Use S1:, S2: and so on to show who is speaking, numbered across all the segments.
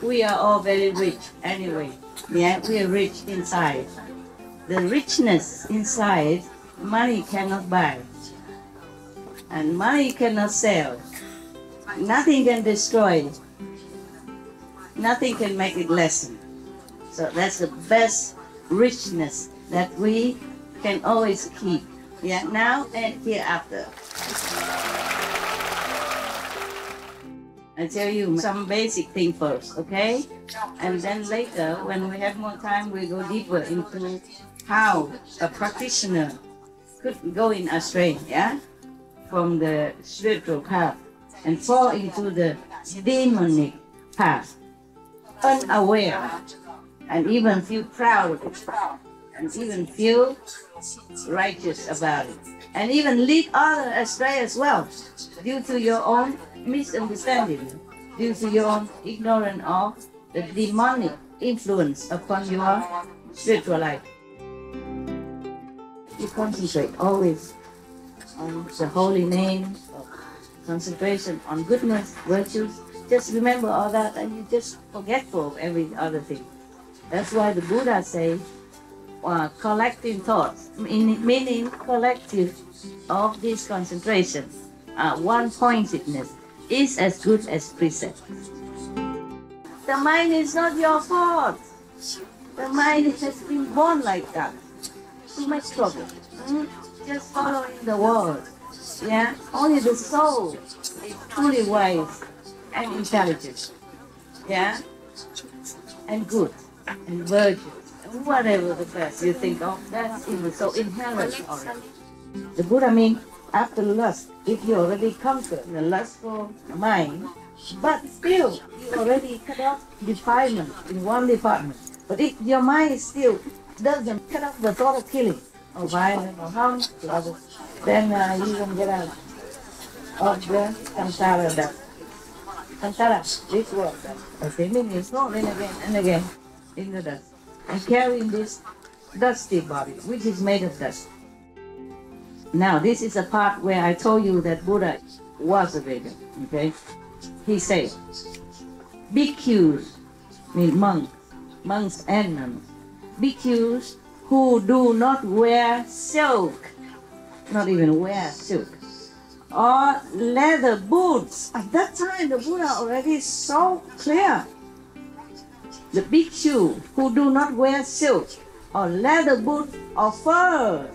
S1: We are all very rich anyway. Yeah, we are rich inside. The richness inside, money cannot buy. And money cannot sell. Nothing can destroy it. Nothing can make it lessen. So that's the best richness that we can always keep. Yeah, now and hereafter. I tell you some basic thing first, okay? And then later, when we have more time, we go deeper into how a practitioner could go in astray, yeah? From the spiritual path and fall into the demonic path, unaware, and even feel proud of it, and even feel righteous about it, and even lead others astray as well, due to your own misunderstanding, due to your own ignorance of the demonic influence upon your spiritual life. You concentrate always on the holy name, concentration on goodness, virtues. Just remember all that and you just forgetful of every other thing. That's why the Buddha say, collective thoughts, meaning collective of this concentration, one-pointedness, is as good as precept. The mind is not your fault. The mind has been born like that. Too much trouble. Just following the word. Yeah, only the soul is truly wise and intelligent. Yeah, and good and virtuous. Whatever the best you think of, that's even so inherent already. The Buddha means after lust, if you already conquered the lustful mind, but still you already cut off defilement in one department. But if your mind still doesn't cut off the thought of killing or violence or harm to others, then you won't get out of the samsara dust. Samsara, this word, okay, meaning rolling again and again in the dust and carrying this dusty body, which is made of dust. Now, this is a part where I told you that Buddha was a vegan, okay? He said, bhikkhus, mean monks and nuns, bhikkhus who do not wear silk, not even wear silk, or leather boots. At that time, the Buddha already so clear. The bhikshu who do not wear silk, or leather boots, or fur,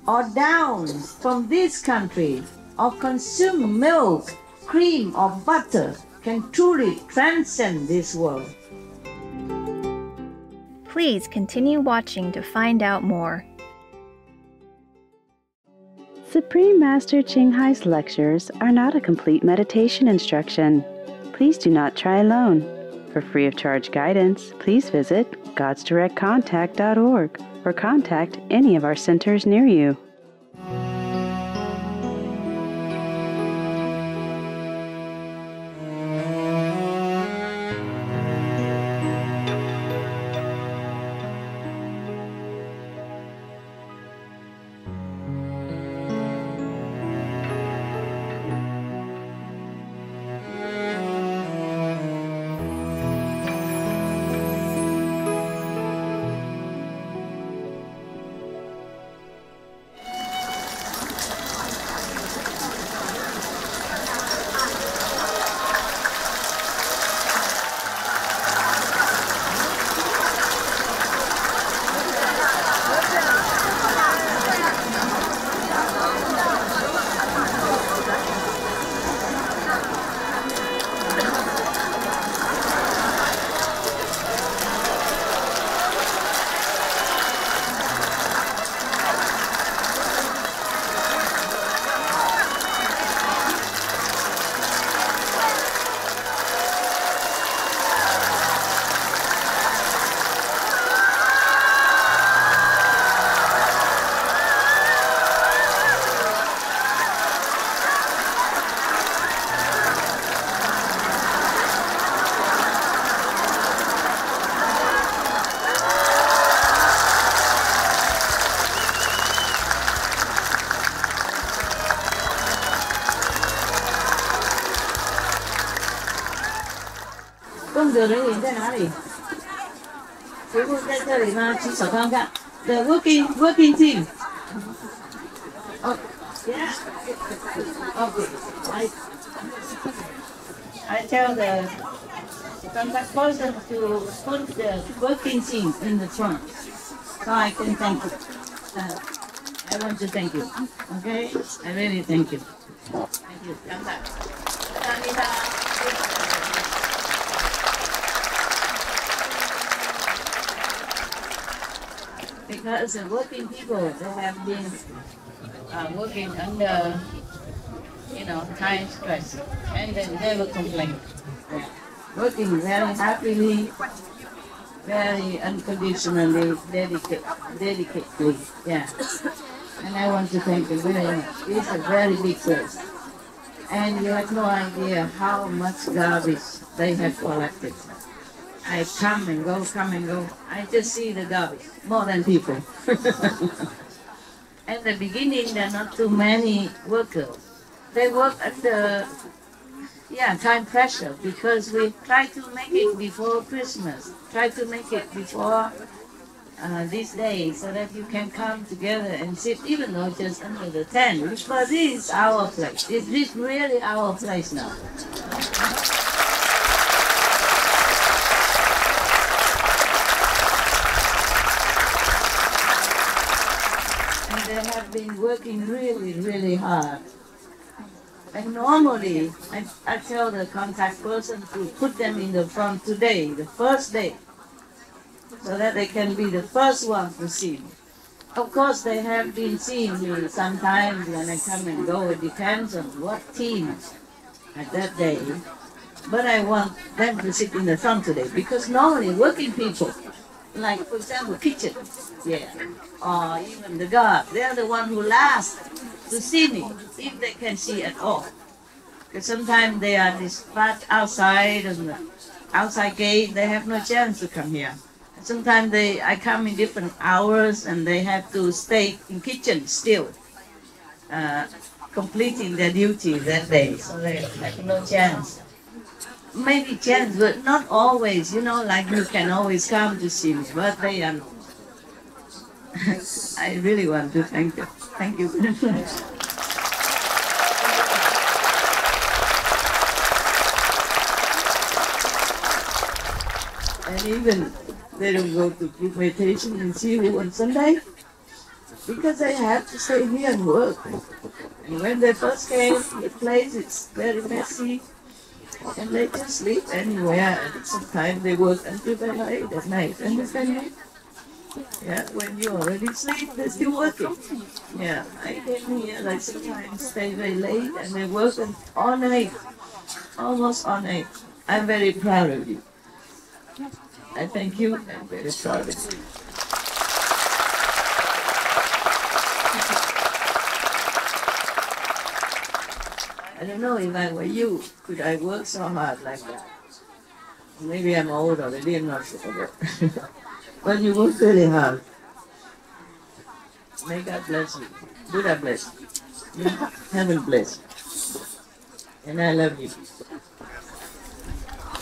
S1: or down from this country, or consume milk, cream, or butter, can truly transcend this world.
S2: Please continue watching to find out more.
S3: Supreme Master Ching Hai's lectures are not a complete meditation instruction. Please do not try alone. For free of charge guidance, please visit godsdirectcontact.org or contact any of our centers near you.
S1: công việc đấy在哪里？师傅在这里吗？举手看看。The working team. Oh, yeah. Okay. I tell the contact person to put the working team in the front, so I can thank you. I want to thank you. Okay? I really thank you. Thank you. Contact. Because the working people, they have been working under, time stress, and they never complain. Working very happily, very unconditionally, dedicatedly. Yeah. And I want to thank you very much. It's a very big place. And you have no idea how much garbage they have collected. I come and go. I just see the garbage, more than people. At the beginning, there are not too many workers. They work under, time pressure, because we try to make it before Christmas. Try to make it before this day, so that you can come together and sit, even though just under the tent. But this is our place. Is this really our place now? They have been working really, really hard. And normally, I tell the contact person to put them in the front today, the first day, so that they can be the first one to see me. Of course, they have been seeing me sometimes when I come and go. It depends on what team at that day. But I want them to sit in the front today, because normally working people, like, for example, kitchen, or even the guard, they're the one who last to see me, if they can see at all. Because sometimes they are dispatched outside, and the outside gate, they have no chance to come here. Sometimes I come in different hours, and they have to stay in kitchen still, completing their duty that day, so they have no chance. Maybe chance, but not always, like you can always come to see me, but they are not. I really want to thank you. Thank you very much. And even they don't go to group meditation in Siu on Sunday, because they have to stay here and work. And when they first came, the place is very messy. And they just sleep anywhere, and sometimes they work until very late at night. Understand me? Yeah, when you already sleep, they're still working. Yeah, I came here, like sometimes stay very late, and they work all night, almost all night. I'm very proud of you. I thank you, I'm very proud of you. I don't know if I were you, could I work so hard like that? Maybe I'm old already, I'm not sure. But you work really hard. May God bless you. Buddha bless you. Heaven bless you. And I love you.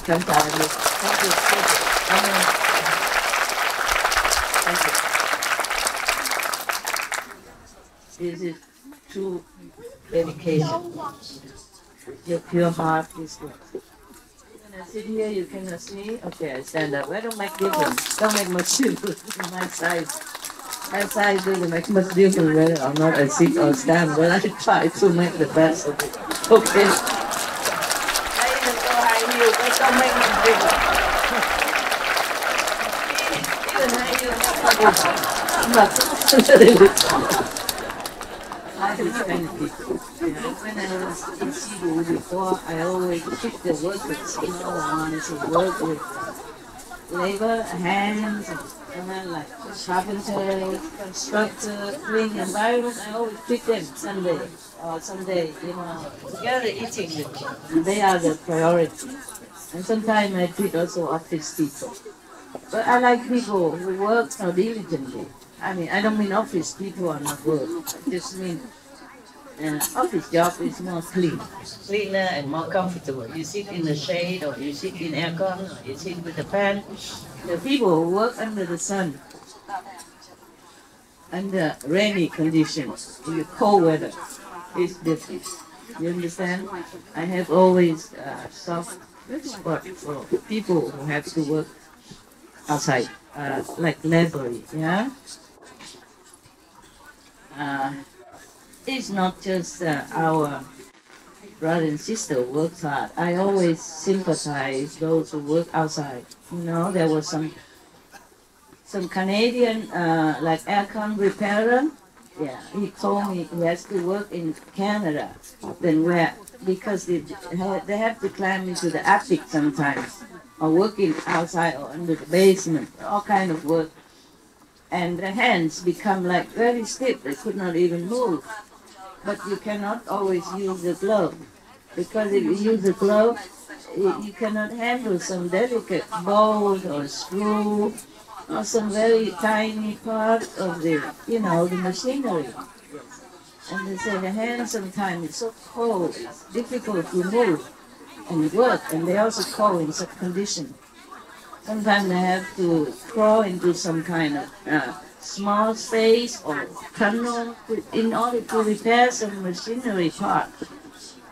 S1: Come down with you. Thank you. Thank you. This is true dedication. Your pure heart is good. When I sit here, you cannot see. Okay, I stand up. I don't make difference. Don't make much difference in my size. My size doesn't make much difference whether or not I sit or stand, but I try to make the best of it. Okay? I even go high heels. It don't make much difference. Even high heels, I just kind of people. When I was in Cebu before, I always picked the workers, wanted to work with labor, hands, and then like carpenters, constructors, clean environment. I always pick them Sunday, together eating with them. They are the priority. And sometimes I treat also office people. But I like people who work so diligently. I mean, I don't mean office people are not work. I just mean Office job is more cleaner and more comfortable. You sit in the shade, or you sit in aircon, or you sit with the fan. The people who work under the sun, under rainy conditions, in the cold weather, is different. You understand? I have always soft spot for people who have to work outside, like laboratory, yeah? It's not just our brother and sister who works hard. I always sympathize those who work outside. You know, there was some Canadian like aircon repairer. Yeah, he told me he has to work in Canada. Then where, because they have to climb into the attic sometimes, or working outside or under the basement, all kind of work. And their hands become like very stiff. They could not even move. But you cannot always use the glove, because if you use the glove, you cannot handle some delicate bolt or screw or some very tiny part of the, you know, the machinery. And they say the hand sometimes is so cold, it's difficult to move and work, and they also cold in such condition. Sometimes they have to crawl into some kind of small space or tunnel in order to repair some machinery part.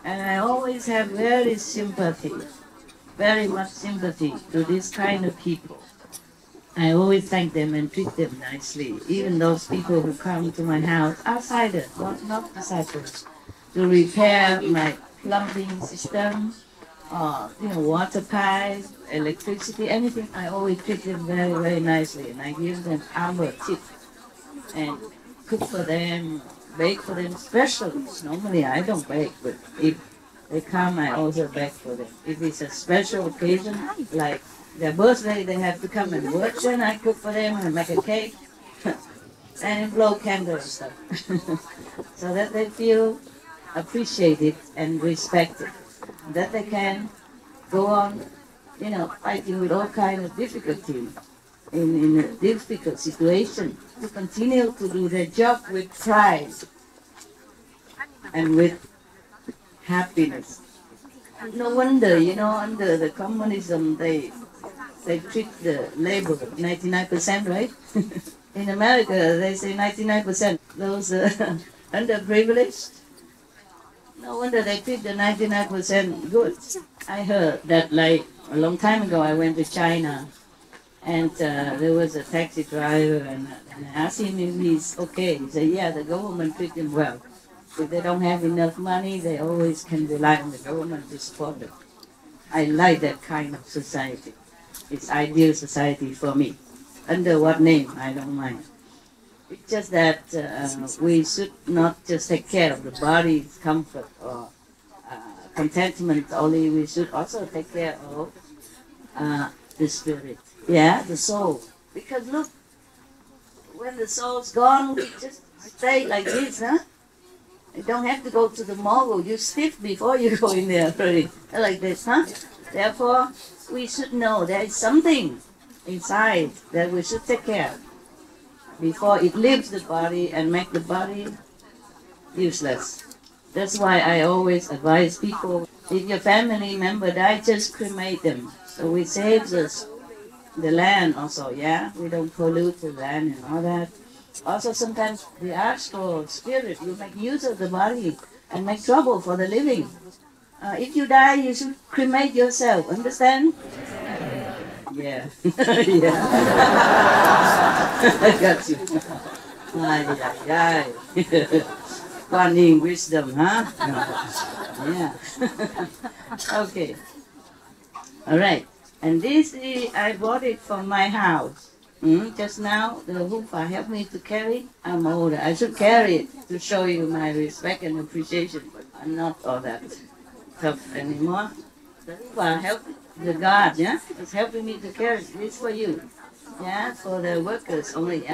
S1: And I always have very much sympathy to this kind of people. I always thank them and treat them nicely, even those people who come to my house, outsiders, not disciples, to repair my plumbing system, or water pipe, electricity, anything. I always treat them very, very nicely, and I give them our tip and cook for them, bake for them special. Normally I don't bake, but if they come, I also bake for them. If it's a special occasion, like their birthday, they have to come and work, then I cook for them and make a cake and blow candles and stuff. So that they feel appreciated and respected. That they can go on, fighting with all kinds of difficulty in a difficult situation, to continue to do their job with pride and with happiness. No wonder, under the communism, they treat the labor 99%, right? In America, they say 99%. Those underprivileged, no wonder they treat the 99% good. I heard that, like, a long time ago, I went to China, and there was a taxi driver, and I asked him if he's okay. He said, yeah, the government treats him well. If they don't have enough money, they always can rely on the government to support them. I like that kind of society. It's ideal society for me. Under what name, I don't mind. It's just that we should not just take care of the body's comfort or contentment only. We should also take care of the spirit, the soul. Because look, when the soul's gone, we just stay like this, huh? You don't have to go to the morgue. You stiff before you go in there already, like this, huh? Therefore, we should know there is something inside that we should take care of before it leaves the body and make the body useless. That's why I always advise people, if your family member died, just cremate them. So we save the land also, we don't pollute the land and all that. Also sometimes the astral spirit will make use of the body and make trouble for the living. If you die, you should cremate yourself, understand? Yeah. Yeah. I got you. Finding wisdom, huh? Yeah. Okay. All right. And this, I bought it from my house. Just now, the Hufa helped me to carry. I'm older. I should carry it to show you my respect and appreciation, but I'm not all that tough anymore. The Hufa helped the guard, is helping me to carry this for you. For the workers only,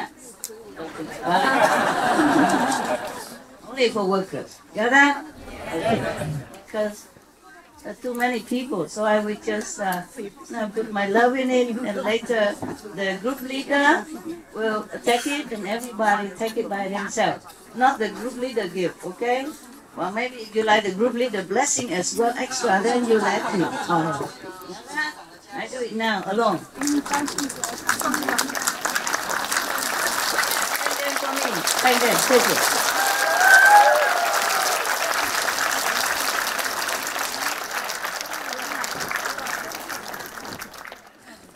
S1: only for workers. Got that? Okay. Because there are too many people, so I will just put my love in it, and later the group leader will take it, and everybody take it by themselves. Not the group leader give, okay? Well, maybe if you like the group leader blessing as well extra, then you let me. Oh. I do it now, alone. Thank them for me. Thank them, take it.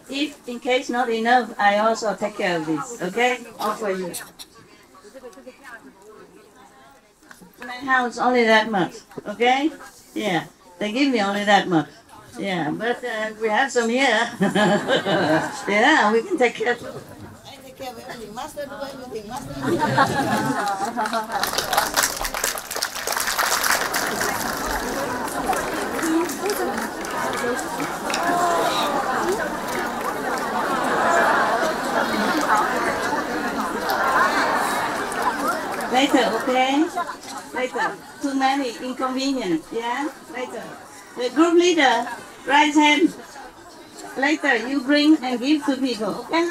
S1: If, in case not enough, I also take care of this, okay? All for you. My house only that much, okay? Yeah, they give me only that much. Yeah, but we have some here. Yeah, we can take care of it. I take care of everything. Master do everything. Master do Later, okay? Later. Too many inconvenience, yeah? Later. The group leader, right hand. Later, you bring and give to people, okay?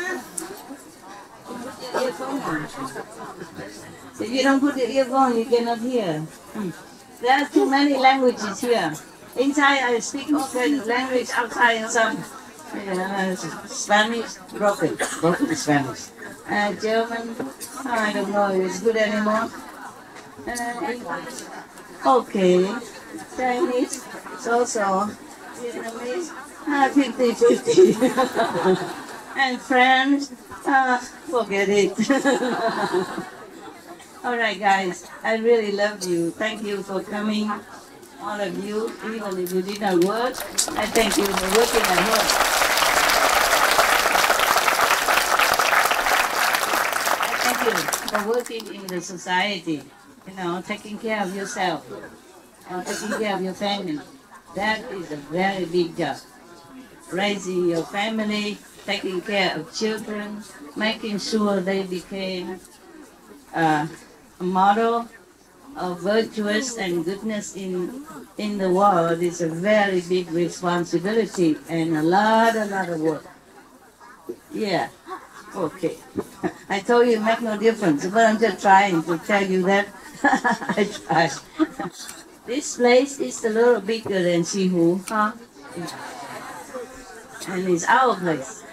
S1: If you don't put the earphone, you cannot hear. There are too many languages here. Inside, I speak all kinds of language. Outside, some Spanish, broken Spanish. German, I don't know if it's good anymore. Okay, Chinese, so Vietnamese, 50-50. And French, forget it. All right, guys, I really love you. Thank you for coming, all of you, even if you did not work. I thank you for working at home. For working in the society, taking care of yourself, taking care of your family. That is a very big job. Raising your family, taking care of children, making sure they became a model of virtuous and goodness in the world is a very big responsibility and a lot of work. Yeah. Okay. I told you it makes no difference, but I'm just trying to tell you that I tried. This place is a little bigger than Sihu, huh? And it's our place.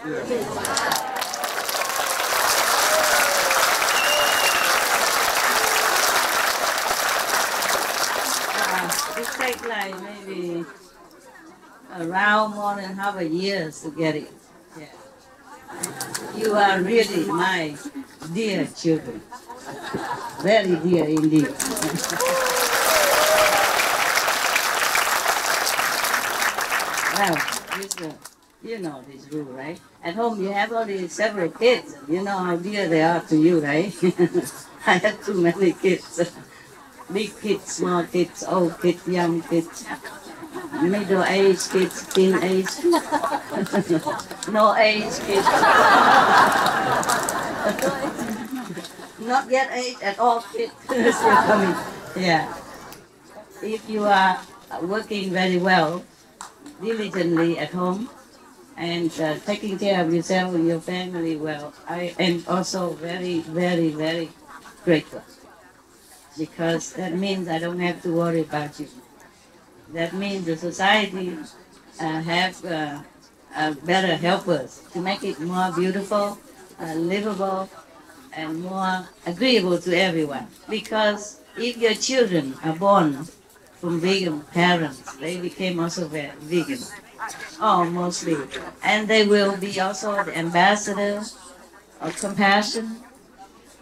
S1: It takes like maybe around more than half a year to get it. Yeah. You are really my dear children. Very dear indeed. Now, you know this rule, right? At home you have only several kids. You know how dear they are to you, right? I have too many kids. Big kids, small kids, old kids, young kids. Middle-aged kids, teenage, no age kids, not yet age at all kids. Still coming. Yeah. If you are working very well, diligently at home, and taking care of yourself and your family well, I am also very, very, very grateful, because that means I don't have to worry about you. That means the society have better helpers to make it more beautiful, livable, and more agreeable to everyone. Because if your children are born from vegan parents, they became also vegan, mostly. And they will be also the ambassador of compassion,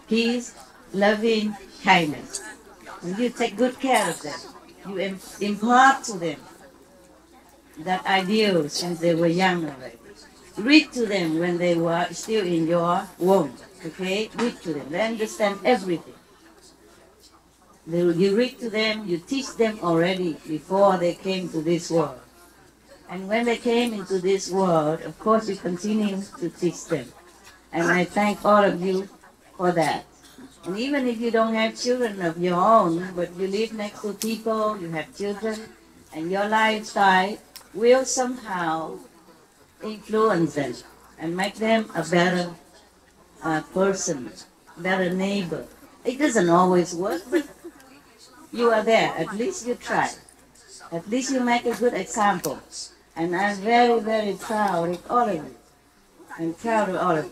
S1: peace, loving, kindness. And you take good care of them. You impart to them that ideal since they were young already. Read to them when they were still in your womb, okay? Read to them. They understand everything. You read to them, you teach them already before they came to this world. And when they came into this world, of course, you continue to teach them. And I thank all of you for that. And even if you don't have children of your own, but you live next to people, you have children, and your lifestyle will somehow influence them and make them a better person, better neighbor. It doesn't always work, but you are there. At least you try. At least you make a good example. And I'm very, very proud of all of you. I'm proud of all of you.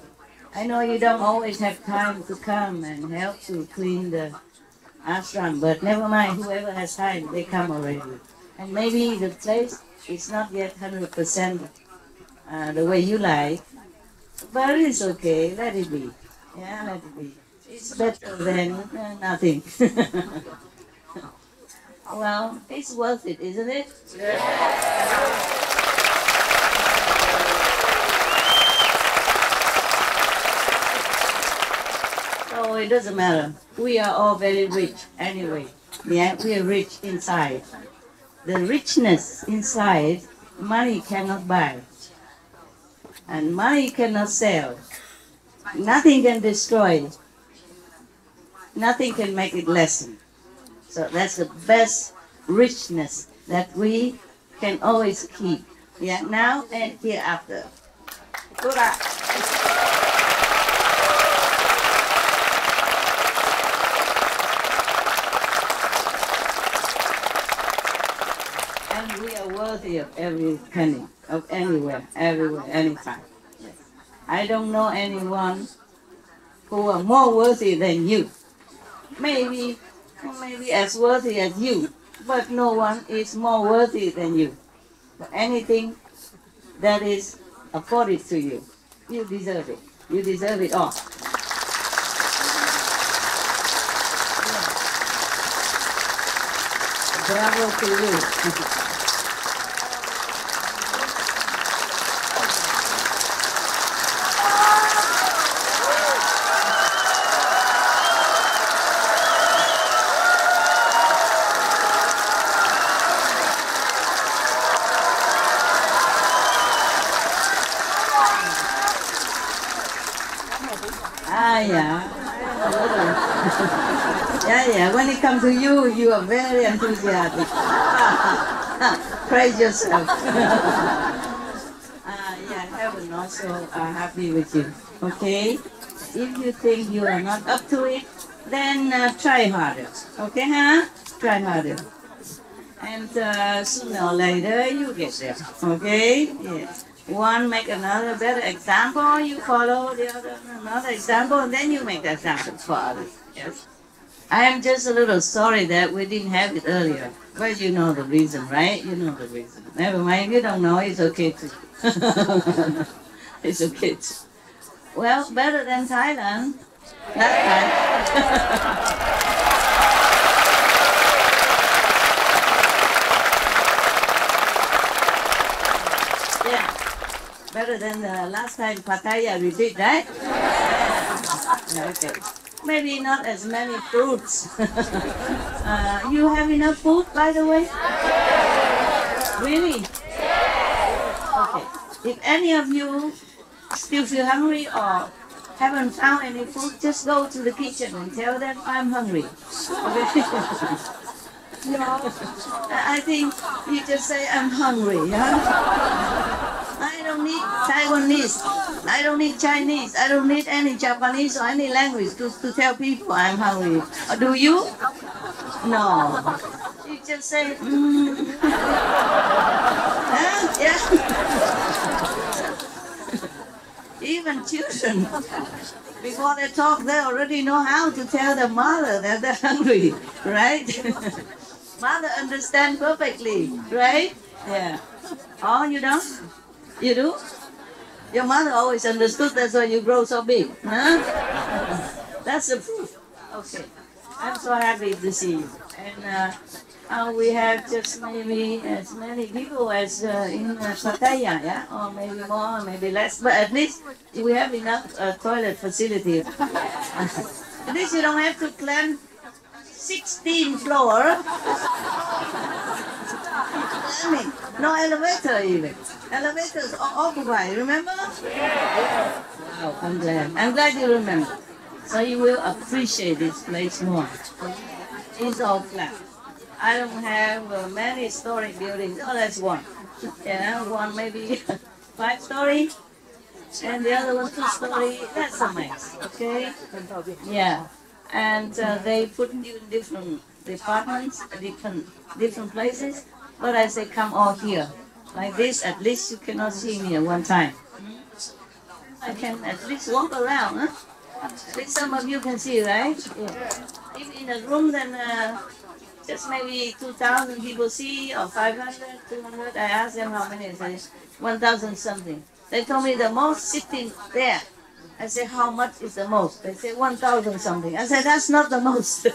S1: I know you don't always have time to come and help to clean the ashram, but never mind, whoever has time, they come already. And maybe the place is not yet 100% the way you like, but it's okay, let it be. Yeah, let it be. It's better than nothing. Well, it's worth it, isn't it? Yeah. So it doesn't matter. We are all very rich anyway. Yeah, we are rich inside. The richness inside, money cannot buy. And money cannot sell. Nothing can destroy it. Nothing can make it lessen. So that's the best richness that we can always keep. Yeah, now and hereafter. Sutra. And we are worthy of every penny, of anywhere, everywhere, anytime. Yes. I don't know anyone who are more worthy than you. Maybe as worthy as you, but no one is more worthy than you. But anything that is afforded to you, you deserve it. You deserve it all. Yeah. Bravo to you. Yeah. When it comes to you, you are very enthusiastic. Praise yourself. Heaven also are happy with you. Okay? If you think you are not up to it, then try harder. Okay, huh? Try harder. And sooner or later, you get there. Okay? Yeah. One make another better example, you follow the other another example, and then you make the examples for others. Yes. I am just a little sorry that we didn't have it earlier. But you know the reason, right? You know the reason. Never mind, if you don't know, it's okay too. It's okay too. Well, better than Thailand. Last time. Better than the last time Pattaya we did, right? Yeah. Okay. Maybe not as many fruits. You have enough food, by the way? Really? Okay. If any of you still feel hungry or haven't found any food, just go to the kitchen and tell them I'm hungry. Okay? I think you just say I'm hungry. Yeah? I don't need Taiwanese, I don't need Chinese, I don't need any Japanese or any language to tell people I'm hungry. Do you? No. You just say, Yeah. Even children, before they talk, they already know how to tell their mother that they're hungry, right? Mother understands perfectly, right? Yeah. Oh, you don't? You do? Your mother always understood, that's why you grow so big. Huh? That's the proof. Okay. I'm so happy to see you. And we have just maybe as many people as in Pattaya, yeah? Or maybe more, maybe less. But at least we have enough toilet facility. At least you don't have to climb 16 floors. No elevator even. Elevators are occupied, remember? Yeah. Wow, I'm glad. I'm glad you remember. So you will appreciate this place more. It's all flat. I don't have many story buildings. Oh, that's one. Yeah, one maybe 5-story, and the other one 2-story. That's a mess, okay? Yeah. And they put you in different departments, different places. But I say, come all here. Like this, at least you cannot see me at one time. I can at least walk around, huh? At least some of you can see, right? Yeah. If in a room, then just maybe 2,000 people see, or 500, 200. I asked them how many. They say 1,000 something. They told me the most sitting there. I said, how much is the most? They say 1,000 something. I said, that's not the most.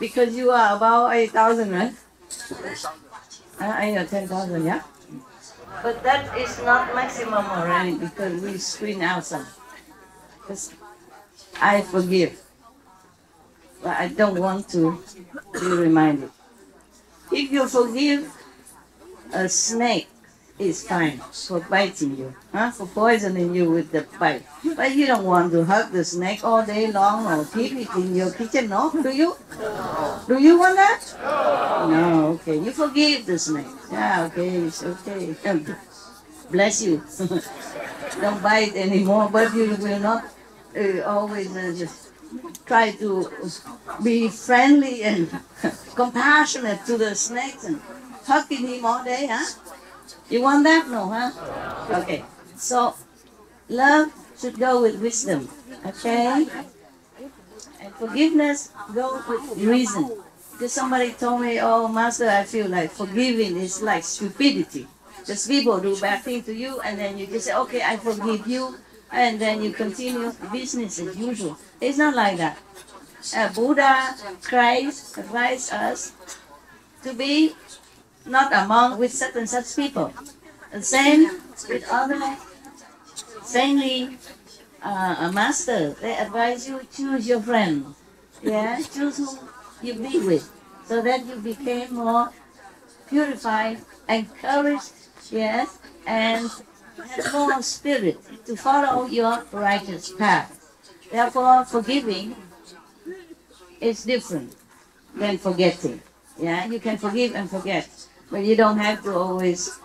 S1: Because you are about 8,000, right? 8 or 10,000, yeah? But that is not maximum already, because we screen out some. Because I forgive. But I don't want to be reminded. If you forgive, a snake is fine for biting you, for poisoning you with the bite. But you don't want to hug the snake all day long or keep it in your kitchen, no? Do you? Do you want that? No, okay. You forgive the snake. Yeah, okay, it's okay. Bless you. Don't bite anymore, but you will not always just try to be friendly and compassionate to the snakes and hugging him all day, huh? You want that? No, huh? Okay. So, love should go with wisdom, okay? And forgiveness goes with reason. Because somebody told me, oh, Master, I feel like forgiving is like stupidity. Just people do bad things to you, and then you just say, okay, I forgive you, and then you continue business as usual. It's not like that. Buddha, Christ advised us to be not among with such and such people. The same with other saintly masters. They advise you choose your friends. Yeah, choose who you be with, so that you became more purified, encouraged, yes, and have more spirit to follow your righteous path. Therefore, forgiving is different than forgetting. Yeah, you can forgive and forget, but you don't have to always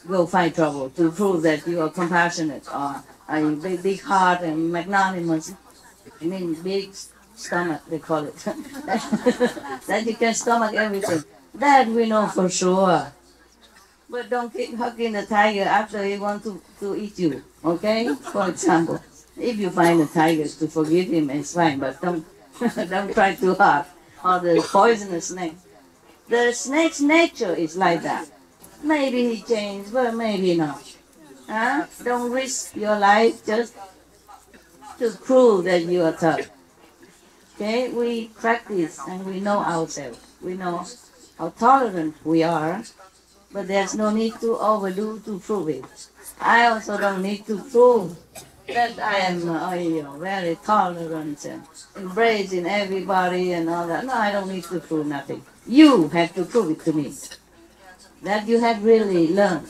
S1: go find trouble to prove that you are compassionate or a big heart and magnanimous. I mean, big stomach, they call it. That you can stomach everything. That we know for sure. But don't keep hugging the tiger after he wants to eat you, okay? For example, if you find a tiger to forgive him, it's fine, but don't try too hard. Or the poisonous snake. The snake's nature is like that. Maybe he changed, but maybe not. Don't risk your life just to prove that you are tough. Okay, we practice and we know ourselves. We know how tolerant we are, but there's no need to overdo to prove it. I also don't need to prove that I am very tolerant and embracing everybody and all that. No, I don't need to prove nothing. You have to prove it to me. That you have really learned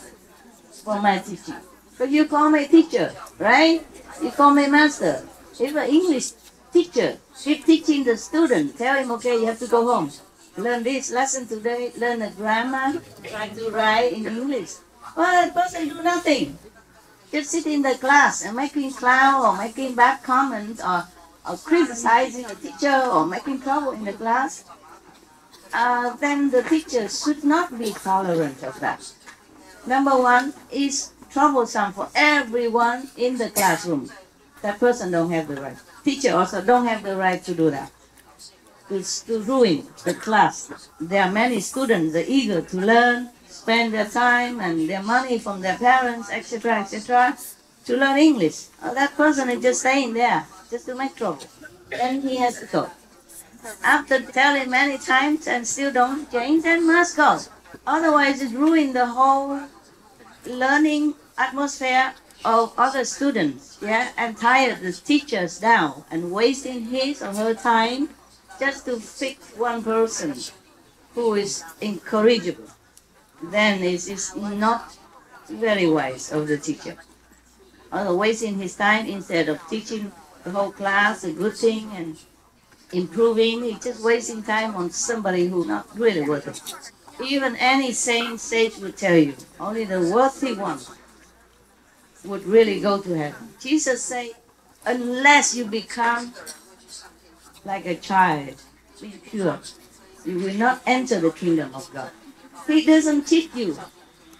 S1: from my teaching. But you call me teacher, right? You call me master. If an English teacher is teaching the student, tell him, okay, you have to go home. Learn this lesson today, learn a grammar, try to write in English. Well, that person do nothing. Just sit in the class and making clown or making bad comments or criticizing the teacher or making trouble in the class. Then the teacher should not be tolerant of that. Number one is troublesome for everyone in the classroom. That person don't have the right. Teacher also don't have the right to do that. To ruin the class. There are many students that are eager to learn, spend their time and their money from their parents, etc., to learn English. That person is just staying there, just to make trouble. Then he has to go. After telling many times and still don't change, then must go. Otherwise it ruins the whole learning atmosphere of other students, yeah, and tire the teachers down and wasting his or her time just to fix one person who is incorrigible. Then it is not very wise of the teacher. Or wasting his time instead of teaching the whole class a good thing and improving, he's just wasting time on somebody who's not really worth it. Even any sane sage would tell you, only the worthy one would really go to heaven. Jesus said, unless you become like a child, be pure. You will not enter the kingdom of God. He doesn't cheat you.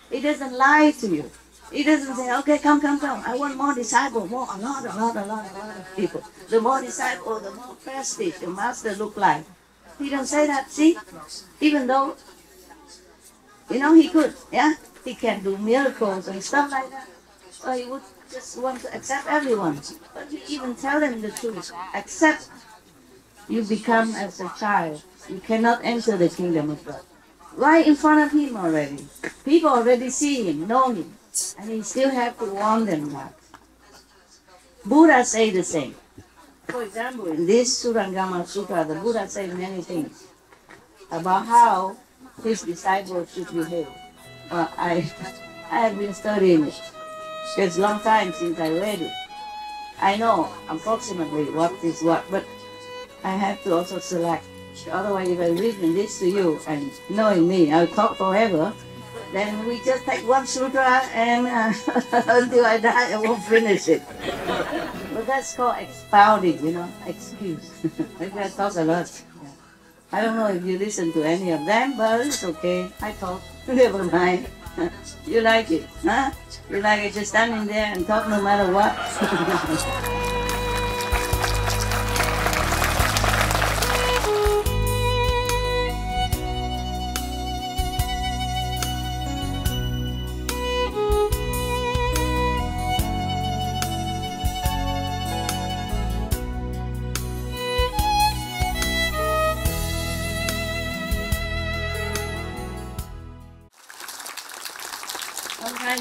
S1: He doesn't lie to you. He doesn't say, okay, come. I want more disciples, a lot of people. The more disciples, the more prestige the master look like. He don't say that, see? Even though, he could, yeah? He can do miracles and stuff like that. So he would just want to accept everyone. But he even tell them the truth. Accept you become as a child. You cannot enter the kingdom of God. Right in front of him already. People already see him, know him. And he still have to warn them that. Buddha say the same. For example, in this Surangama Sutra, the Buddha said many things about how his disciples should behave. Well, I have been studying it. It's a long time since I read it. I know approximately what is what, but I have to also select. Otherwise, if I read this to you and knowing me, I'll talk forever. Then we just take one sutra and until I die, I won't finish it. But that's called expounding, excuse. Maybe I talk a lot. I don't know if you listen to any of them, but it's okay. I talk. Never mind. You like it, huh? You like it just standing there and talk no matter what?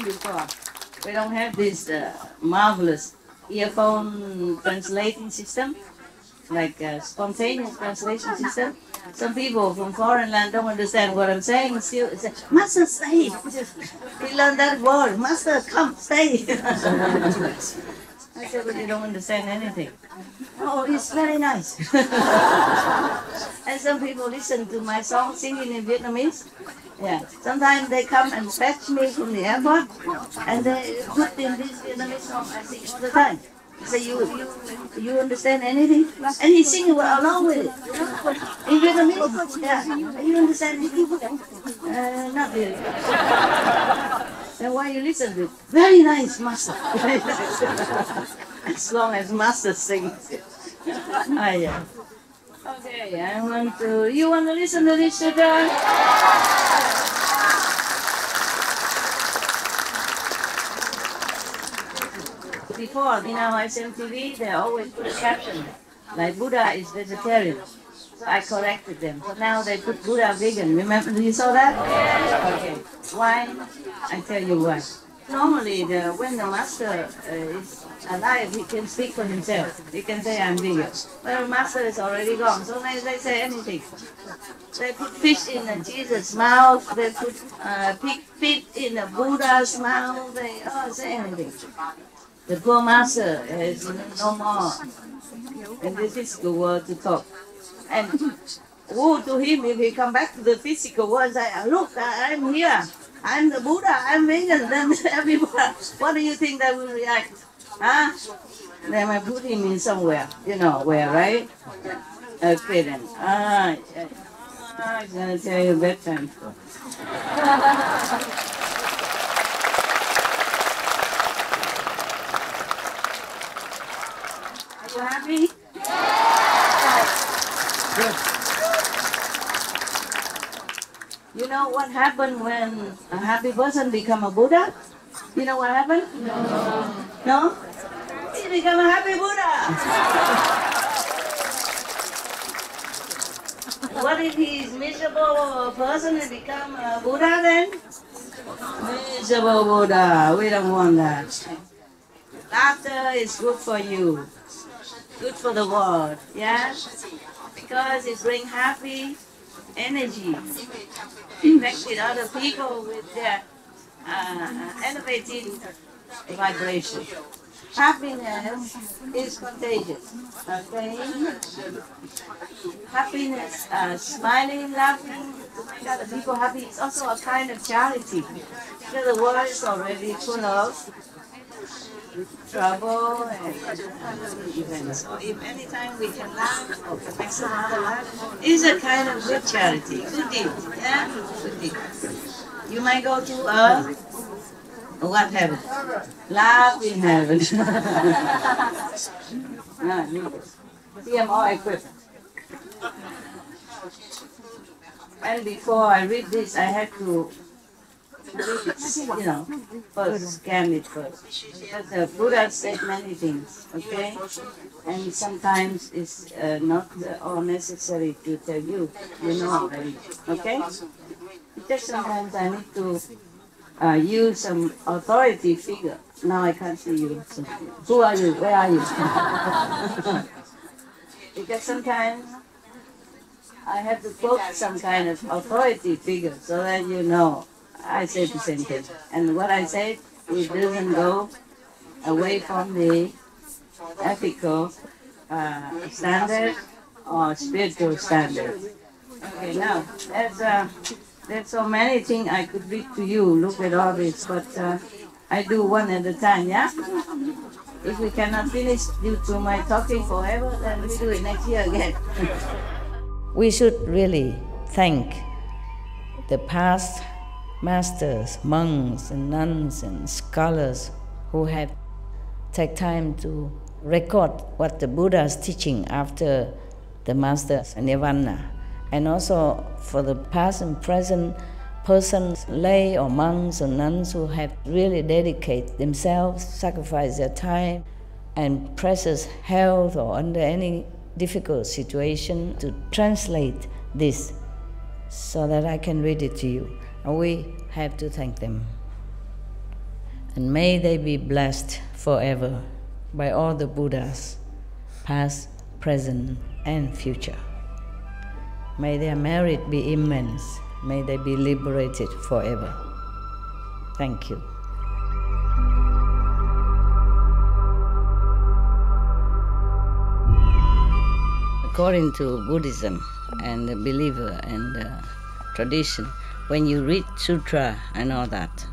S1: Before. We don't have this marvelous earphone translating system, like spontaneous translation system. Some people from foreign land don't understand what I'm saying. Still say, Master, stay. He learned that word. Master, come, stay. I said, but you don't understand anything. Oh, it's very nice. And some people listen to my song singing in Vietnamese. Yeah. Sometimes they come and fetch me from the airport, and they put in this Vietnamese song I sing all the time. They say, you understand anything? And he sings along with it. In Vietnamese? Yeah. You understand anything? Not really. Then why you listen to it? Very nice, Master. Very nice. As long as Master sings it. Yeah. Okay, you want to listen to this Sutra? Before, in our SMTV, they always put a caption, like Buddha is vegetarian. So I corrected them. So now they put Buddha vegan. Remember, you saw that? Okay. Why? I tell you why. Normally, when the master is alive, he can speak for himself. He can say, I'm vegan. But the master is already gone, so they say anything. They put fish in Jesus' mouth, they put pig feet in the Buddha's mouth, they say anything. The poor master is no more in the physical world to talk. And woe to him if he come back to the physical world and say, look, I'm here. I'm the Buddha, I'm vegan, then everybody, what do you think they will react? Huh? They might put him in somewhere, where, right? Okay then. I'm going to tell you bedtime story. Are you happy? Good. You know what happened when a happy person become a Buddha? You know what happened? No. No? He become a happy Buddha. What if he is miserable person and become a Buddha then? Miserable Buddha. We don't want that. Laughter is good for you. Good for the world. Yeah? Because it brings happy energy. Infected other people with their elevated vibration. Happiness is contagious. Okay? Happiness, smiling, laughing, to make other people happy is also a kind of charity. Because the world is already full of trouble and other events. So if any time we can laugh or can make someone laugh, it's a kind of good charity, good deed. Yeah? Good deed. You might go to what heaven? Laugh in heaven. See, I'm all equipped. And before I read this, I had to read it, first, scan it first. Because the Buddha said many things, okay? And sometimes it's not all necessary to tell you, already, okay? Just sometimes I need to use some authority figure. Now I can't see you. So, who are you? Where are you? Because sometimes I have to quote some kind of authority figure so that you know I say the same thing. And what I say, it doesn't go away from the ethical standard or spiritual standard. Okay, now, there's so many things I could read to you. Look at all this, but I do one at a time, yeah? If we cannot finish due to my talking forever, then we do it next year again. We should really thank the past masters, monks and nuns and scholars who have taken time to record what the Buddha is teaching after the master's nirvana. And also for the past and present persons, lay or monks or nuns who have really dedicated themselves, sacrificed their time and precious health or under any difficult situation to translate this so that I can read it to you. And we have to thank them. And may they be blessed forever by all the Buddhas, past, present, and future. May their merit be immense. May they be liberated forever. Thank you. According to Buddhism and the believer and the tradition, when you read Sutra and all that,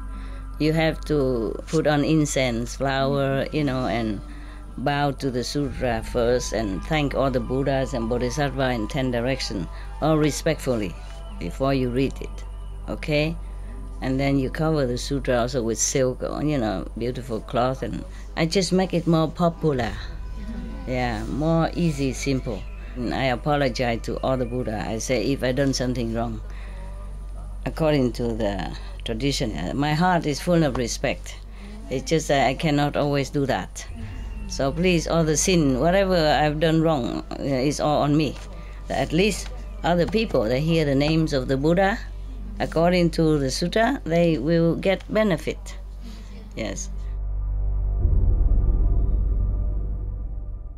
S1: you have to put on incense, flower, and bow to the Sutra first and thank all the Buddhas and Bodhisattvas in 10 directions, all respectfully, before you read it, okay? And then you cover the Sutra also with silk or, beautiful cloth, and I just make it more popular. Yeah, more easy, simple. And I apologize to all the Buddha. I say if I done something wrong, according to the tradition, my heart is full of respect. It's just that I cannot always do that. So please, all the sin, whatever I've done wrong, is all on me. At least other people, they hear the names of the Buddha, according to the Sutra, they will get benefit. Yes.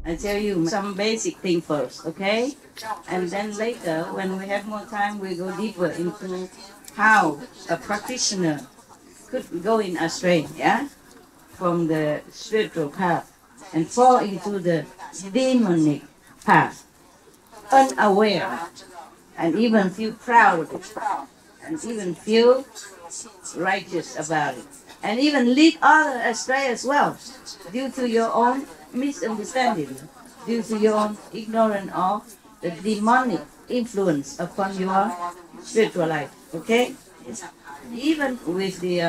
S1: I tell you some basic thing first, okay? And then later, when we have more time, we go deeper into how a practitioner could go in astray, yeah? From the spiritual path and fall into the demonic path, unaware, and even feel proud of it, and even feel righteous about it, and even lead others astray as well, due to your own misunderstanding, due to your own ignorance of the demonic influence upon your spiritual life, okay? Even with the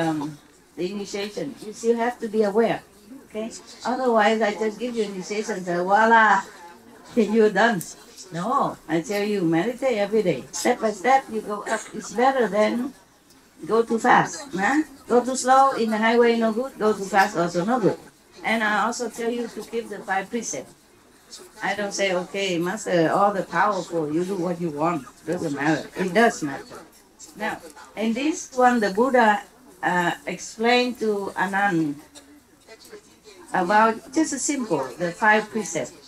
S1: initiation, you still have to be aware, okay? Otherwise, I just give you initiation and say, voila, you're done. No, I tell you, meditate every day. Step by step, you go up. It's better than go too fast. Nah? Go too slow in the highway, no good. Go too fast, also no good. And I also tell you to keep the 5 precepts. I don't say, okay, Master, all the powerful, you do what you want. Doesn't matter. It does matter. Now, in this one, the Buddha explained to Anand about just a simple, the 5 precepts.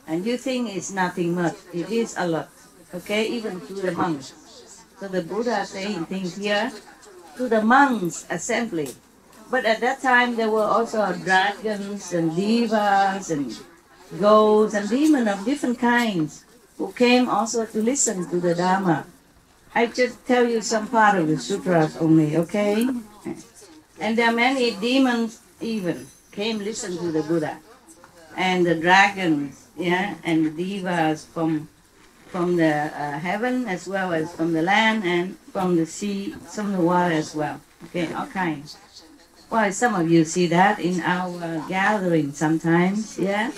S1: And you think it's nothing much. It is a lot. Okay, even to the monks. So the Buddha is saying things here to the monks' assembly. But at that time there were also dragons and devas and ghosts and demons of different kinds who came also to listen to the Dharma. I just tell you some part of the sutras only, okay? And there are many demons even came listen to the Buddha. And the dragons, yeah, and the devas from the heaven as well as from the land and from the sea, from the water as well. Okay, all kinds. Well, some of you see that in our gathering sometimes, yeah?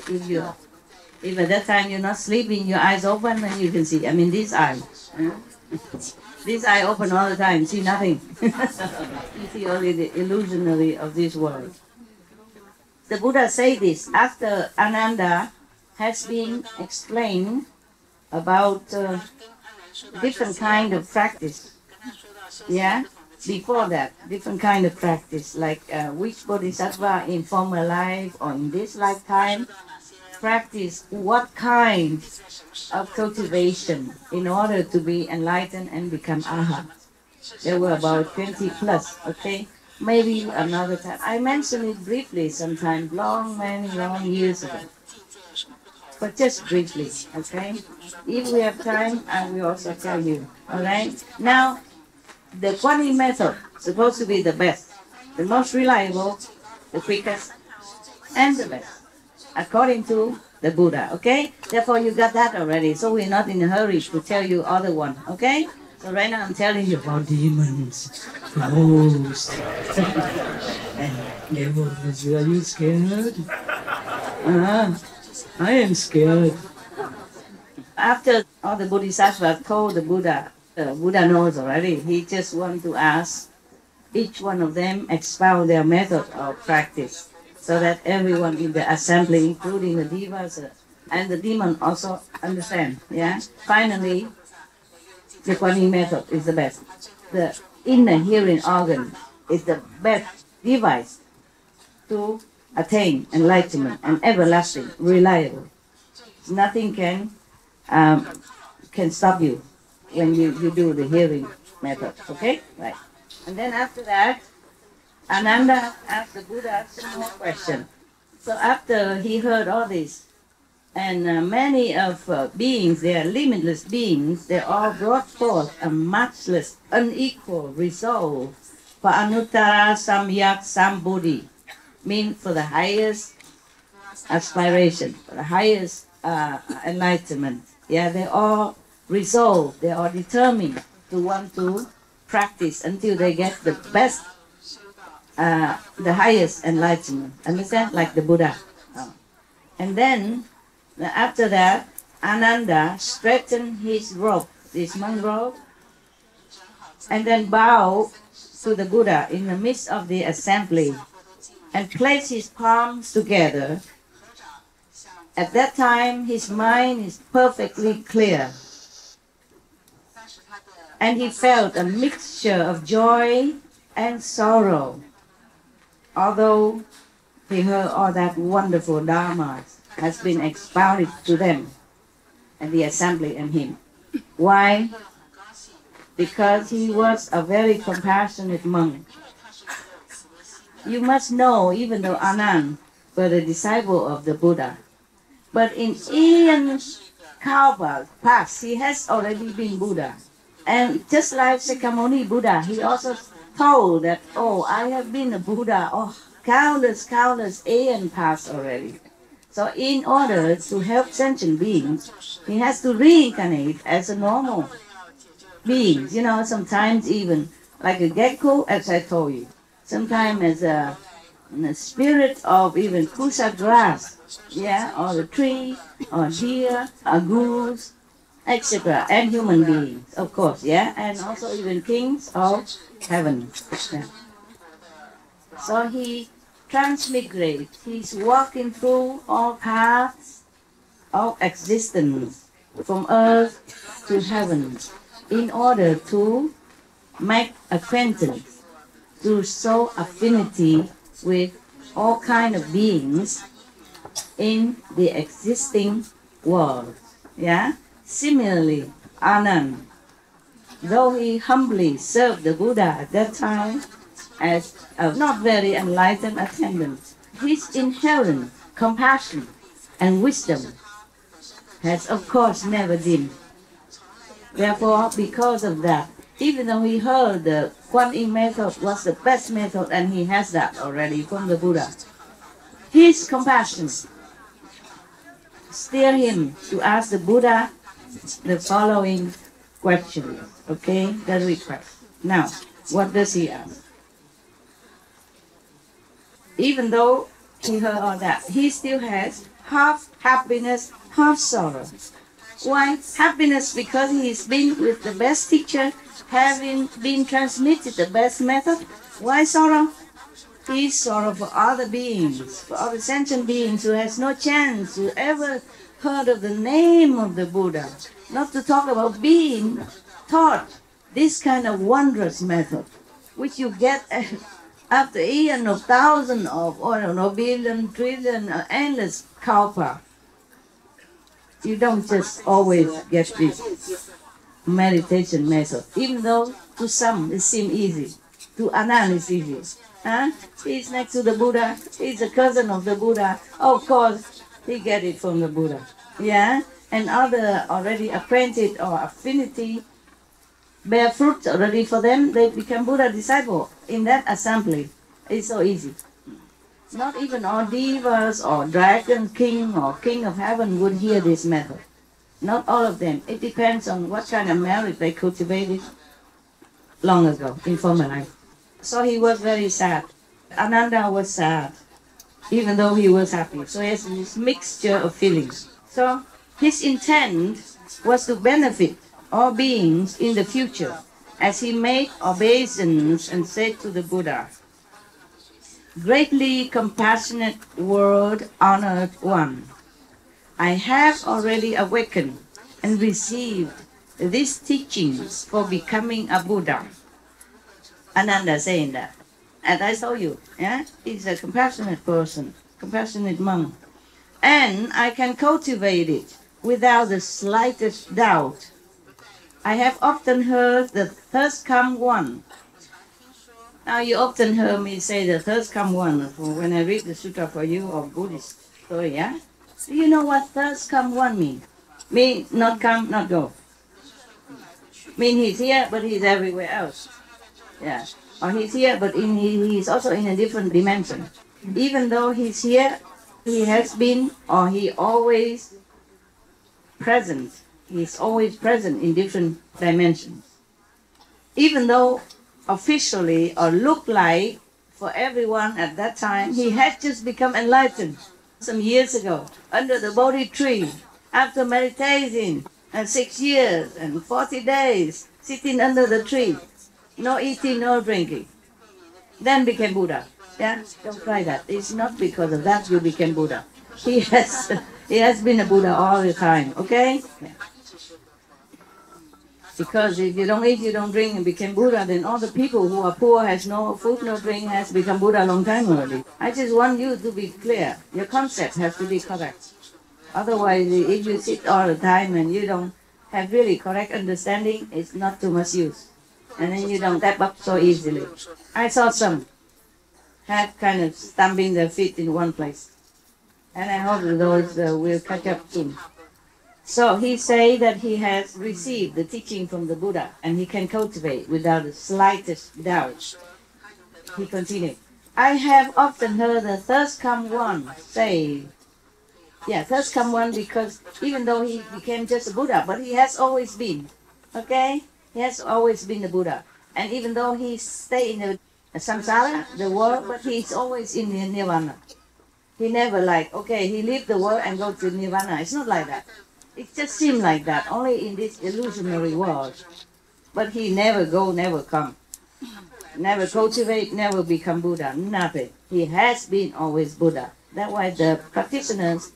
S1: If at that time you're not sleeping, your eyes open, then you can see. I mean, this eye. This eye open all the time, see nothing. You see only the illusionary of this world. The Buddha said this after Ananda has been explained about different kind of practice. Yeah? Before that, different kind of practice, like which bodhisattva in former life or in this lifetime practice what kind of cultivation in order to be enlightened and become arhat. There were about 20 plus, okay? Maybe another time. I mentioned it briefly sometimes, many long years ago. But just briefly, okay? If we have time, I will also tell you, all right? Now, the Kuan method is supposed to be the best, the most reliable, the quickest, and the best, according to the Buddha, okay? Therefore, you got that already, so we're not in a hurry to tell you other one, okay? So right now I'm telling you about demons, ghosts, and devils. Are you scared? I am scared. After all the Bodhisattvas told the Buddha knows already, he just want to ask each one of them expound their method of practice so that everyone in the assembly, including the devas and the demon, also understand. Yeah. Finally, the Kuan Yin method is the best. The inner hearing organ is the best device to attain enlightenment and everlasting, reliable. Nothing can stop you when you do the hearing method. Okay, right. And then after that, Ananda asked the Buddha some more questions. So after he heard all this, and many of beings, they are limitless beings, they all brought forth a matchless, unequal resolve for Anuttara Samyak Sambuddhi, mean for the highest aspiration, for the highest enlightenment. Yeah, they all resolved, they are determined to want to practice until they get the best, the highest enlightenment. Understand? Like the Buddha. And then, after that, Ananda straightened his robe, this monk robe, and then bowed to the Buddha in the midst of the assembly and placed his palms together. At that time, his mind is perfectly clear, and he felt a mixture of joy and sorrow, although he heard all that wonderful Dharma has been expounded to them and the assembly and him. Why? Because he was a very compassionate monk. You must know, even though Anand was a disciple of the Buddha, but in Ian Kalpa past, he has already been Buddha. And just like Sakyamuni Buddha, he also told that, oh, I have been a Buddha, oh, countless aeon past already. So in order to help sentient beings, he has to reincarnate as a normal being. You know, sometimes even like a gecko, as I told you. Sometimes as a spirit of even kusa grass, yeah, or the tree, or deer, or goose, etc. And human beings, of course, yeah, and also even kings of heaven. Yeah. So he transmigrates. He's walking through all paths of existence, from earth to heaven, in order to make acquaintance, to show affinity with all kind of beings in the existing world. Yeah. Similarly, Anand, though he humbly served the Buddha at that time, as a not very enlightened attendant. His inherent compassion and wisdom has of course never dimmed. Therefore, because of that, even though he heard the Kuan Yin method was the best method, and he has that already from the Buddha, his compassion steered him to ask the Buddha the following question. Okay, the request. Now, what does he ask? Even though he heard all that, he still has half happiness, half sorrow. Why? Happiness because he's been with the best teacher, having been transmitted the best method. Why sorrow? He's sorrow for other beings, for other sentient beings who has no chance to ever heard of the name of the Buddha. Not to talk about being taught this kind of wondrous method, which you get after eon of thousand of, or I don't know, billion, trillion, endless kalpa. You don't just always get this meditation method, even though to some it seems easy. To Anand it's easy. Huh? He's next to the Buddha, he's a cousin of the Buddha. Of course, he get it from the Buddha. Yeah? And other already apprenticed or affinity bear fruits already for them, they become Buddha disciple. In that assembly, it's so easy. Not even all devas or dragon king or king of heaven would hear this method. Not all of them. It depends on what kind of merit they cultivated long ago, in former life. So he was very sad. Ananda was sad, even though he was happy. So he has this mixture of feelings. So his intent was to benefit all beings in the future, as he made obeisance and said to the Buddha, "Greatly compassionate world honored one, I have already awakened and received these teachings for becoming a Buddha." Ananda saying that. And I told you, yeah, he's a compassionate person, compassionate monk. And I can cultivate it without the slightest doubt. I have often heard the thirst come one. Now you often hear me say the thirst come one when I read the Sutra for you or Buddhist story, yeah? Do you know what thirst come one means? Mean not come, not go. Mean he's here, but he's everywhere else. Yeah. Or he's here, but he's also in a different dimension. Even though he's here, he has been, or he always present. He's always present in different dimensions. Even though officially or look like for everyone at that time, he had just become enlightened some years ago under the Bodhi tree after meditating 6 years and 40 days sitting under the tree, no eating, no drinking, then became Buddha. Yeah, don't try that. It's not because of that you became Buddha. He has been a Buddha all the time. Okay. Yeah. Because if you don't eat, you don't drink, and became Buddha, then all the people who are poor, has no food, no drink, has become Buddha a long time already. I just want you to be clear. Your concept has to be correct. Otherwise, if you sit all the time and you don't have really correct understanding, it's not too much use. And then you don't tap up so easily. I saw some have kind of stamping their feet in one place. And I hope those will catch up soon. So he say that he has received the teaching from the Buddha and he can cultivate without the slightest doubt. He continued, I have often heard the thirst come one say, yeah, thirst come one because even though he became just a Buddha, but he has always been, okay? He has always been a Buddha. And even though he stay in the samsara, the world, but he's always in the nirvana. He never like, okay, he leave the world and go to nirvana. It's not like that. It just seems like that, only in this illusionary world. But he never go, never come. Never cultivate, never become Buddha, nothing. He has been always Buddha. That's why the practitioners,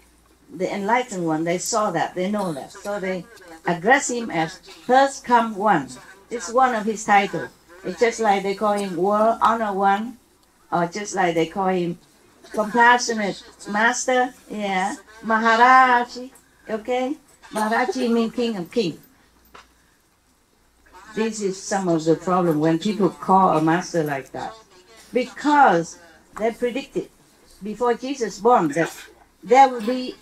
S1: the enlightened one, they saw that, they know that. So they address him as Thirst Come One. It's one of his titles. It's just like they call him World Honor One, or just like they call him Compassionate Master, yeah, Maharaji, okay? Maharaji means King of Kings. This is some of the problem when people call a master like that. because they predicted before Jesus born that there will be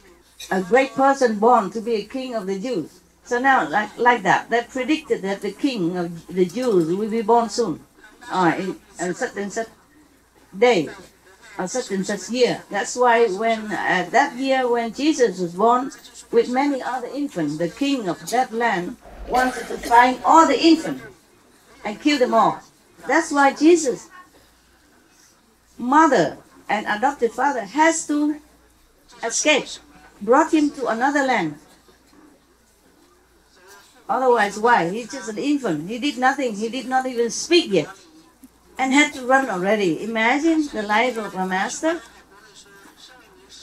S1: a great person born to be a king of the Jews. So now, like that, they predicted that the king of the Jews will be born soon, in such and such day, or such and such year. That's why when that year when Jesus was born, with many other infants, the king of that land wanted to find all the infants and kill them all. That's why Jesus' mother and adopted father has to escape, brought him to another land. Otherwise, why? He's just an infant. He did nothing. He did not even speak yet, and had to run already. Imagine the life of a master.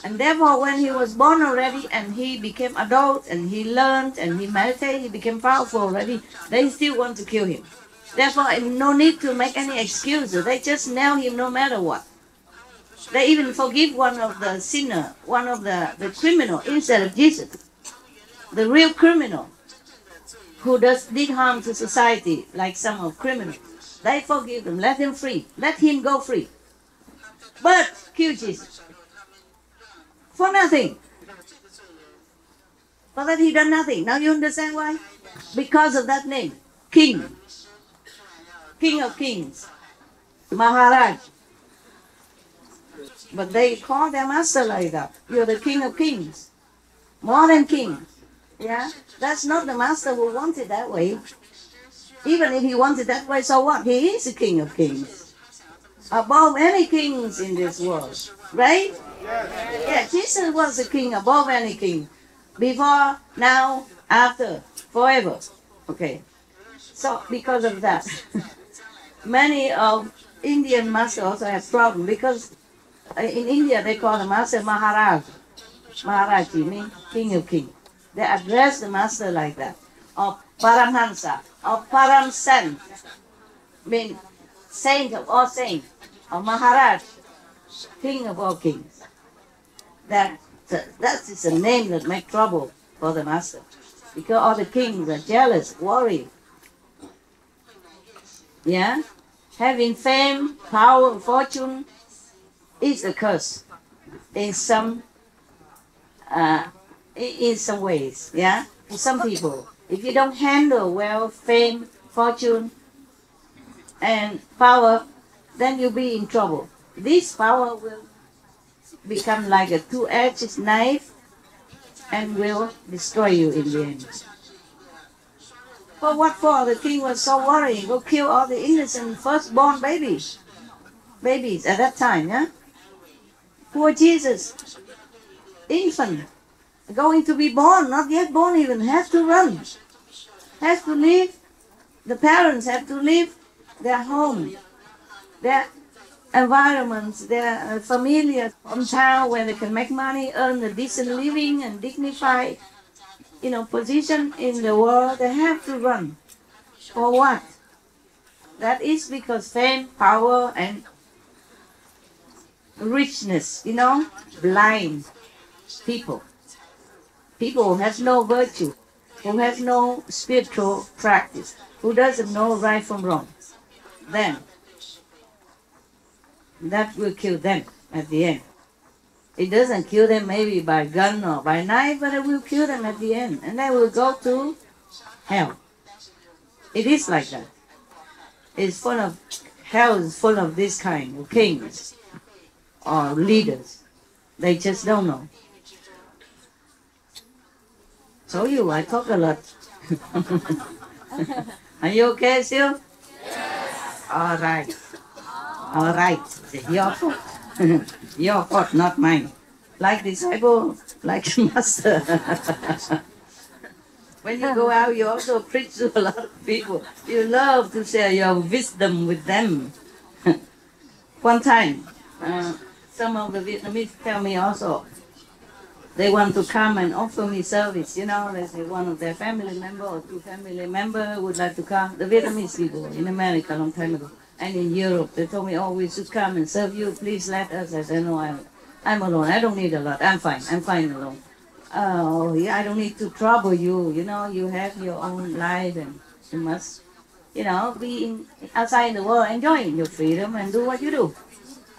S1: And therefore, when he was born already and he became adult and he learned and he meditated, he became powerful already, they still want to kill him. Therefore, no need to make any excuses. They just nail him no matter what. They even forgive one of the sinner, one of the criminal instead of Jesus. The real criminal who did harm to society, like some of criminals. They forgive them, let him free, let him go free. But kill Jesus. For nothing. For that he done nothing. Now you understand why? Because of that name, King. King of Kings. Maharaj. But they call their master like that. You're the King of Kings. More than king. Yeah? That's not the master who wants it that way. Even if he wants it that way, so what? He is the King of Kings. Above any kings in this world. Right? Yeah, Jesus was the king above any king. Before, now, after, forever. Okay. So, because of that, many of Indian masters also have problems because in India they call the master Maharaj. Maharaj means King of Kings. They address the master like that. Or Paramhansa, or Param Sant, mean saint of all saints. Or Maharaj, King of all kings. That is a name that makes trouble for the master. Because all the kings are jealous, worried. Yeah? Having fame, power, fortune is a curse in some ways. Yeah? For some people. If you don't handle well fame, fortune, and power, then you'll be in trouble. This power will become like a two-edged knife and will destroy you in the end. For what for? The king was so worried. Go kill all the innocent firstborn babies. Babies at that time, yeah? Poor Jesus. Infant. Going to be born, not yet born even, has to run. Has to leave. The parents have to leave their home, their environments, their familiar hometown where they can make money, earn a decent living and dignified, position in the world. They have to run. For what? That is because fame, power, and richness, blind people. People who have no virtue, who have no spiritual practice, who doesn't know right from wrong. Then, that will kill them at the end. It doesn't kill them maybe by gun or by knife, but it will kill them at the end. And they will go to hell. It is like that. Hell is full of this kind of kings or leaders. They just don't know. So I talk a lot. Are you okay still? Yes. All right. All right. Your fault. Your fault, not mine. Like disciple, like master. When you go out, you also preach to a lot of people. You love to share your wisdom with them. One time, some of the Vietnamese tell me also, they want to come and offer me service. They say one of their family member or two family member would like to come. The Vietnamese people in America a long time ago. And in Europe, they told me, we should come and serve you. Please let us. I said, no, I'm alone. I don't need a lot. I'm fine. I'm fine alone. Oh, yeah, I don't need to trouble you. You have your own life and you must you know, be outside in the world, enjoying your freedom and do what you do.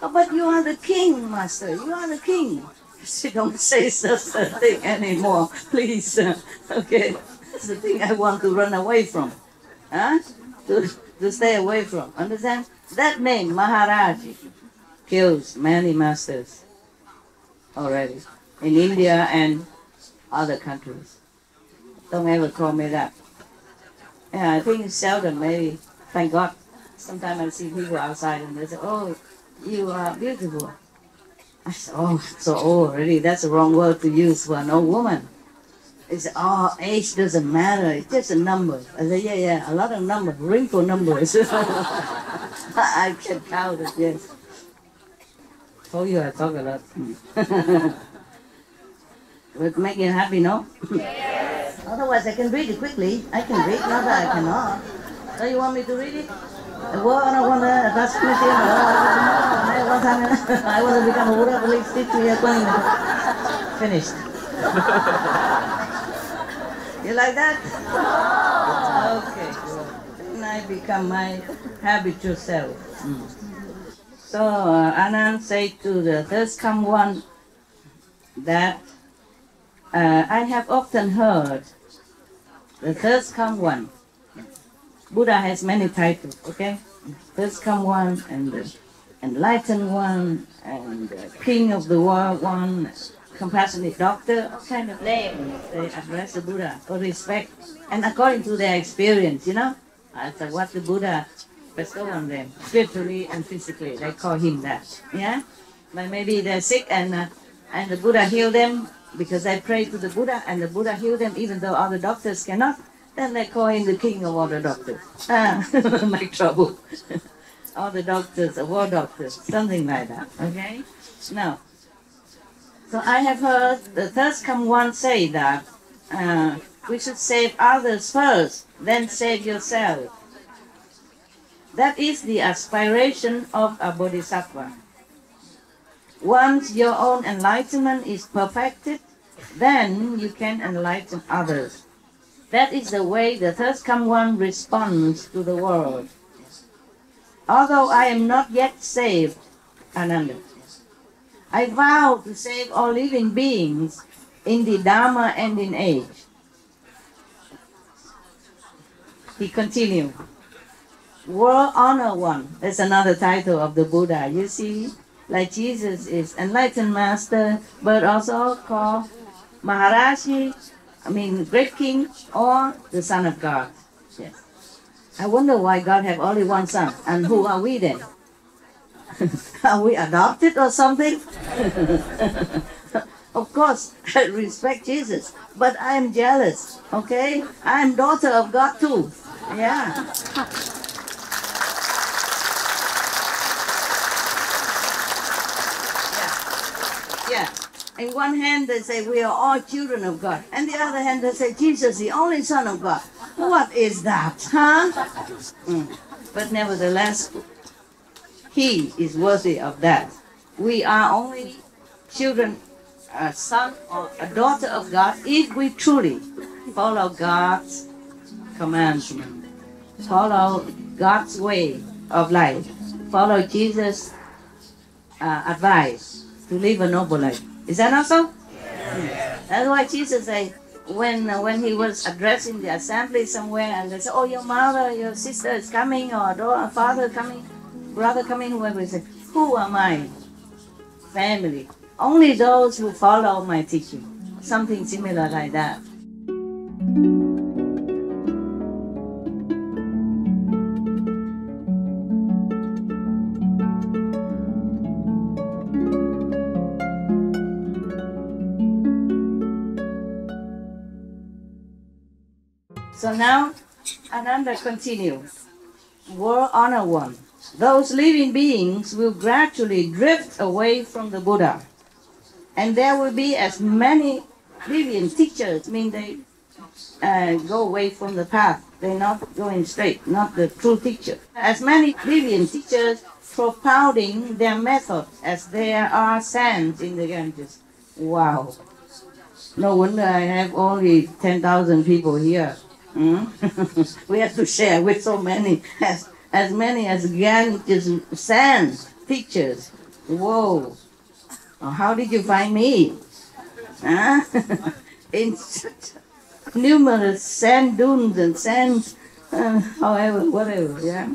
S1: Oh, but you are the king, master. You are the king. She don't say such a thing anymore, please. Okay, that's the thing I want to run away from. Huh? To stay away from. Understand? That name, Maharaj, kills many masters already in India and other countries. Don't ever call me that. Yeah, I think it's seldom, maybe. Thank God. Sometimes I see people outside and they say, oh, you are beautiful. I said, oh, so old already. That's the wrong word to use for an old woman. It's, oh, age doesn't matter. It's just a number. I said, yeah, a lot of numbers, wrinkle numbers. I can count it, yes. Told you I talk a lot. Would make you happy, no? Yes. Otherwise, I can read it quickly. I can read, not that I cannot. So you want me to read it? Well, I don't want to ask me. I want to become a Buddha, please teach me a thing. Finished. You like that? Okay. Then I become my habitual self. So Anand said to the thirst come one that I have often heard the thirst come one. Buddha has many titles, okay? Thirst come one, and the enlightened one, and the king of the world one, compassionate doctor, all kind of names they address the Buddha for respect and according to their experience, you know? That's what the Buddha bestow on them, spiritually and physically. They call him that, yeah? But maybe they're sick and the Buddha healed them because they pray to the Buddha and the Buddha healed them even though other doctors cannot. Then they call him the king of all the doctors. Make trouble. All the doctors, the war doctors, something like that, okay? Now, so I have heard the thirst come one say that we should save others first, then save yourself. That is the aspiration of a bodhisattva. Once your own enlightenment is perfected, then you can enlighten others. That is the way the thirst come one responds to the world. Although I am not yet saved, Ananda, I vow to save all living beings in the Dharma and in age. He continued, World Honor One. That's another title of the Buddha. You see, like Jesus is enlightened master, but also called Maharaji, great king, or the son of God. Yes. I wonder why God have only one son, and who are we then? Are we adopted or something? Of course, I respect Jesus, but I am jealous, okay? I am daughter of God too. Yeah. Yeah. In one hand they say we are all children of God, and the other hand they say Jesus the only Son of God. What is that, huh? But nevertheless, He is worthy of that. We are only children, a son or a daughter of God if we truly follow God's commandment, follow God's way of life, follow Jesus' advice to live a noble life. Is that not so? Yeah. That's why Jesus said, when he was addressing the assembly somewhere, and they said, oh, your mother, your sister is coming, or father coming, brother coming, whoever, he said, who are my family? Only those who follow my teaching. Something similar like that. So now, Ananda continues. World Honor One. Those living beings will gradually drift away from the Buddha. And there will be as many deviant teachers, they go away from the path. They're not going straight, not the true teacher. As many deviant teachers propounding their method as there are sands in the Ganges. Wow. No wonder I have only 10,000 people here. We have to share with so many, as many as Ganges sand pictures. Whoa! How did you find me? Huh? In such numerous sand dunes and sand, however, whatever, yeah.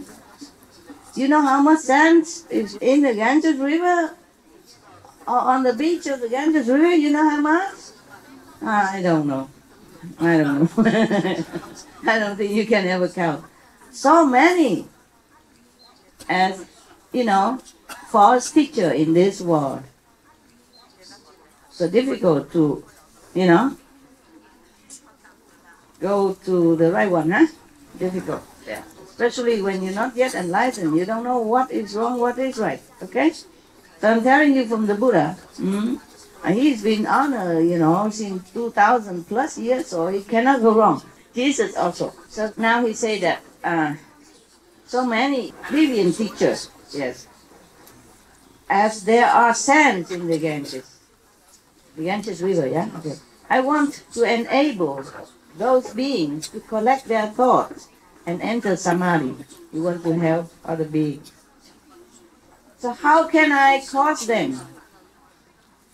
S1: You know how much sand is in the Ganges River? Or on the beach of the Ganges River, you know how much? I don't know. I don't know. I don't think you can ever count. So many as, false teacher in this world. So difficult to, go to the right one, huh? Difficult. Yeah. Especially when you're not yet enlightened. You don't know what is wrong, what is right. Okay? So I'm telling you from the Buddha. He's been honored, since 2,000 plus years, so he cannot go wrong. Jesus also. So now he say that so many brilliant teachers, yes, as there are sands in the Ganges River, yeah? Okay. I want to enable those beings to collect their thoughts and enter samadhi. You want to help other beings. So how can I cause them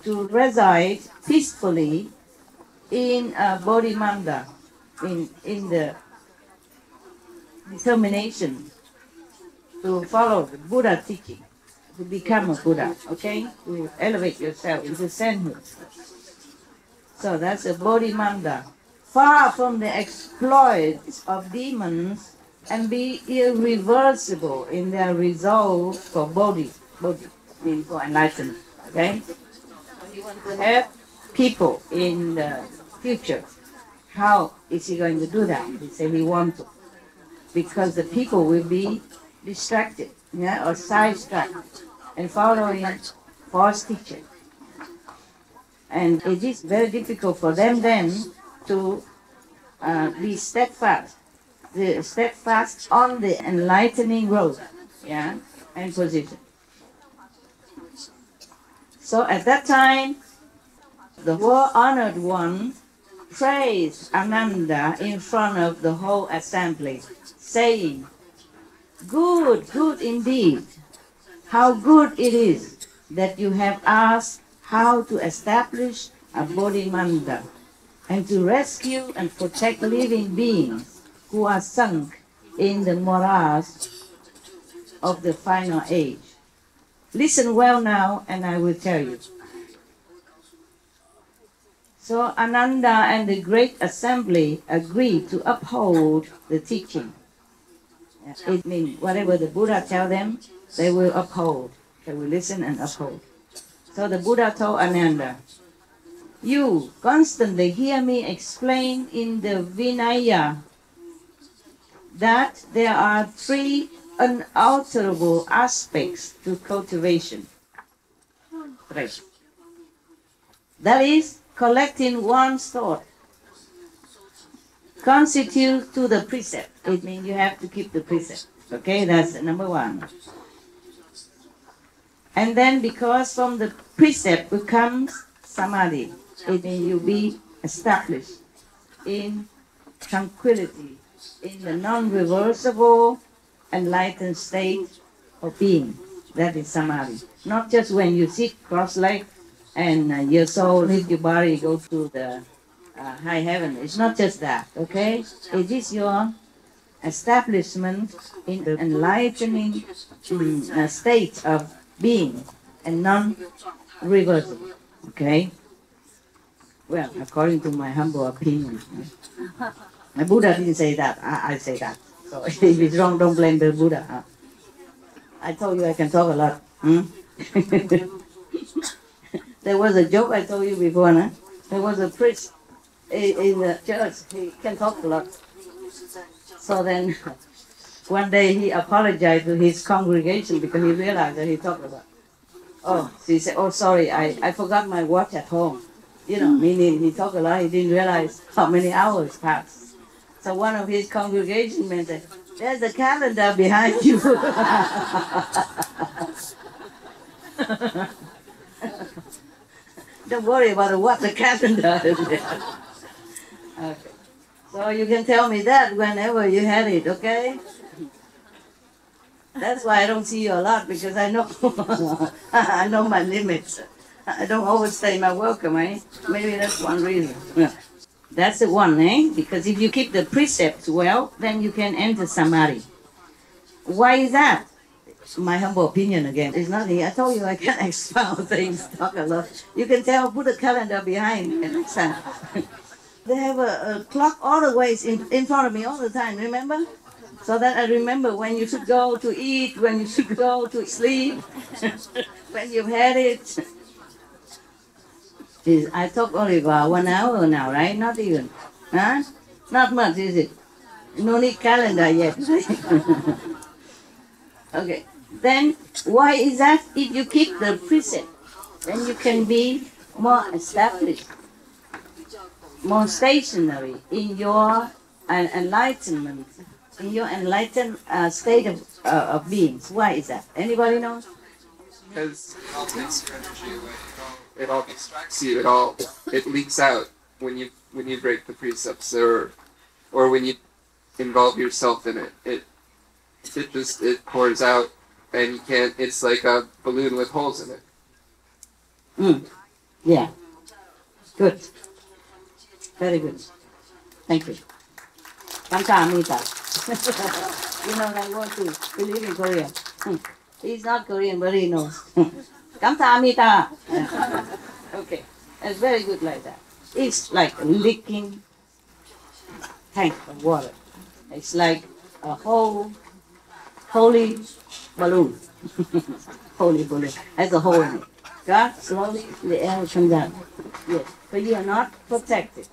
S1: to reside peacefully in bodhimanda, in the determination to follow the Buddha teaching, to become a Buddha, okay? To elevate yourself into sainthood. So that's a bodhimanda. Far from the exploits of demons and be irreversible in their resolve for bodhi means for enlightenment, okay? You want to help people in the future. How is he going to do that? He said he wants to. Because the people will be distracted, yeah, or sidetracked and following false teaching. And it is very difficult for them then to be steadfast on the enlightening road, yeah, and position. So at that time, the World Honored One praised Ananda in front of the whole assembly, saying, "Good, good indeed. How good it is that you have asked how to establish a bodhimanda and to rescue and protect living beings who are sunk in the morass of the final age. Listen well now, and I will tell you." So Ananda and the great assembly agreed to uphold the teaching. It means whatever the Buddha tell them, they will uphold. They will listen and uphold. So the Buddha told Ananda, "You constantly hear me explain in the Vinaya that there are three unalterable aspects to cultivation. Right. That is, collecting one's thought constitutes to the precept. It means you have to keep the precept. Okay, that's number one. And then because from the precept becomes samadhi, it means you be established in tranquility, in the non-reversible enlightened state of being. That is samadhi. Not just when you sit cross-legged and your soul leaves your body, go to the high heaven. It's not just that, okay? It is your establishment in the enlightening state of being and non-reversible, okay? Well, according to my humble opinion. My Buddha didn't say that, I say that. So if it's wrong, don't blame the Buddha. Huh? I told you I can talk a lot. There was a joke I told you before, huh? There was a priest in the church, he can talk a lot. So then, one day he apologized to his congregation because he realized that he talked a lot. Oh, so he said, "Oh, sorry, I forgot my watch at home." You know, meaning he talked a lot, he didn't realize how many hours passed. So one of his congregation men said, "There's a calendar behind you." Don't worry about what the calendar is. Okay. So you can tell me that whenever you had it, okay? That's why I don't see you a lot, because I know I know my limits. I don't overstay my welcome, eh? Maybe that's one reason. Yeah. That's the one, eh? Because if you keep the precepts well, then you can enter samadhi. Why is that? My humble opinion again. It's nothing. I told you I can expound things, talk a lot. You can tell, put a calendar behind next time. They have a clock always in front of me all the time, remember? So that I remember when you should go to eat, when you should go to sleep, when you've had it. I talk only about 1 hour now, right? Not even. Huh? Not much, is it? No need calendar yet. Okay. Then why is that? If you keep the precept, then you can be more established, more stationary in your enlightenment, in your enlightened state of beings. Why is that? Anybody know?
S4: Because it all takes your energy away. It all distracts you. It leaks out when you break the precepts or when you involve yourself in it. It pours out, and you can't. It's like a balloon with holes in it.
S1: Yeah. Good. Very good. Thank you. Kamsahamnida. You know that word too. We live in Korea. He's not Korean, but he knows. Kamsahamnida. Okay. It's very good like that. It's like a leaking tank of water. It's like a whole holy balloon. Holy balloon. Has a hole in it. God, slowly the air will come down. Yes. But you are not protected.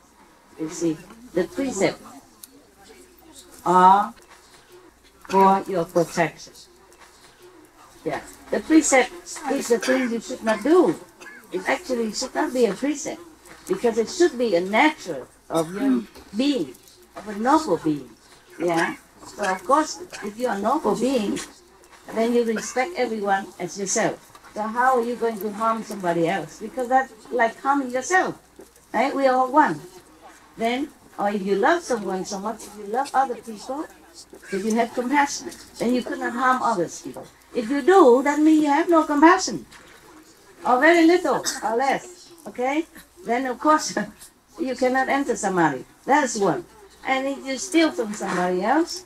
S1: You see, the precepts are for your protection. Yeah. The precept is the thing you should not do. It actually should not be a precept, because it should be a natural of your being, of a noble being. Yeah. So of course, if you are a noble being, then you respect everyone as yourself. So how are you going to harm somebody else? Because that's like harming yourself. Right? We are all one. Then, or if you love someone so much, if you love other people, if you have compassion, then you could not harm others people. If you do, that means you have no compassion. Or very little, or less. Okay? Then of course, you cannot enter samadhi. That's one. And if you steal from somebody else,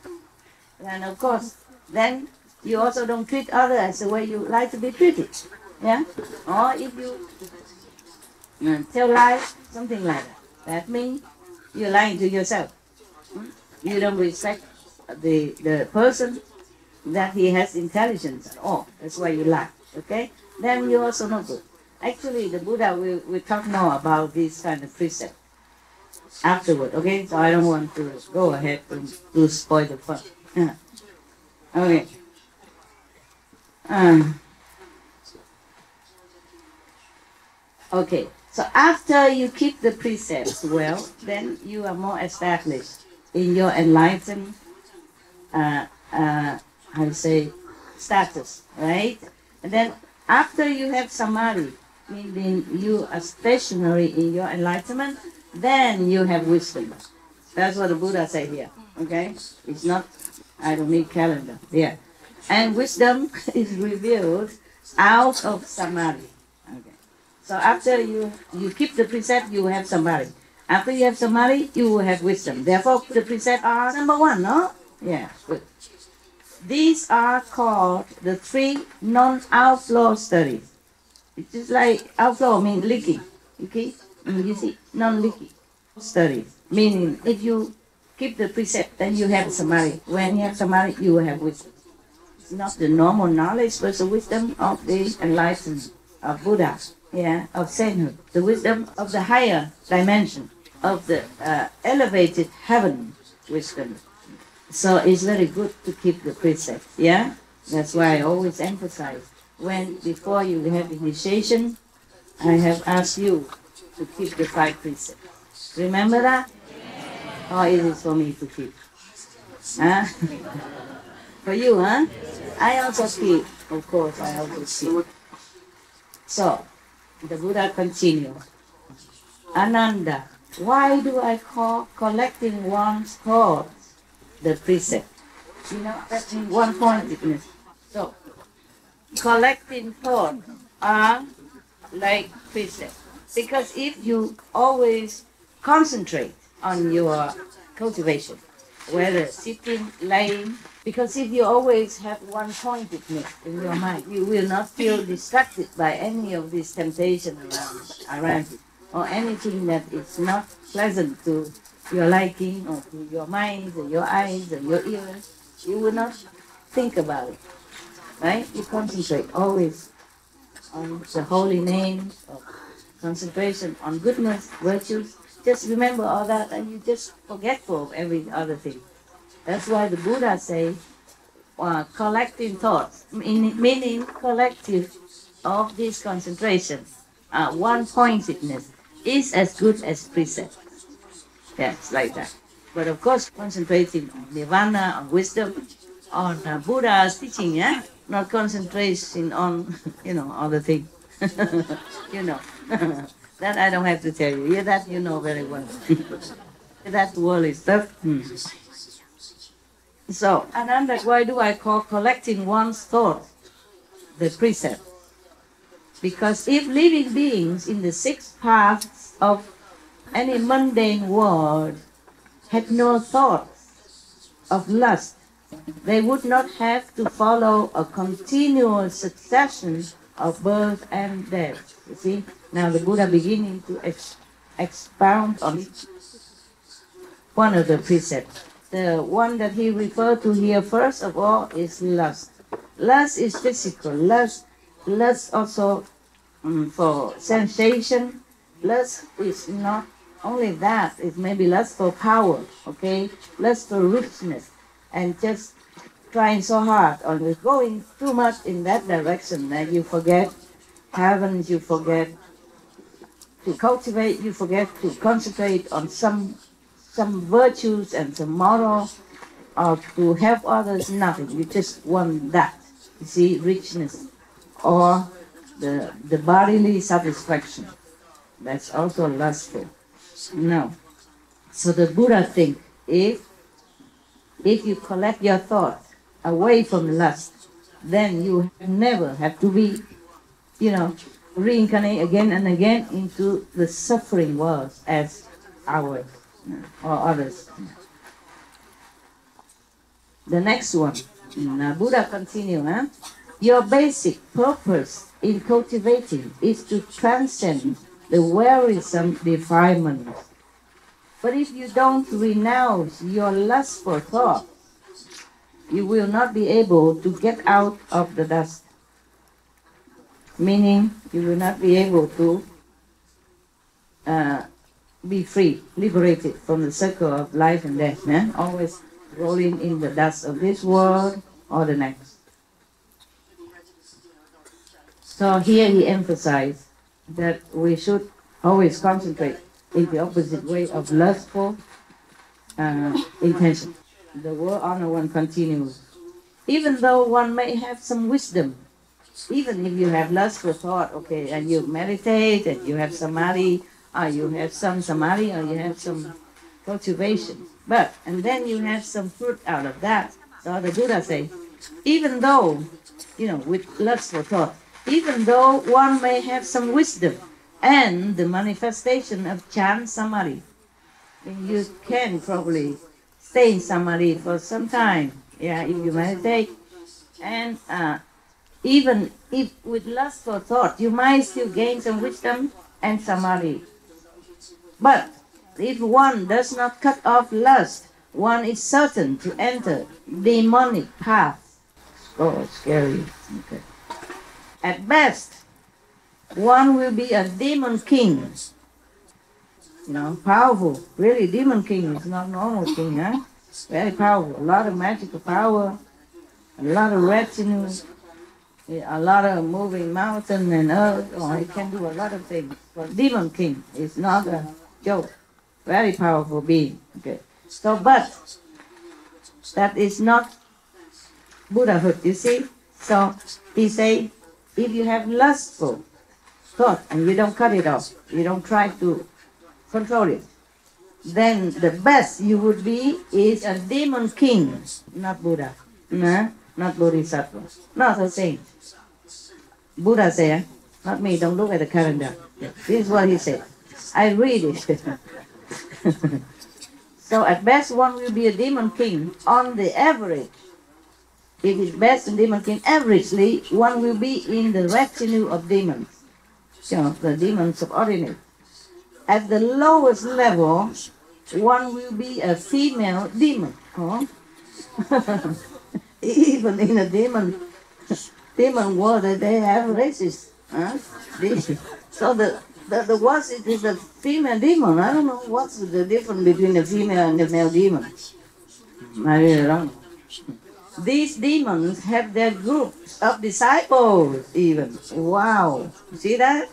S1: then of course, then you also don't treat others as the way you like to be treated. Yeah? Or if you tell lies, something like that. That means you're lying to yourself. You don't respect the person that he has intelligence at all. That's why you lie. Okay? Then you also not good. Actually, the Buddha will talk more about this kind of precept afterward. Okay? So I don't want to go ahead to spoil the fun. Okay. Okay, so after you keep the precepts well, then you are more established in your enlightened, status, right? And then after you have samadhi, meaning you are stationary in your enlightenment, then you have wisdom. That's what the Buddha said here, okay? It's not, I don't need calendar, yeah. And wisdom is revealed out of samadhi. Okay. So after you keep the precept, you have samadhi. After you have samadhi, you will have wisdom. Therefore, the precepts are number one, no? Yeah, good. These are called the three non-outflow studies. It's just like outflow means leaking. Okay? You see, non-leaking studies. Meaning, if you keep the precept, then you have samadhi. When you have samadhi, you will have wisdom. It's not the normal knowledge, but the wisdom of the enlightened, of Buddha, yeah, of sainthood, the wisdom of the higher dimension, of the elevated heaven wisdom. So it's very good to keep the precepts, yeah? That's why I always emphasize, before you have initiation, I have asked you to keep the 5 precepts. Remember that? Or is it for me to keep? Huh? For you, huh? I also keep, of course, I also keep. So, the Buddha continues. Ananda, why do I call collecting one's thoughts the precept? You know, that's one-pointedness. So, collecting thoughts are like precept. Because if you always concentrate on your cultivation, whether sitting, lying, because if you always have one-pointedness in your mind, you will not feel distracted by any of these temptations around you, or anything that is not pleasant to your liking, or to your mind, or your eyes, or your ears. You will not think about it, right? You concentrate always on the holy names, or concentration on goodness, virtues. Just remember all that, and you just forgetful of every other thing. That's why the Buddha say, collecting thoughts, meaning collective of this concentration, one-pointedness, is as good as precept. Yes, like that. But of course, concentrating on nirvana, on wisdom, on Buddha's teaching, yeah, not concentrating on, other things. That I don't have to tell you. Yeah, that you know very well. That worldly stuff. So, Ananda, why do I call collecting one's thought the precept? Because if living beings in the 6 paths of any mundane world had no thoughts of lust, they would not have to follow a continual succession of birth and death. You see, now the Buddha beginning to expound on one of the precepts. The one that he referred to here first of all is lust. Lust is physical. Lust also for sensation. Lust is not only that, it may be lust for power, okay? Lust for richness, and just trying so hard or going too much in that direction that you forget heaven, you forget to cultivate, you forget to concentrate on some virtues and some moral, or to help others, nothing. You just want that, you see, richness, or the bodily satisfaction. That's also lustful. No. So the Buddha think, if you collect your thoughts away from lust, then you never have to be, reincarnate again and again into the suffering worlds as ours or others. The next one, Buddha continue, your basic purpose in cultivating is to transcend the wearisome defilements. But if you don't renounce your lustful thoughts, you will not be able to get out of the dust. Meaning, you will not be able to be free, liberated from the circle of life and death, always rolling in the dust of this world or the next. So here he emphasized that we should always concentrate in the opposite way of lustful intention. The word honor one continues. Even though one may have some wisdom, even if you have lustful thought, okay, and you meditate and you have samadhi, or you have some samadhi, or you have some cultivation, and then you have some fruit out of that. So the Buddha says, even though, with lustful thought, even though one may have some wisdom and the manifestation of Chan Samadhi, you can probably stay in Samadhi for some time, if you meditate. And even if with lustful thought, you might still gain some wisdom and Samadhi. But if one does not cut off lust, one is certain to enter demonic path. Oh, scary. Okay. At best, one will be a demon king. Powerful. Really, demon king is not normal king, Very powerful. A lot of magical power, a lot of retinue, a lot of moving mountain and earth. He can do a lot of things. But demon king is not a joke. Very powerful being. Okay. So, but that is not Buddhahood, you see. So he say, if you have lustful thought and you don't cut it off, you don't try to control it, then the best you would be is a demon king, not Buddha, no? Not Bodhisattva, not a saint. Buddha said, not me, don't look at the calendar. This is what he said. I read it. So at best one will be a demon king on the average. If it's best in demon king, averagely one will be in the retinue of demons. You know, the demons subordinate. At the lowest level, one will be a female demon. Huh? Even in a demon world, they have races. Huh? So the worst is a female demon. I don't know what's the difference between the female and the male demon. I really don't know. These demons have their groups of disciples even. Wow. See that?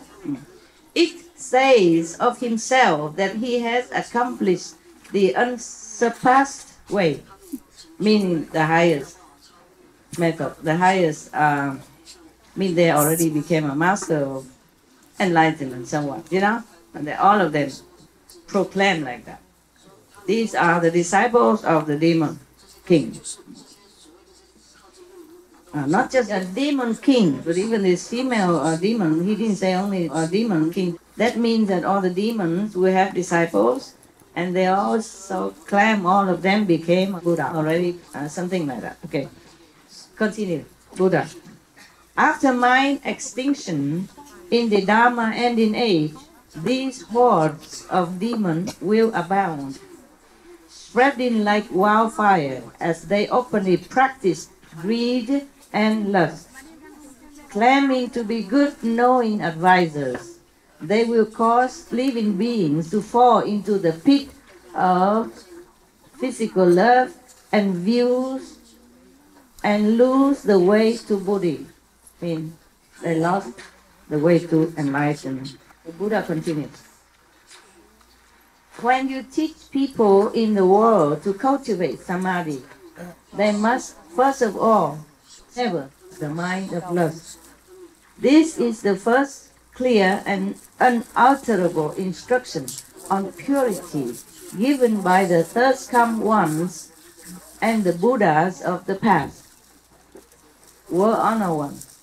S1: It says of himself that he has accomplished the unsurpassed way, meaning the highest method, the highest, mean they already became a master of enlightenment somewhat, you know? And all of them proclaim like that. These are the disciples of the demon king. Not just a demon king, but even this female demon, he didn't say only a demon king. That means that all the demons will have disciples, and they also claim all of them became Buddha already, something like that. Okay, continue. Buddha. After mind extinction in the Dharma and in age, these hordes of demons will abound, spreading like wildfire as they openly practice greed and lust. Claiming to be good knowing advisors, they will cause living beings to fall into the pit of physical love and views and lose the way to Buddha. I mean, they lost the way to enlightenment. The Buddha continues. When you teach people in the world to cultivate samadhi, they must first of all sever the mind of lust. This is the first clear and unalterable instruction on purity given by the third-come ones and the Buddhas of the past. Were honor ones.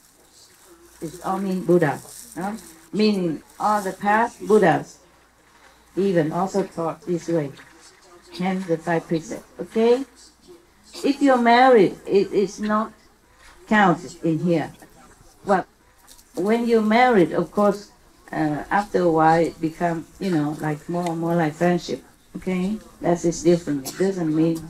S1: It's all mean Buddha. No? Meaning all the past Buddhas even also taught this way. Hence the 5 precepts. Okay? If you're married, it is not counted in here. Well, when you're married, of course, after a while it becomes, you know, like more like friendship. Okay? That is different. It doesn't mean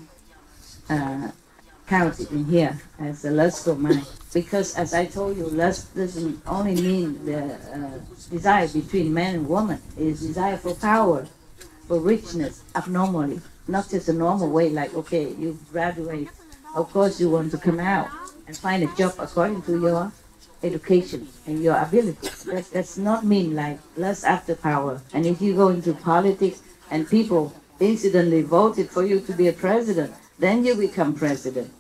S1: counted in here as a lustful mind. Because as I told you, lust doesn't only mean the desire between man and woman. It is desire for power, for richness, abnormally. Not just a normal way, like, okay, you graduate, of course you want to come out and find a job according to your education and your ability. That's not mean like lust after power. And if you go into politics and people incidentally voted for you to be a president, then you become president.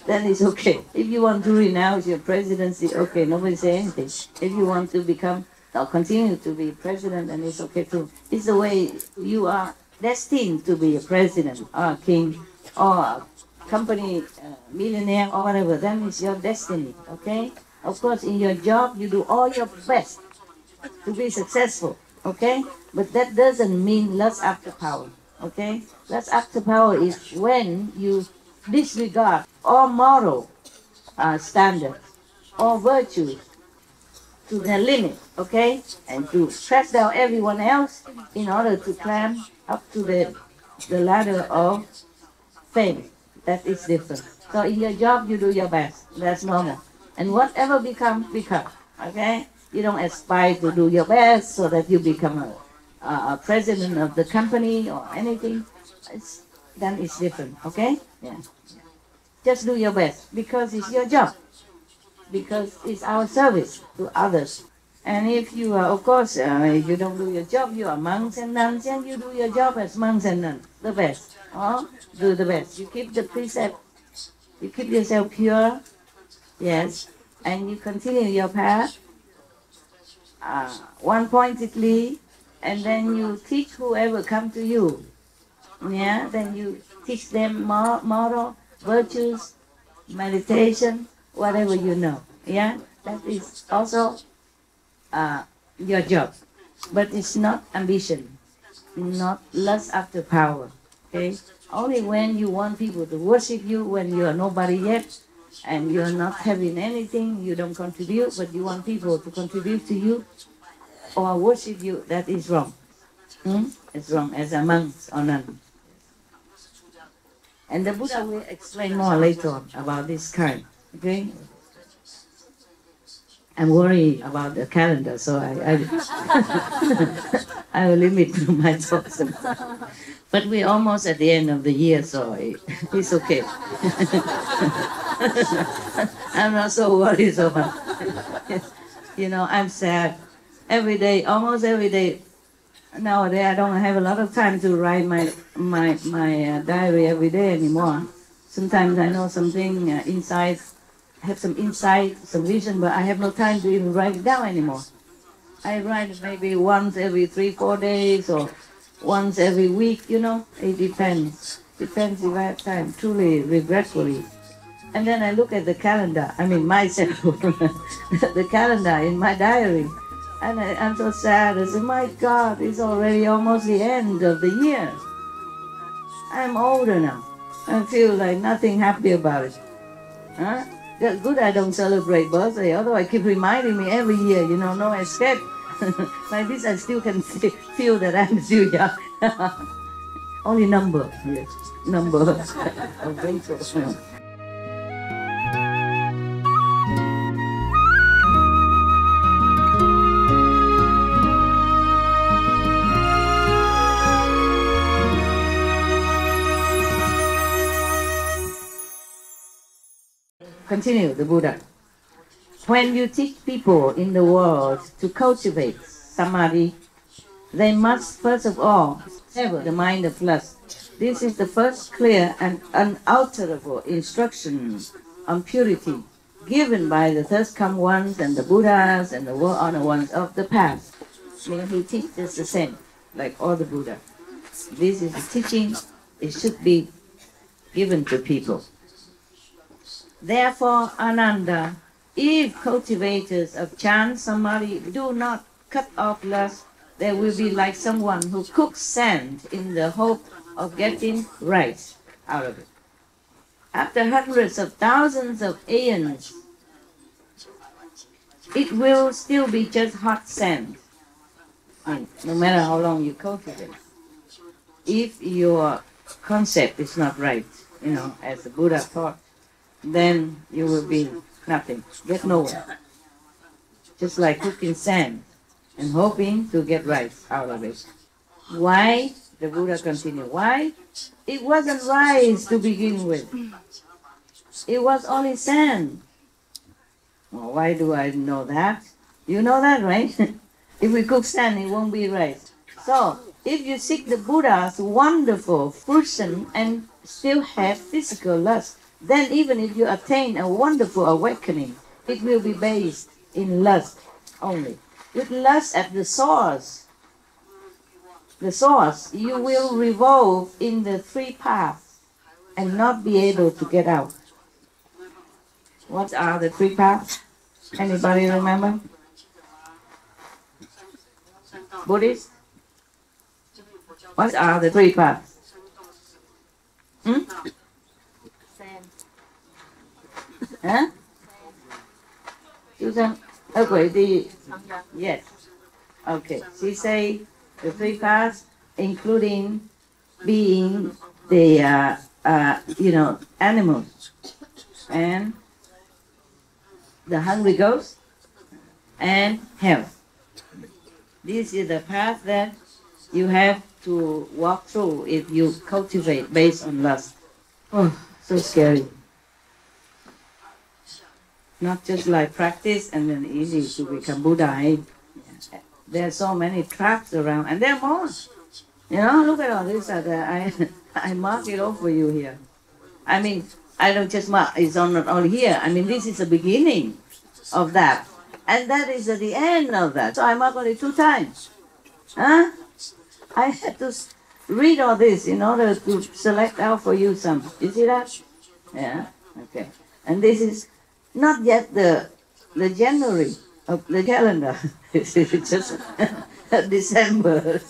S1: Then it's okay. If you want to renounce your presidency, okay, nobody say anything. If you want to become or continue to be president, then it's okay too. It's the way you are destined to be a president or a king or a company millionaire or whatever. Then it's your destiny, okay? Of course, in your job, you do all your best to be successful, okay? But that doesn't mean lust after power, okay? Lust after power is when you disregard all moral standards, all virtues to their limit, okay? And to press down everyone else in order to climb up to the ladder of fame. That is different. So in your job, you do your best. That's normal. And whatever become, okay? You don't aspire to do your best so that you become a president of the company or anything. Then it's different, okay? Yeah. Just do your best because it's your job. Because it's our service to others. And if you are, of course, if you don't do your job, you are monks and nuns, and you do your job as monks and nuns, the best. Oh, do the best. You keep the precept, you keep yourself pure, yes, and you continue your path one-pointedly, and then you teach whoever come to you Yeah, then you teach them moral, virtues, meditation, whatever you know. Yeah, that is also your job. But it's not ambition, not lust after power. Okay? Only when you want people to worship you, when you are nobody yet, and you're not having anything, you don't contribute, but you want people to contribute to you or worship you, that is wrong. It's wrong as a monk or nun. And the Buddha will explain more later on about this kind. Okay? I'm worried about the calendar, so I will limit my thoughts. But we're almost at the end of the year, so it's okay. I'm not so worried so much. You know, I'm sad. Every day, almost every day. Nowadays, I don't have a lot of time to write my diary every day anymore. Sometimes I know something inside, have some insight, some vision, but I have no time to even write it down anymore. I write maybe once every 3-4 days or once every week, you know. It depends. Depends if I have time, truly, regretfully. And then I look at the calendar, I mean myself, the calendar in my diary. And I'm so sad. I say, my God, it's already almost the end of the year. I'm older now. I feel like nothing happy about it. Huh? That's good I don't celebrate birthday, although I keep reminding me every year, you know, no escape. Like this I still can feel that I'm still young. Only number, yes, number of wrinkles. Continue the Buddha. When you teach people in the world to cultivate samadhi, they must first of all sever the mind of lust. This is the first clear and unalterable instruction on purity given by the first come ones and the Buddhas and the world honored ones of the past. I mean, he teaches the same, like all the Buddha. This is the teaching, it should be given to people. Therefore, Ananda, if cultivators of chant samadhi do not cut off lust, they will be like someone who cooks sand in the hope of getting rice out of it. After hundreds of thousands of aeons, it will still be just hot sand, no matter how long you cultivate. If your concept is not right, you know, as the Buddha taught, then you will be nothing, get nowhere. Just like cooking sand and hoping to get rice out of it. Why? The Buddha continued. Why? It wasn't rice to begin with. It was only sand. Well, why do I know that? You know that, right? If we cook sand, it won't be rice. So, if you seek the Buddha's wonderful fruition and still have physical lust, then even if you attain a wonderful awakening, it will be based in lust only. With lust at the source, you will revolve in the three paths and not be able to get out. What are the three paths? Anybody remember? Buddhist? What are the three paths? Huh? Susan? Okay, yes. Okay, she say the three paths, including being the, animals and the hungry ghost and health. This is the path that you have to walk through if you cultivate based on lust. Oh, so scary. Not just like practice and then easy to become Buddha. Eh? There are so many traps around, and there are more. You know, look at all this. I mark it off for you here. I mean, I don't just mark, it's not only here. I mean, this is the beginning of that. And that is at the end of that. So I mark only 2 times. Huh? I had to read all this in order to select out for you some. You see that? Yeah. Okay. And this is not yet the January of the calendar. It's just December.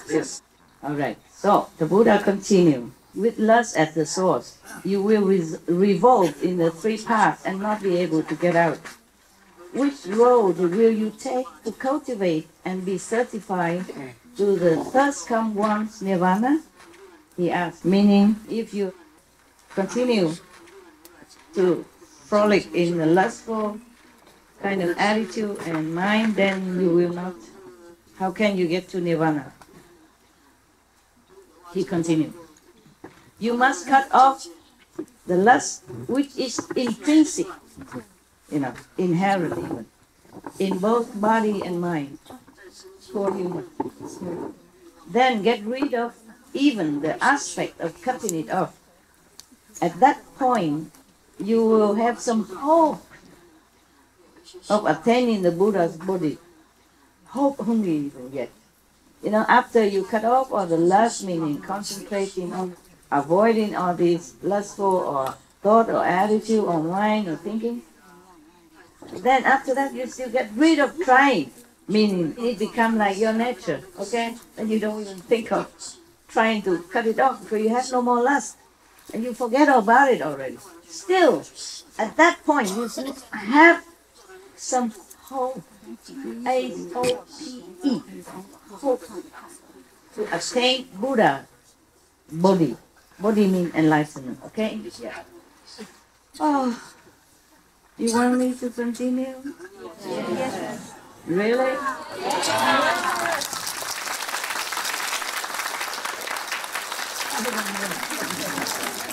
S1: All right. So the Buddha continued. With lust at the source, you will revolve in the three paths and not be able to get out. Which road will you take to cultivate and be certified to the thirst come once nirvana? He asked, meaning if you continue to frolic in the lustful kind of attitude and mind, then you will not, how can you get to nirvana? He continued. You must cut off the lust which is intrinsic, inherent even, in both body and mind, for human. Then get rid of even the aspect of cutting it off. At that point, you will have some hope of attaining the Buddha's body. Hope only you will get. After you cut off all the lust, meaning concentrating on avoiding all these lustful or thought or attitude or mind or thinking, then after that you still get rid of trying, meaning it becomes like your nature, okay? And you don't even think of trying to cut it off because you have no more lust and you forget about it already. Still, at that point, you still have some hope, H-O-P-E, hope to attain Buddha body. Body means enlightenment, okay? Yeah. Oh, you want me to continue? Yes. Really?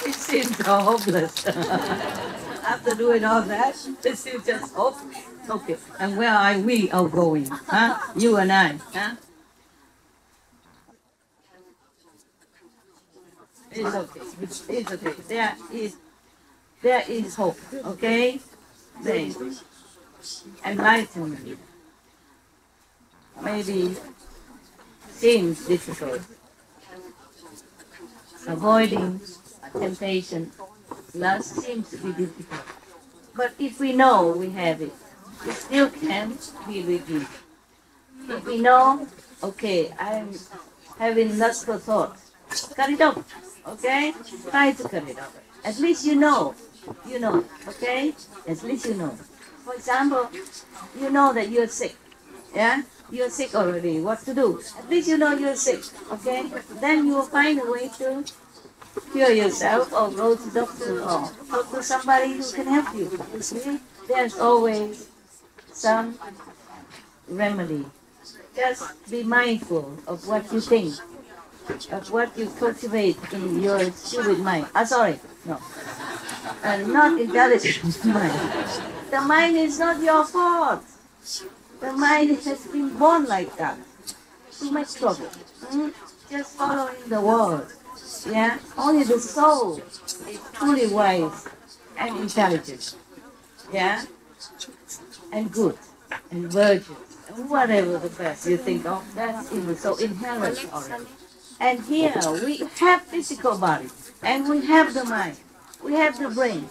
S1: It seems so hopeless. After doing all that, it seems just hopeless. Okay, and where are we all going? Huh? You and I, huh? It's okay. It's okay. There is hope. Okay? There is enlightenment. Maybe seems difficult. Avoiding temptation, lust seems to be difficult. But if we know we have it, it still can be reduced. If we know, okay, I'm having lustful thoughts, cut it off. Okay? Try to cut it off. At least you know, okay? At least you know. For example, you know that you're sick, yeah? You're sick already, what to do? At least you know you're sick, okay? Then you will find a way to cure yourself or go to doctor or talk to somebody who can help you. You see? There's always some remedy. Just be mindful of what you think, of what you cultivate in your stupid mind. Not intelligent mind. The mind is not your fault. The mind has been born like that. Too much trouble. Just following the world. Yeah? Only the soul is truly wise and intelligent. Yeah? And good. And virgin. And whatever the best you think of, that's so inherent already. And here we have physical body. And we have the mind. We have the brain.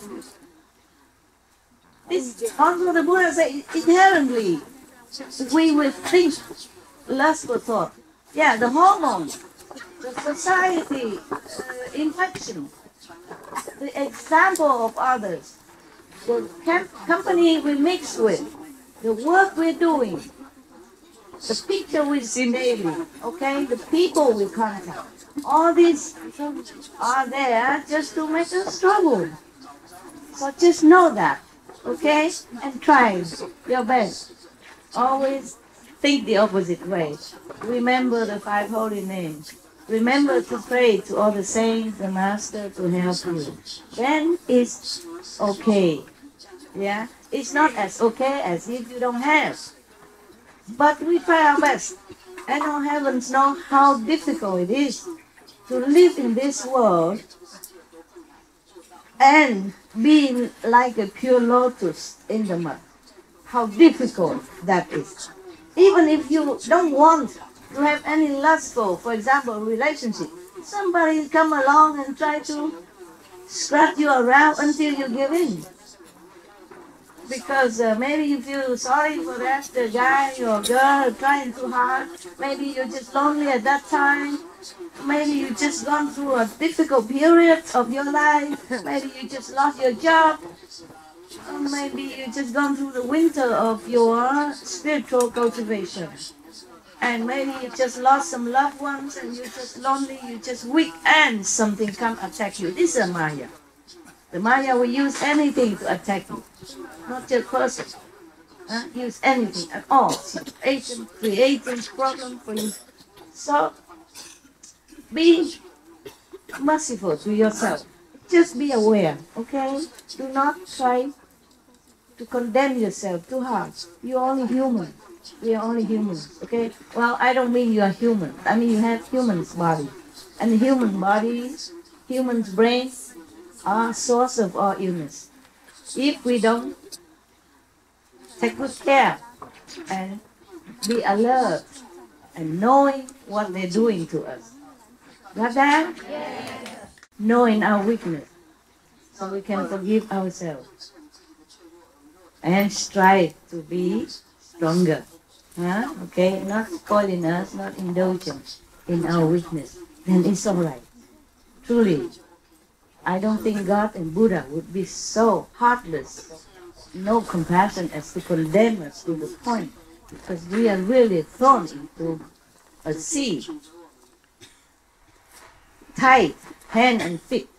S1: This also the Buddha said inherently we will think lustful thought. Yeah, the hormones, the society, infection, the example of others, the company we mix with, the work we're doing, the picture we see daily, okay, the people we contact. All these are there just to make us struggle. So just know that, okay? And try your best. Always think the opposite way. Remember the 5 holy names. Remember to pray to all the saints, the master to help you. Then it's okay. Yeah? It's not as okay as if you don't have. But we try our best. And our heavens know how difficult it is to live in this world and being like a pure lotus in the mud. How difficult that is. Even if you don't want to have any lustful, for example, relationship, Somebody come along and try to scratch you around until you give in. Because maybe you feel sorry for that the guy or girl trying too hard. Maybe you're just lonely at that time. Maybe you just gone through a difficult period of your life. Maybe you just lost your job. Or maybe you just gone through the winter of your spiritual cultivation. And maybe you just lost some loved ones and you're just lonely, you're just weak, and something come attack you. This is a Maya. The Maya will use anything to attack you, not just person. Use anything at all. Situation, creating problem for you. So be merciful to yourself. Just be aware, okay? Do not try to condemn yourself too hard. You're only human. We are only humans, okay? Well, I don't mean you are human. I mean you have human's body. And the human body, human's brains are source of all illness. If we don't take good care and be alert and knowing what they're doing to us. Got that? Yes. Knowing our weakness so we can forgive ourselves and strive to be stronger. Okay, not spoiling us, not indulging in our weakness. Then it's all right. Truly, I don't think God and Buddha would be so heartless, no compassion as to condemn us to the point, because we are really thrown into a sea, tied hand and feet,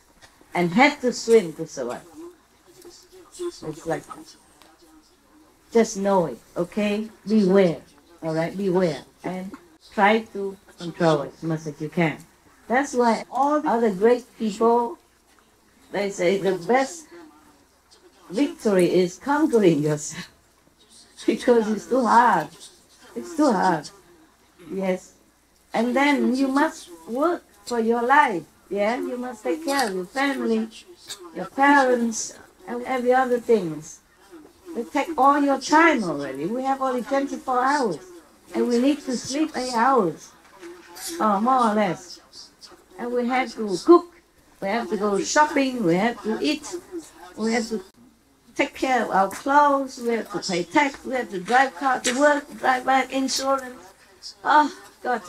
S1: and had to swim to survive. It's like that. Just know it, okay? Beware, all right? Beware, and try to control it as much as you can. That's why all the other great people, they say the best victory is conquering yourself. Because it's too hard. It's too hard. Yes. And then you must work for your life. Yeah, you must take care of your family, your parents, and every other things. They take all your time already. We have only 24 hours. And we need to sleep 8 hours. More or less. And we have to cook. We have to go shopping. We have to eat. We have to take care of our clothes. We have to pay tax. We have to drive car to work, drive back, insurance. Oh, God.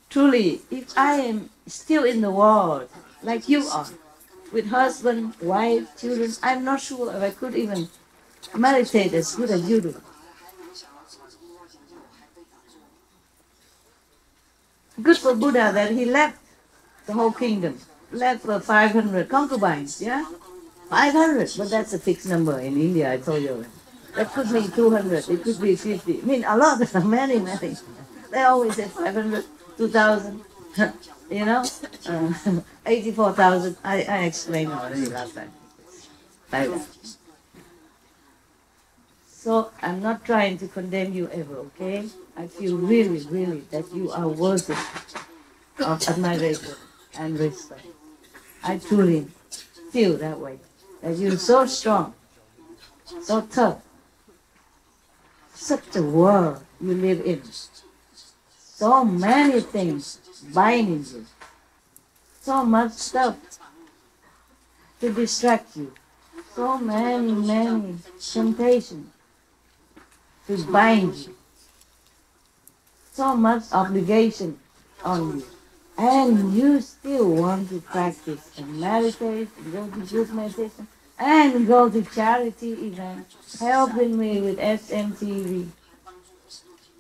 S1: Truly, if I am still in the world, like you are, with husband, wife, children, I'm not sure if I could even meditate as good as you do. Good for Buddha that he left the whole kingdom, left for 500 concubines, yeah? 500, but that's a fixed number in India, I told you. That could be 200, it could be 50. I mean, a lot, many. They always say 500, 2,000. You know, 84,000. I explained already last time. Like that. So I'm not trying to condemn you ever, okay? I feel really, really that you are worthy of admiration and respect. I truly feel that way. That you're so strong, so tough. Such a world you live in. So many things binding you. So much stuff to distract you. So many temptations to bind you. So much obligation on you. And you still want to practice and meditate and go to group meditation and go to charity events, helping me with SMTV,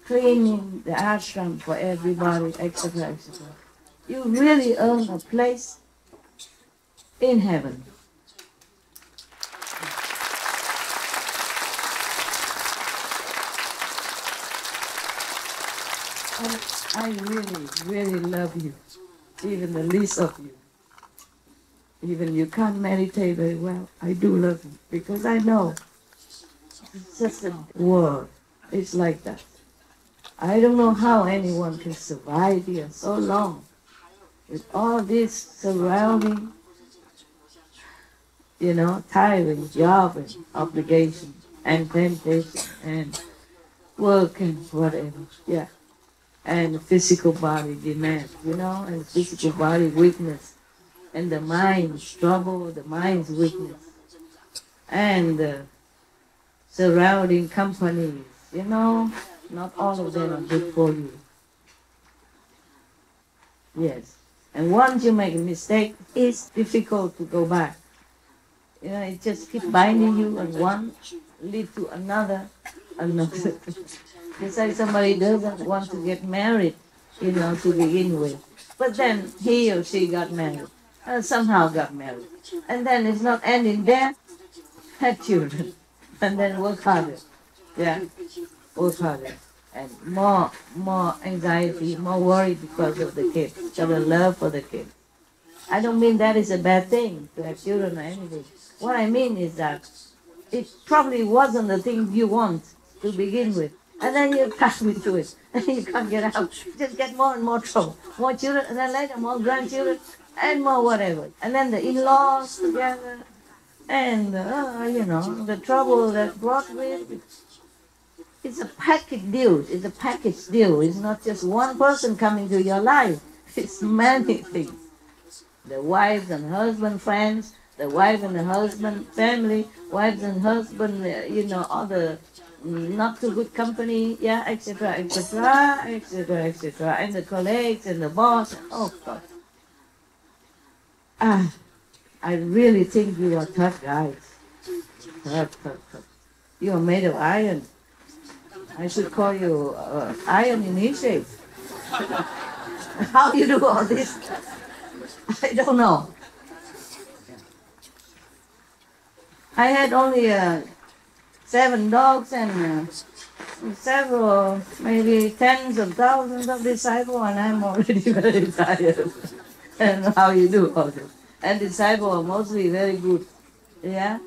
S1: cleaning the ashram for everybody, etc., etc. You really earn a place in heaven. And I really, really love you, even the least of you. Even you can't meditate very well, I do love you, because I know it's just a world. It's like that. I don't know how anyone can survive here so long with all this surrounding, tiring job and obligation and temptation and work and whatever. Yeah. and the physical body demand, and the physical body weakness, and the mind's trouble, the mind's weakness, and the surrounding companies, not all of them are good for you. Yes. And once you make a mistake, it's difficult to go back. It just keeps binding you, and one lead to another. It's like somebody doesn't want to get married, to begin with. But then he or she got married, somehow got married. And then it's not ending there, had children, and then work harder. Yeah, work harder. And more anxiety, more worry because of the kids, because of love for the kids. I don't mean that is a bad thing to have children or anything. What I mean is that it probably wasn't the thing you want to begin with. And then you come into it, and you can't get out. You just get more and more trouble. More children, and then later more grandchildren, and more whatever. And then the in-laws together, and, the trouble that brought with. It's a package deal. It's a package deal. It's not just one person coming to your life. It's many things. The wives and husband friends, the wife and the husband family, wives and husband, other not too good company, etc., etc., etc., etc., and the colleagues and the boss. Oh God! I really think you are tough guys. Tough. You are made of iron. I should call you iron initiate. How you do all this? I don't know. I had only 7 dogs and several, maybe tens of thousands of disciples, and I'm already very tired. I don't know how you do all this. And disciples are mostly very good. Yeah?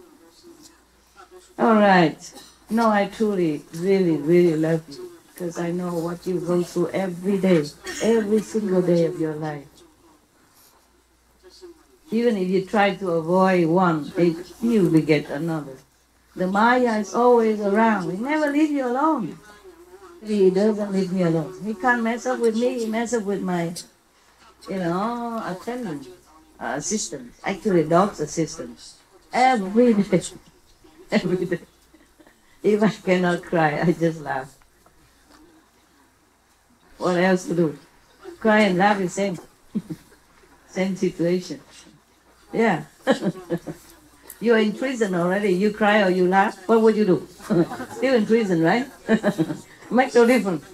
S1: All right. No, I truly, really, really love you, because I know what you go through every day, every single day of your life. Even if you try to avoid one, you will get another. The Maya is always around. He never leaves you alone. He doesn't leave me alone. He can't mess up with me. He messes up with my, attendant, assistant. Actually, dog's assistant. Every day. Every day. If I cannot cry, I just laugh. What else to do? Cry and laugh is same. Same situation. Yeah. You're in prison already. You cry or you laugh, what would you do? Still in prison, right? Make no difference.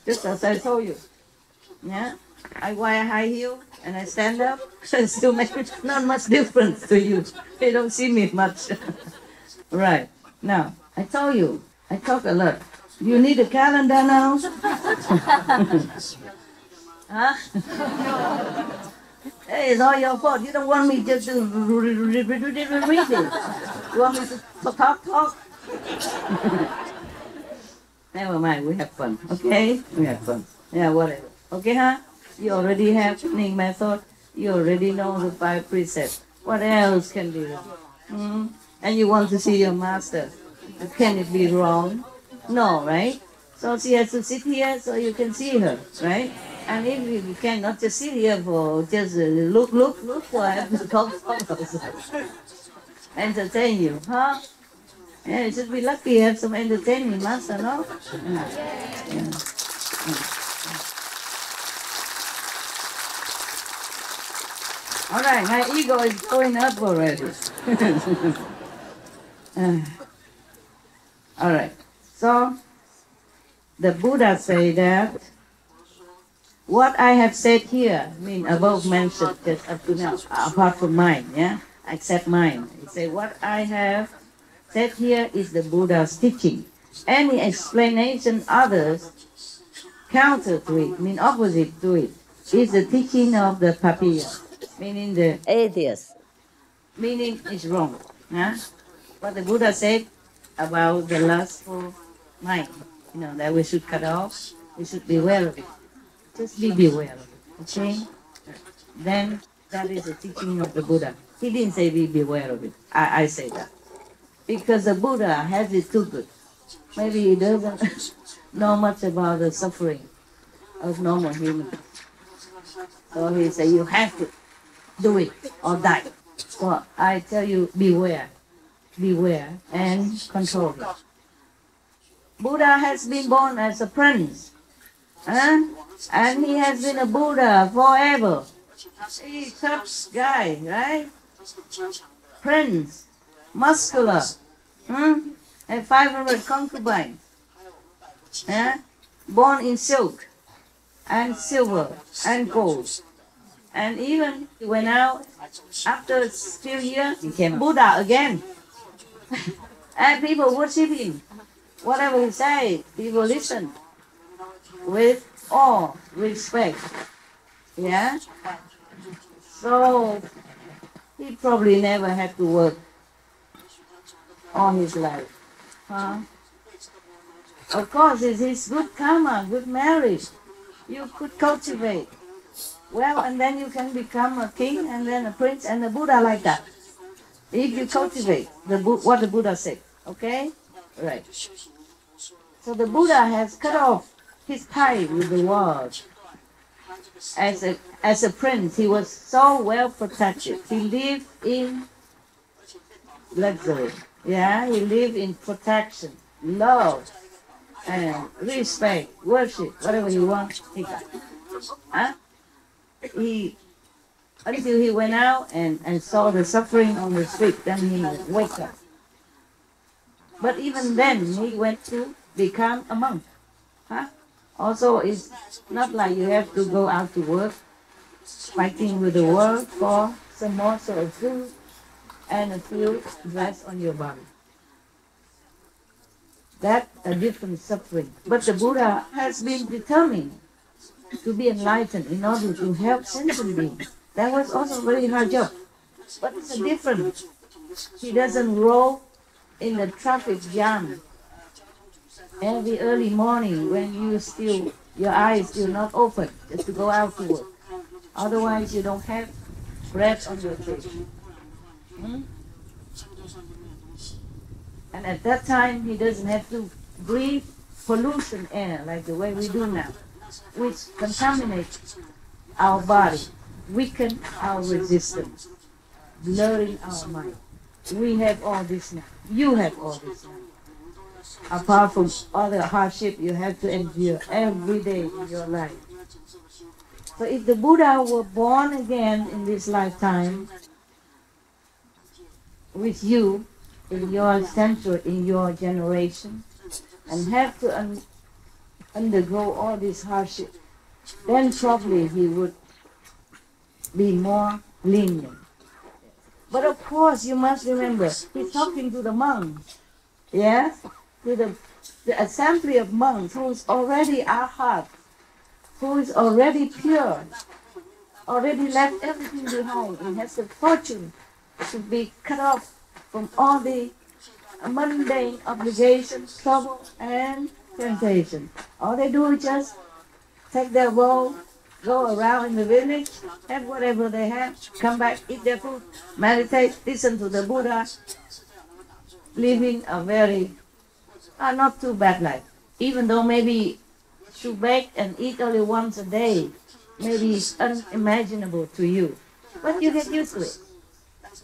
S1: Just as I told you. Yeah? I wear high heel and I stand up, still make not much difference to you. You don't see me much. Right. Now, I told you, I talk a lot. You need a calendar now? Huh? Hey, it's all your fault. You don't want me just to read it. You want me to talk? Never mind, we have fun, okay? We have fun. Yeah, whatever. Okay, huh? You already have training method. You already know the 5 precepts. What else can be wrong? And you want to see your master. Can it be wrong? No, right? So she has to sit here so you can see her, right? And if you cannot just sit here for just look for her to talk photos. Entertain you, huh? Yeah, you should be lucky to have some entertainment master, no? Yeah. All right, my ego is going up already. All right, so the Buddha say that what I have said here, above mentioned, just up to now, apart from mine, yeah, except mine. He say what I have said here is the Buddha's teaching. Any explanation others counter to it, opposite to it, is the teaching of the Papiya, meaning the atheist, meaning it's wrong. Huh? What the Buddha said about the lustful mind, that we should cut off, we should beware of it. Just be beware of it, okay? Then that is the teaching of the Buddha. He didn't say be beware of it. I say that. Because the Buddha has it too good. Maybe he doesn't know much about the suffering. of normal humans. So he said, you have to do it or die. So I tell you, beware and control it. Buddha has been born as a prince, and he has been a Buddha forever. He's a tough guy, right? Prince, muscular, and 500 concubines, born in silk and silver and gold. And even he went out after a few years, became Buddha again. And people worship him. Whatever he said, people listen with awe, respect. Yeah? So he probably never had to work all his life. Of course, it's his good karma, good marriage. You could cultivate. Well, and then you can become a king and then a prince and a Buddha like that. If you cultivate what the Buddha said. Okay? Right. So the Buddha has cut off his tie with the world. As a prince, he was so well protected. He lived in luxury. Yeah, he lived in protection, love, and respect, worship, whatever he wants, he got. Until he went out and saw the suffering on the street, then he woke up. But even then, he went to become a monk. Also, it's not like you have to go out to work, fighting with the world for some morsel of food and a few dress on your body. That's a different suffering. But the Buddha has been determined to be enlightened in order to help sentient beings. That was also a very hard job. But it's a different. He doesn't roll in the traffic jam every early morning when your eyes still not open, just to go out to work. Otherwise, you don't have bread on your table. And at that time, he doesn't have to breathe pollution air like the way we do now, which contaminates our body, weaken our resistance, blurring our mind. We have all this now. You have all this now. Apart from other hardship you have to endure every day in your life. So if the Buddha were born again in this lifetime, with you, in your century, in your generation, and have to undergo all this hardship, then probably he would be more lenient. But of course, you must remember, he's talking to the monks, yes? To the assembly of monks who is already arhat, who is already pure, already left everything behind and has the fortune to be cut off from all the mundane obligations, trouble, and temptation. All they do is just take their bowl, go around in the village, have whatever they have, come back, eat their food, meditate, listen to the Buddha, living a very not too bad life. Even though maybe to bake and eat only once a day, maybe it's unimaginable to you. But you get used to it.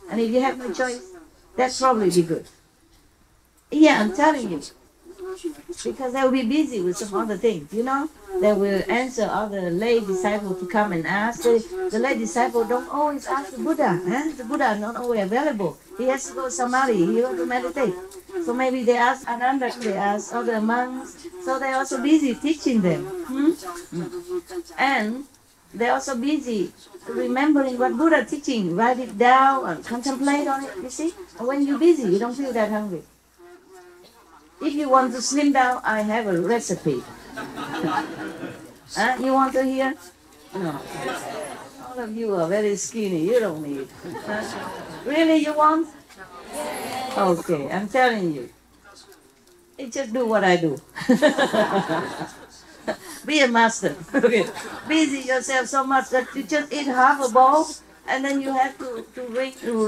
S1: And if you have no choice, that's probably be good. Yeah, I'm telling you. Because they will be busy with some other things, you know. They will answer other lay disciples to come and ask. The lay disciple don't always ask the Buddha. The Buddha is not always available. He has to go samadhi, he wants to meditate. So maybe they ask Ananda, they ask other monks. So they're also busy teaching them. And they're also busy remembering what Buddha teaching. Write it down and contemplate on it, you see. And when you're busy, you don't feel that hungry. If you want to slim down, I have a recipe. You want to hear? No. All of you are very skinny. You don't need. Really, you want? Okay, I'm telling you. You just do what I do. Be a master. Okay. Busy yourself so much that you just eat half a bowl, and then you have to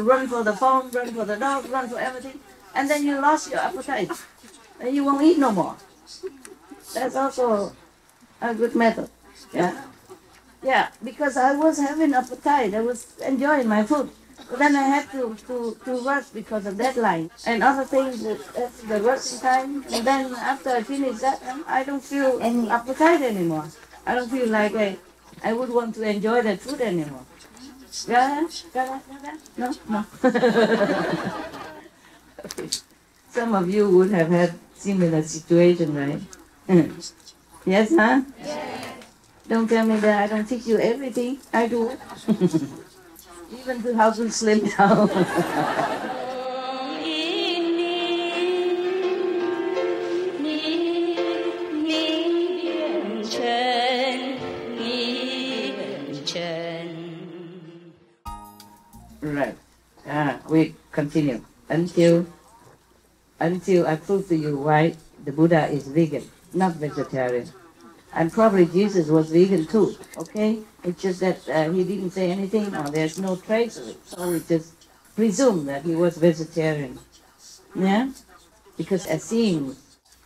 S1: run for the phone, run for the dog, run for everything, and then you lost your appetite. And you won't eat no more. That's also a good method. Yeah. Yeah, because I was having appetite. I was enjoying my food. But then I had to rush because of deadline and other things. That's the rushing time. And then after I finish that, I don't feel any appetite anymore. I don't feel like I would want to enjoy that food anymore. Yeah? No? No. Some of you would have had similar situation, right? Yes, huh? Yes. Don't tell me that I don't teach you everything. I do. Even to how to slim down. Right. We continue until I prove to you why the Buddha is vegan, not vegetarian. And probably Jesus was vegan too, okay? It's just that he didn't say anything, or there's no trace of it. So we just presume that he was vegetarian. Yeah? Because Asim was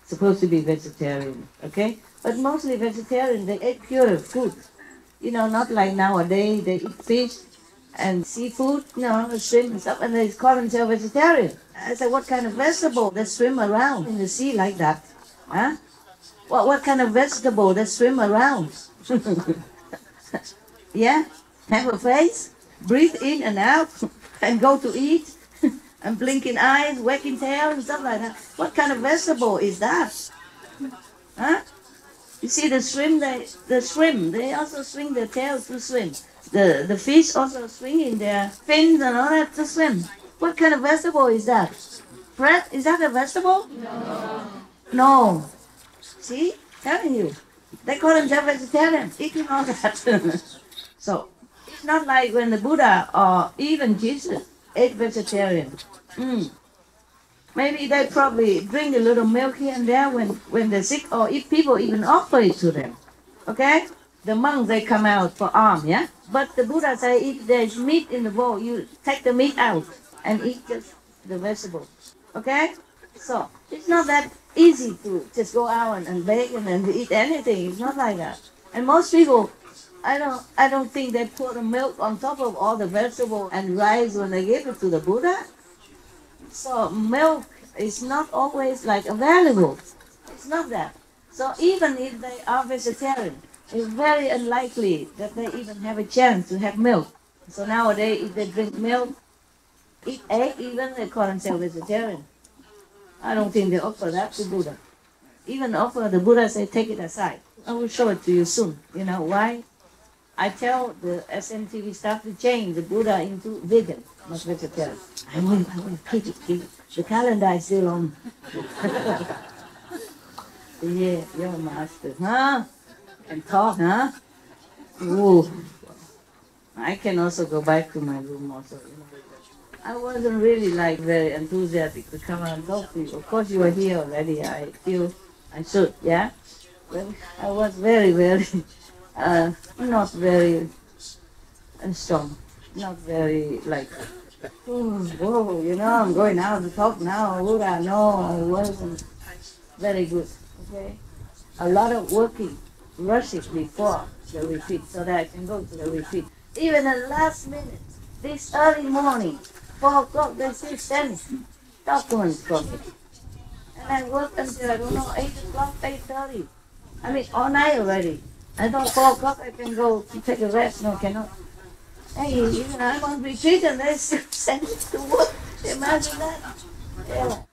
S1: supposed to be vegetarian, okay? But mostly vegetarian, they ate pure food. You know, not like nowadays, they eat fish and seafood, you know, shrimp and stuff, and they call themselves vegetarian. I said, what kind of vegetable that swim around in the sea like that? Huh? What kind of vegetable that swim around? Yeah? Have a face, breathe in and out, and go to eat, and blinking eyes, wagging tail, and stuff like that. What kind of vegetable is that? Huh? You see the shrimp, they also swing their tails to swim. The fish also swinging their fins and all that to swim. What kind of vegetable is that? Bread? Is that a vegetable? No. See? Telling you. They call themselves vegetarian, eating all that. So, it's not like when the Buddha or even Jesus ate vegetarian. Maybe they probably drink a little milk here and there when they're sick, or if people even offer it to them. Okay? The monks, they come out for alms, yeah? But the Buddha said if there's meat in the bowl, you take the meat out and eat just the vegetable. Okay? So, it's not that easy to just go out and bake and eat anything. It's not like that. And most people, I don't think they put the milk on top of all the vegetable and rice when they give it to the Buddha. So milk is not always like available. It's not that. So even if they are vegetarian, it's very unlikely that they even have a chance to have milk. So nowadays, if they drink milk, eat egg even, they call themselves vegetarian. I don't think they offer that to Buddha. Even offer, the Buddha say, take it aside. I will show it to you soon. You know why? I tell the SMTV staff to change the Buddha into vegan, not vegetarian. I will keep it. The calendar is still on. Yeah, you're a master, huh? And talk, huh? Ooh. I can also go back to my room also. You know. I wasn't really like very enthusiastic to come and talk to you. Of course you are here already. I feel I should, yeah? But I was very, not very strong. Not very like, whoa, you know, I'm going out to talk now. Buddha, no, I wasn't very good, okay? A lot of working, rushing before the retreat so that I can go to the retreat. Even at the last minute, this early morning, 4 o'clock, they still send documents for me. And I work until, I don't know, 8 o'clock, 8:30. I mean, all night already. I thought 4 o'clock I can go to take a rest. No, cannot. Hey, even I'm on retreat and they still send it to work. Imagine that. Yeah.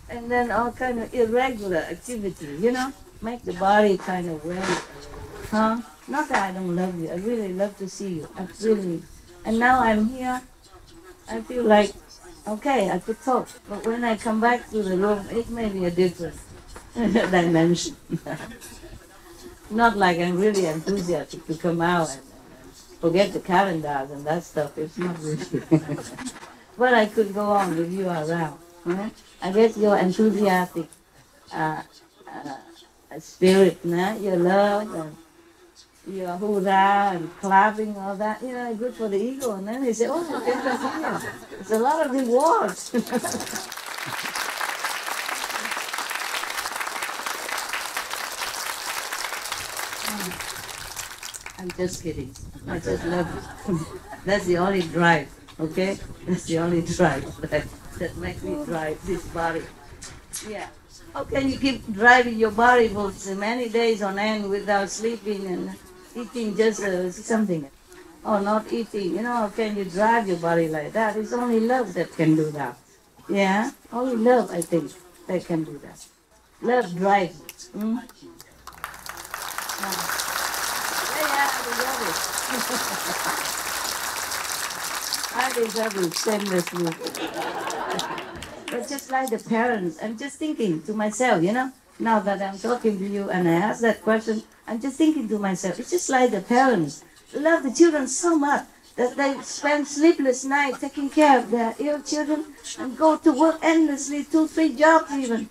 S1: And then all kind of irregular activity, you know, make the body kind of well. Huh? Not that I don't love you. I really love to see you. I really. And now I'm here. I feel like, okay, I could talk. But when I come back to the room, it may be a different dimension. Not like I'm really enthusiastic to come out and forget the calendars and that stuff. It's not really. But I could go on if you are around. Huh? I guess your enthusiastic spirit, your love and your hoorah and clapping, all that, you know, good for the ego. And then they say, oh, you can continue. It's a lot of rewards. I'm just kidding. I just love it. That's the only drive, okay? That's the only drive that makes me drive this body. Yeah. How can you keep driving your body for so many days on end without sleeping and eating just something? Or not eating, how can you drive your body like that? It's only love that can do that. Yeah? Only love, I think, that can do that. Love drives it. I deserve it shamelessly. But just like the parents, I'm just thinking to myself, now that I'm talking to you and I ask that question, I'm just thinking to myself, it's just like the parents love the children so much that they spend sleepless nights taking care of their ill children and go to work endlessly, 2-3 jobs even,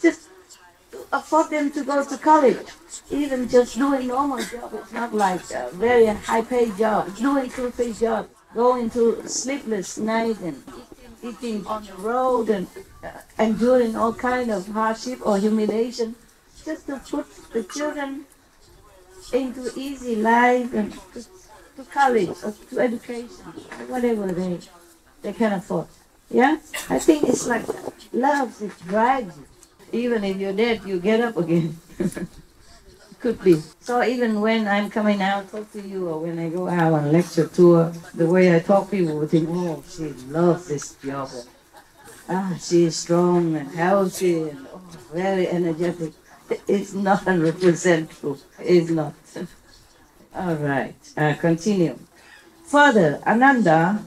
S1: just to afford them to go to college. Even just doing normal job, it's not like a very high-paid job. It's doing 2-3 jobs, going to sleepless nights and eating on the road and enduring all kind of hardship or humiliation, just to put the children into easy life and to college or to education, or whatever they can afford. Yeah? I think it's like love, it drives you. Even if you're dead, you get up again. Could be. So even when I'm coming out, talk to you, or when I go out on lecture tour, the way I talk, people will think, oh, she loves this job. She is strong and healthy and very energetic. It's not 100% true. It's not. All right. Continue. Further, Ananda,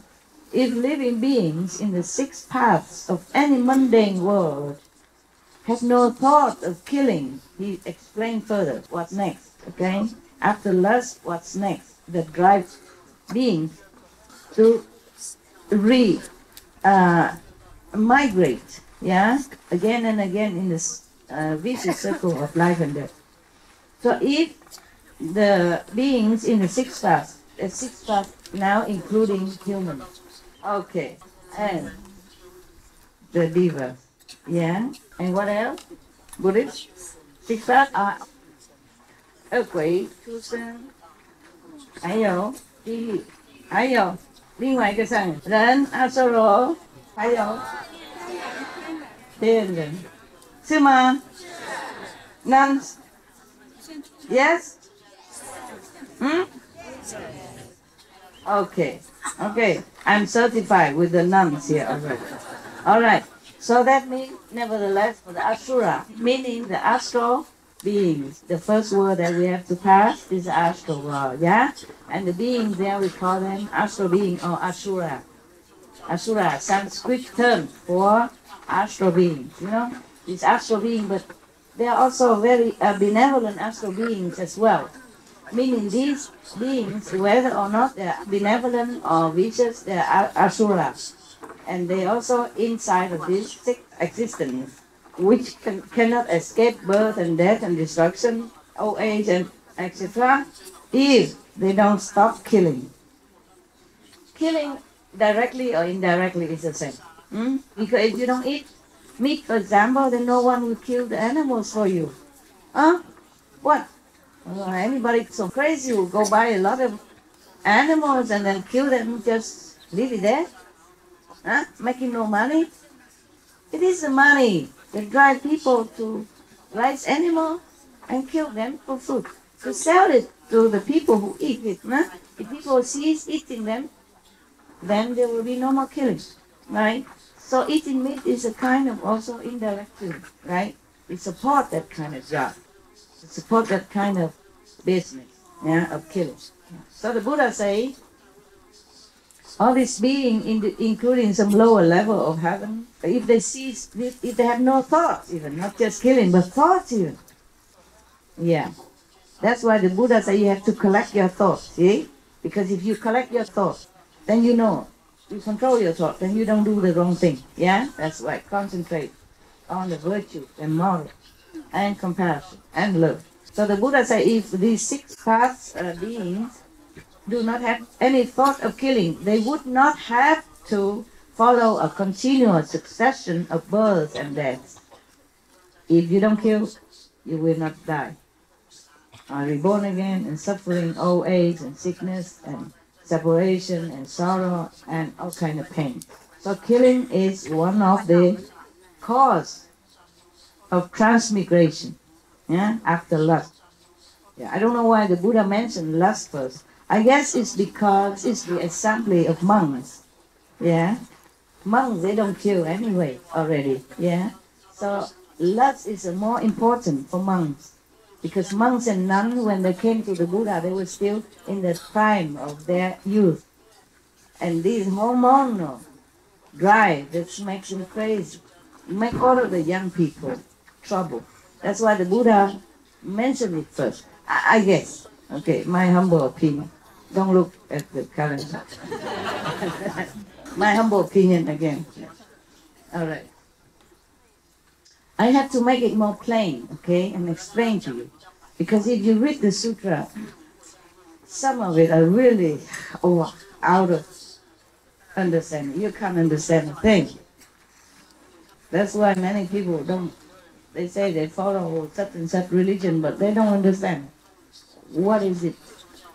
S1: if living beings in the 6 paths of any mundane world have no thought of killing, he explained further. What's next? Okay? After lust, what's next? That drives beings to migrate, yeah? Again and again in this vicious circle of life and death. So if the beings in the 6 paths, the 6 paths now including humans, okay, and the divas, yeah, and what else? Buddhist? 6 paths are quỷ, chúng sinh, 还有地狱，还有另外一个上人阿修罗，还有天人，是吗？ Nuns? Yes? Okay. I'm certified with the nuns here already. All right. So that means, nevertheless, for the Asura, meaning the astral beings, the first word that we have to pass is astral world, yeah? And the beings there, we call them astral being or Asura. Asura, Sanskrit term for astral beings, These astral beings, but they are also very benevolent astral beings as well. Meaning these beings, whether or not they are benevolent or vicious, they are Asuras. And they also inside of this 6 existence, which cannot escape birth and death and destruction, old age and etc., if they don't stop killing. Killing directly or indirectly is the same. Because if you don't eat meat, for example, then no one will kill the animals for you. What? Anybody so crazy will go buy a lot of animals and then kill them, just leave it there? Making no money? It is the money that drives people to raise animals and kill them for food. To sell it to the people who eat it. If people cease eating them, then there will be no more killing, right? So eating meat is a kind of also indirect killing, right? It supports that kind of job. It supports that kind of business, of killing. So the Buddha say, all this being, including some lower level of heaven, if they have no thoughts even, not just killing, but thoughts even. Yeah. That's why the Buddha say you have to collect your thoughts, see? Because if you collect your thoughts, then you control your thoughts, then you don't do the wrong thing. Yeah? That's why concentrate on the virtue and moral and compassion and love. So the Buddha say if these 6 paths beings do not have any thought of killing, they would not have to follow a continuous succession of births and deaths. If you don't kill, you will not die. are reborn again, and suffering, old age and sickness and separation and sorrow and all kind of pain. So killing is one of the cause of transmigration, yeah, after lust. Yeah, I don't know why the Buddha mentioned lust first. I guess it's because it's the assembly of monks. Yeah, monks, they don't kill anyway already. Yeah, so lust is more important for monks, because monks and nuns, when they came to the Buddha, they were still in the prime of their youth, and this hormonal drive that makes them crazy, make all of the young people trouble. That's why the Buddha mentioned it first. I guess. Okay, my humble opinion. Don't look at the calendar. My humble opinion again. All right. I have to make it more plain, okay, and explain to you. Because if you read the sutra, some of it are really out of understanding. You can't understand a thing. That's why many people don't, they say they follow such and such religion, but they don't understand what is it,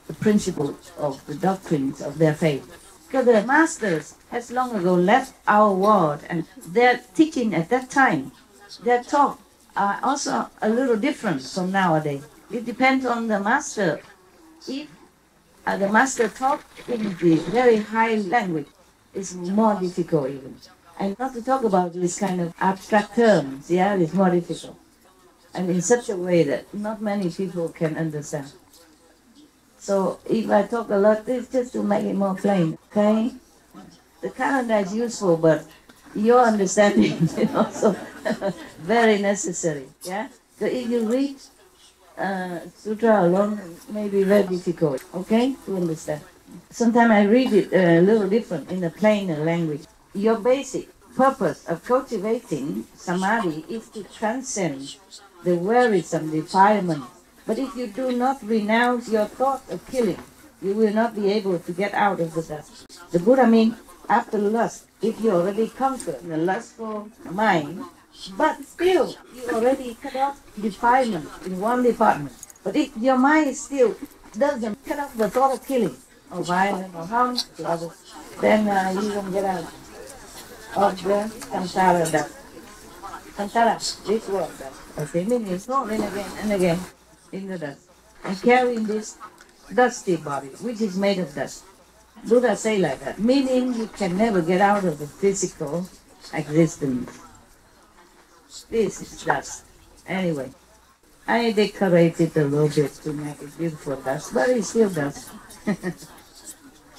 S1: the principle of the doctrines of their faith. Because the masters has long ago left our world, and their teaching at that time, their talk are also a little different from nowadays. It depends on the master. If the master talk in the very high language, it's more difficult even. And not to talk about this kind of abstract terms, yeah, it's more difficult. And in such a way that not many people can understand. So if I talk a lot, it's just to make it more plain, okay? The calendar is useful, but your understanding is also very necessary, yeah? So if you read Sutra alone, it may be very difficult, okay, to understand. Sometimes I read it a little different in a plainer language. Your basic purpose of cultivating samadhi is to transcend the wearisome defilement. But if you do not renounce your thought of killing, you will not be able to get out of the dust. The Buddha means after lust, if you already conquered the lustful mind, but still you already cut off defilement in one department. But if your mind still doesn't cut off the thought of killing, or violence, or harm to others, then you won't get out of the samsara dust. Samsara, this world dust. Okay, meaning it's rolling again and again in the dust, and carrying this dusty body, which is made of dust. Buddha say like that, meaning you can never get out of the physical existence. This is dust. Anyway, I decorated a little bit to make it beautiful dust, but it's still dust.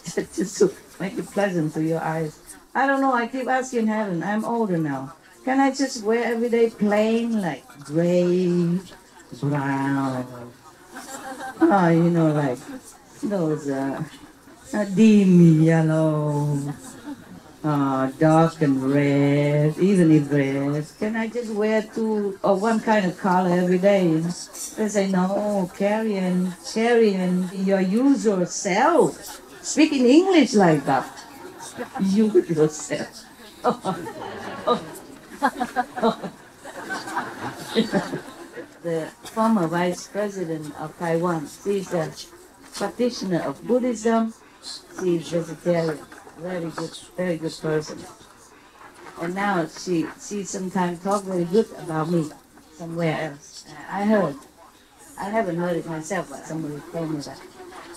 S1: Just to make it pleasant to your eyes. I don't know, I keep asking heaven, I'm older now. Can I just wear every day plain, like gray, brown, like those dim yellow, dark and red, even if red. Can I just wear two or one kind of color every day? You know? They say, no, carry in your usual self. Speak in English like that. You yourself. The former vice president of Taiwan, she's a practitioner of Buddhism. She's vegetarian, very good person. And now she sometimes talks very good about me somewhere else. I haven't heard it myself, but somebody told me that.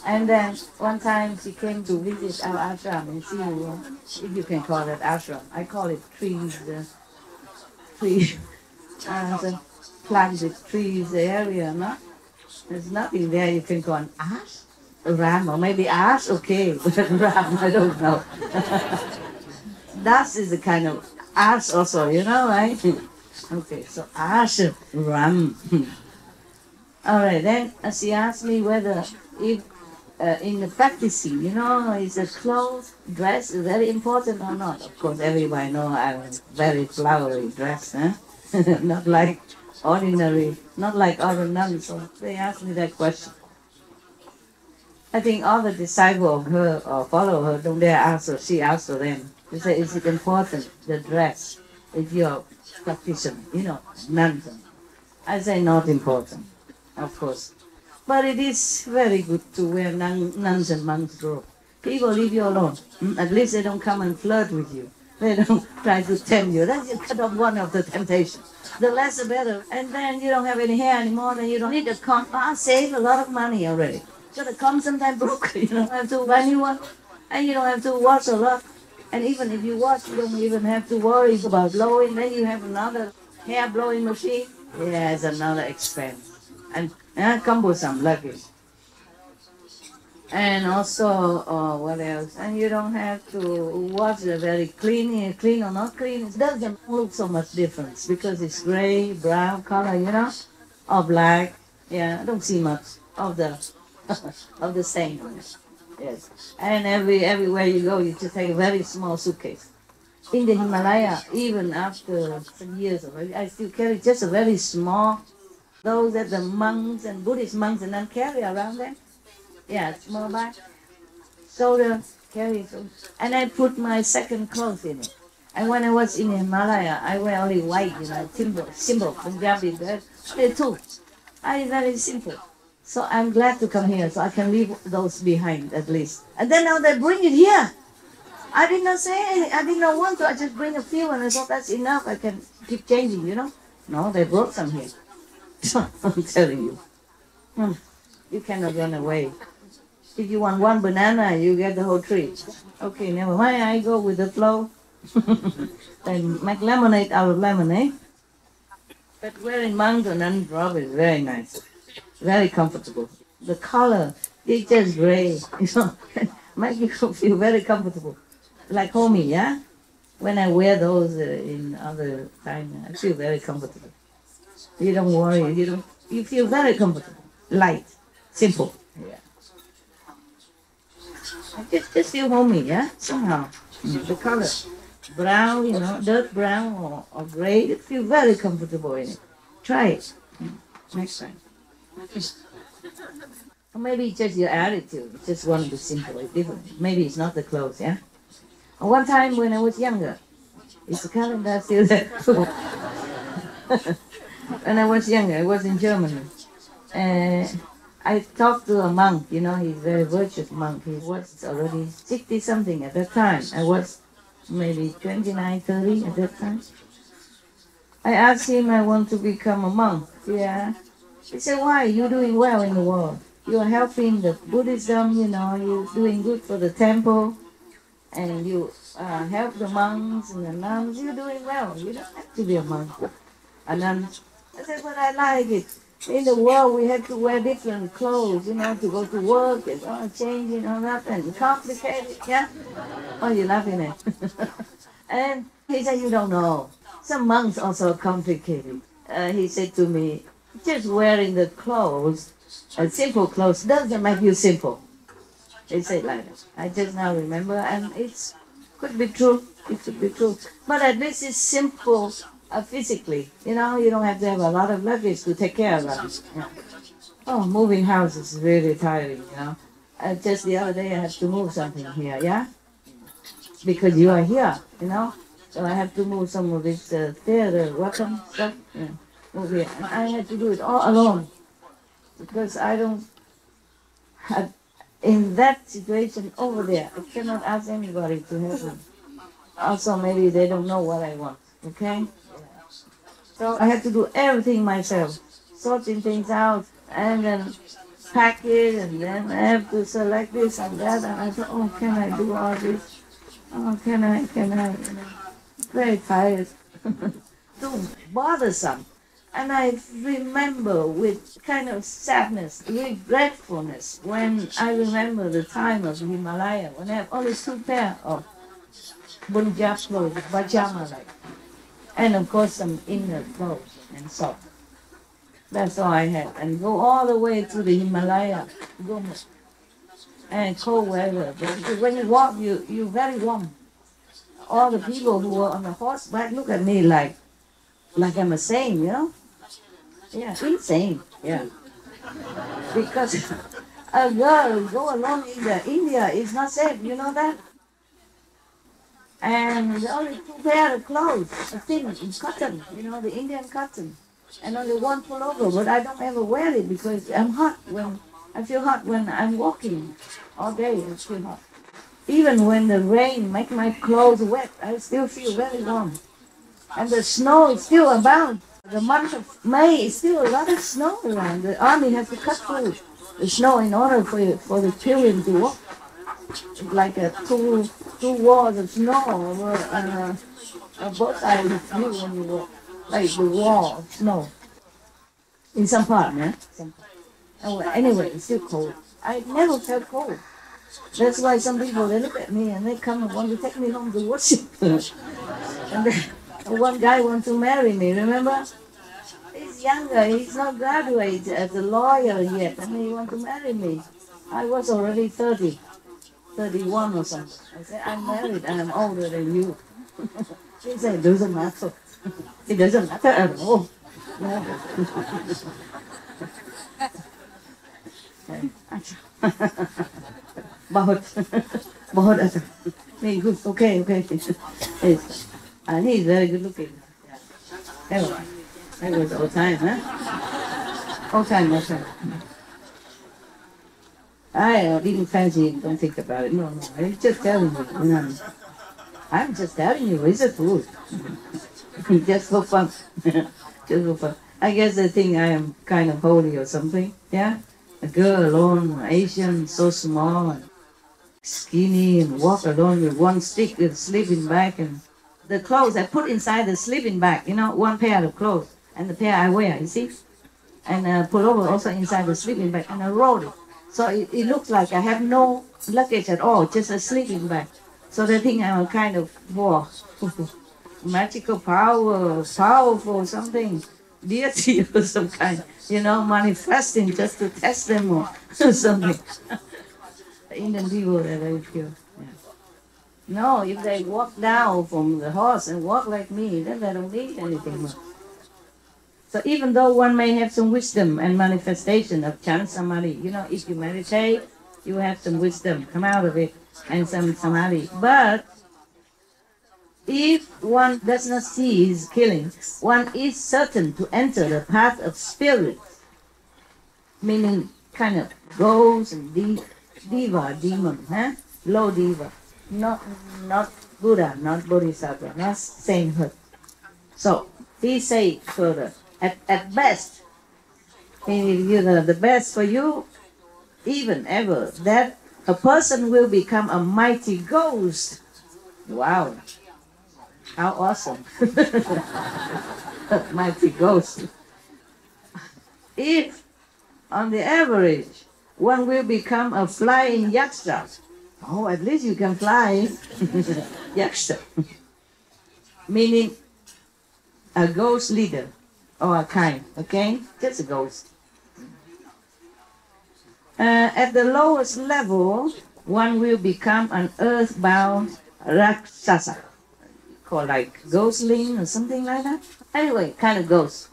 S1: And then one time she came to visit our ashram in Siu, if you can call it ashram. I call it trees, the planted trees area, no? There's nothing there you can call an ash, a ram, or maybe ash, okay, but ram, I don't know. Dust is a kind of ash also, right? Okay, so ash, ram. All right, then she asked me whether if in the practicing, is a clothes, dress very important or not? Of course, everybody knows I'm a very flowery dress, huh? Not like other nuns. So they asked me that question. I think all the disciples of her or follow her don't dare ask her. She asked them. They say, is it important, the dress, if you're a practitioner, nuns? I say not important, of course. But it is very good to wear nuns and monks' robe. People leave you alone. At least they don't come and flirt with you. They don't try to tempt you. Then you cut off one of the temptations. The less the better. And then you don't have any hair anymore, then you don't need a comb. I save a lot of money already. So the comb sometimes broke. You don't have to buy new one. And you don't have to wash a lot. And even if you wash, you don't even have to worry about blowing. Then you have another hair blowing machine. Yeah, it's another expense. And cumbersome, luggage. And also, what else? And you don't have to watch it very clean or not clean. It doesn't look so much difference because it's gray, brown color, or black. Yeah, I don't see much of the of the stain. Yes. And everywhere you go, you just take a very small suitcase. In the Himalaya, even after some years already, I still carry just a very small. Those that the monks and Buddhist monks and nuns carry around them. Yeah, small bag. So carry. And I put my second clothes in it. And when I was in Himalaya, I wear only white, simple, Punjabi dress. Only two. Very simple. So I'm glad to come here, so I can leave those behind at least. And then now they bring it here. I did not say anything. I did not want to. I just bring a few, and I thought that's enough. I can keep changing, No, they brought some here. I'm telling you. You cannot run away. If you want one banana, you get the whole tree. Okay, never mind. I go with the flow. They make lemonade out of lemonade. But wearing monk and nun robe is very nice. Very comfortable. The color is just gray. Make you feel very comfortable. Like homey, yeah? When I wear those in other time, I feel very comfortable. You don't worry, you feel very comfortable. Light, simple. Yeah. I just feel homey, yeah? Somehow. The color. Brown, dark brown or gray, you feel very comfortable in it. Try it. Next time. Or maybe it's just your attitude. You just want to simple it different. Maybe it's not the clothes, yeah? One time when I was younger, is the calendar still there? When I was younger, I was in Germany. I talked to a monk, he's a very virtuous monk. He was already 60-something at that time. I was maybe 29, 30 at that time. I asked him, I want to become a monk. Yeah. He said, why? You're doing well in the world. You're helping the Buddhism, you're doing good for the temple. And you help the monks and the nuns. You're doing well. You don't have to be a monk. And then I said, but I like it. In the world, we have to wear different clothes, to go to work, and changing all that, and complicated, yeah? Oh, you're laughing at And he said, you don't know. Some monks also are complicated. He said to me, just wearing the clothes, simple clothes, doesn't make you simple. He said like that. I just now remember, and it could be true. It could be true. But at least it's simple physically. You don't have to have a lot of luggage to take care of that. Yeah. Oh, moving house is really tiring, Just the other day I had to move something here, yeah? Because you are here, So I have to move some of this theater, welcome stuff. Yeah. Move here. And I had to do it all alone. Because I don't have... In that situation over there, I cannot ask anybody to help me. Also, maybe they don't know what I want, okay? So I have to do everything myself, sorting things out, and then pack it, and then I have to select this and that, and I thought, oh, can I do all this? Oh, can I? Very tired. Too bothersome. And I remember with kind of sadness, regretfulness, when I remember the time of Himalaya, when I have only 2 pair of Punjab clothes, pajama like, and of course some inner clothes and socks. That's all I had. And go all the way to the Himalaya, and cold weather. Because when you walk, you're very warm. All the people who were on the horseback look at me like I'm a saint, Yeah, insane, yeah. Because a girl go alone in India is not safe, you know that? And only 2 pair of clothes, a thin cotton, the Indian cotton. and only one pullover, but I don't ever wear it because I'm hot when I feel hot when I'm walking all day. I feel hot. Even when the rain make my clothes wet, I still feel very warm. And the snow is still abound. The month of May is still a lot of snow around. The army has to cut through the snow in order for the children to walk. It's like two walls of snow over both sides of you when you walk. Like the wall of snow. In some part, man. Oh, anyway, it's still cold. I never felt cold. That's why some people, they look at me and they come and want to take me home to worship. And then one guy wants to marry me, remember? He's younger, he's not graduated as a lawyer yet, and he wants to marry me. I was already 30, 31 or something. I said, I'm married and I'm older than you. He said, it doesn't matter. It doesn't matter at all. No. बहुत अच्छा नहीं good okay and he's very good looking. That was all time, huh? All time. I didn't fancy him, don't think about it. No, I'm just telling you. I'm just telling you, it's a truth. Just for fun. Just for fun. I guess they think I am kind of holy or something, yeah? A girl alone, Asian, so small and skinny, and walk alone with one stick with a sleeping bag, and the clothes I put inside the sleeping bag, you know, one pair of clothes, and the pair I wear, you see? And put over also inside the sleeping bag, and I roll it. So it looks like I have no luggage at all, just a sleeping bag. So they think I'm a kind of, wow, magical power, powerful something, deity or some kind, you know, manifesting just to test them or something. The Indian people are very pure. Yeah. No, if they walk down from the horse and walk like me, then they don't need anything more. So even though one may have some wisdom and manifestation of chant samadhi, you know, if you meditate, you have some wisdom come out of it and some samadhi. But if one does not see his killing, one is certain to enter the path of spirit, meaning kind of ghosts and diva, demon, huh? Low diva, not Buddha, not Bodhisattva, not sainthood. So he say further, at best, you know, the best for you, even ever, that a person will become a mighty ghost. Wow. How awesome. Mighty ghost. If, on the average, one will become a flying yaksha. Oh, at least you can fly. Yaksha. Meaning a ghost leader or a kind, okay? Just a ghost. At the lowest level, one will become an earthbound rakshasa. Called like ghostling or something like that. Anyway, kind of ghosts.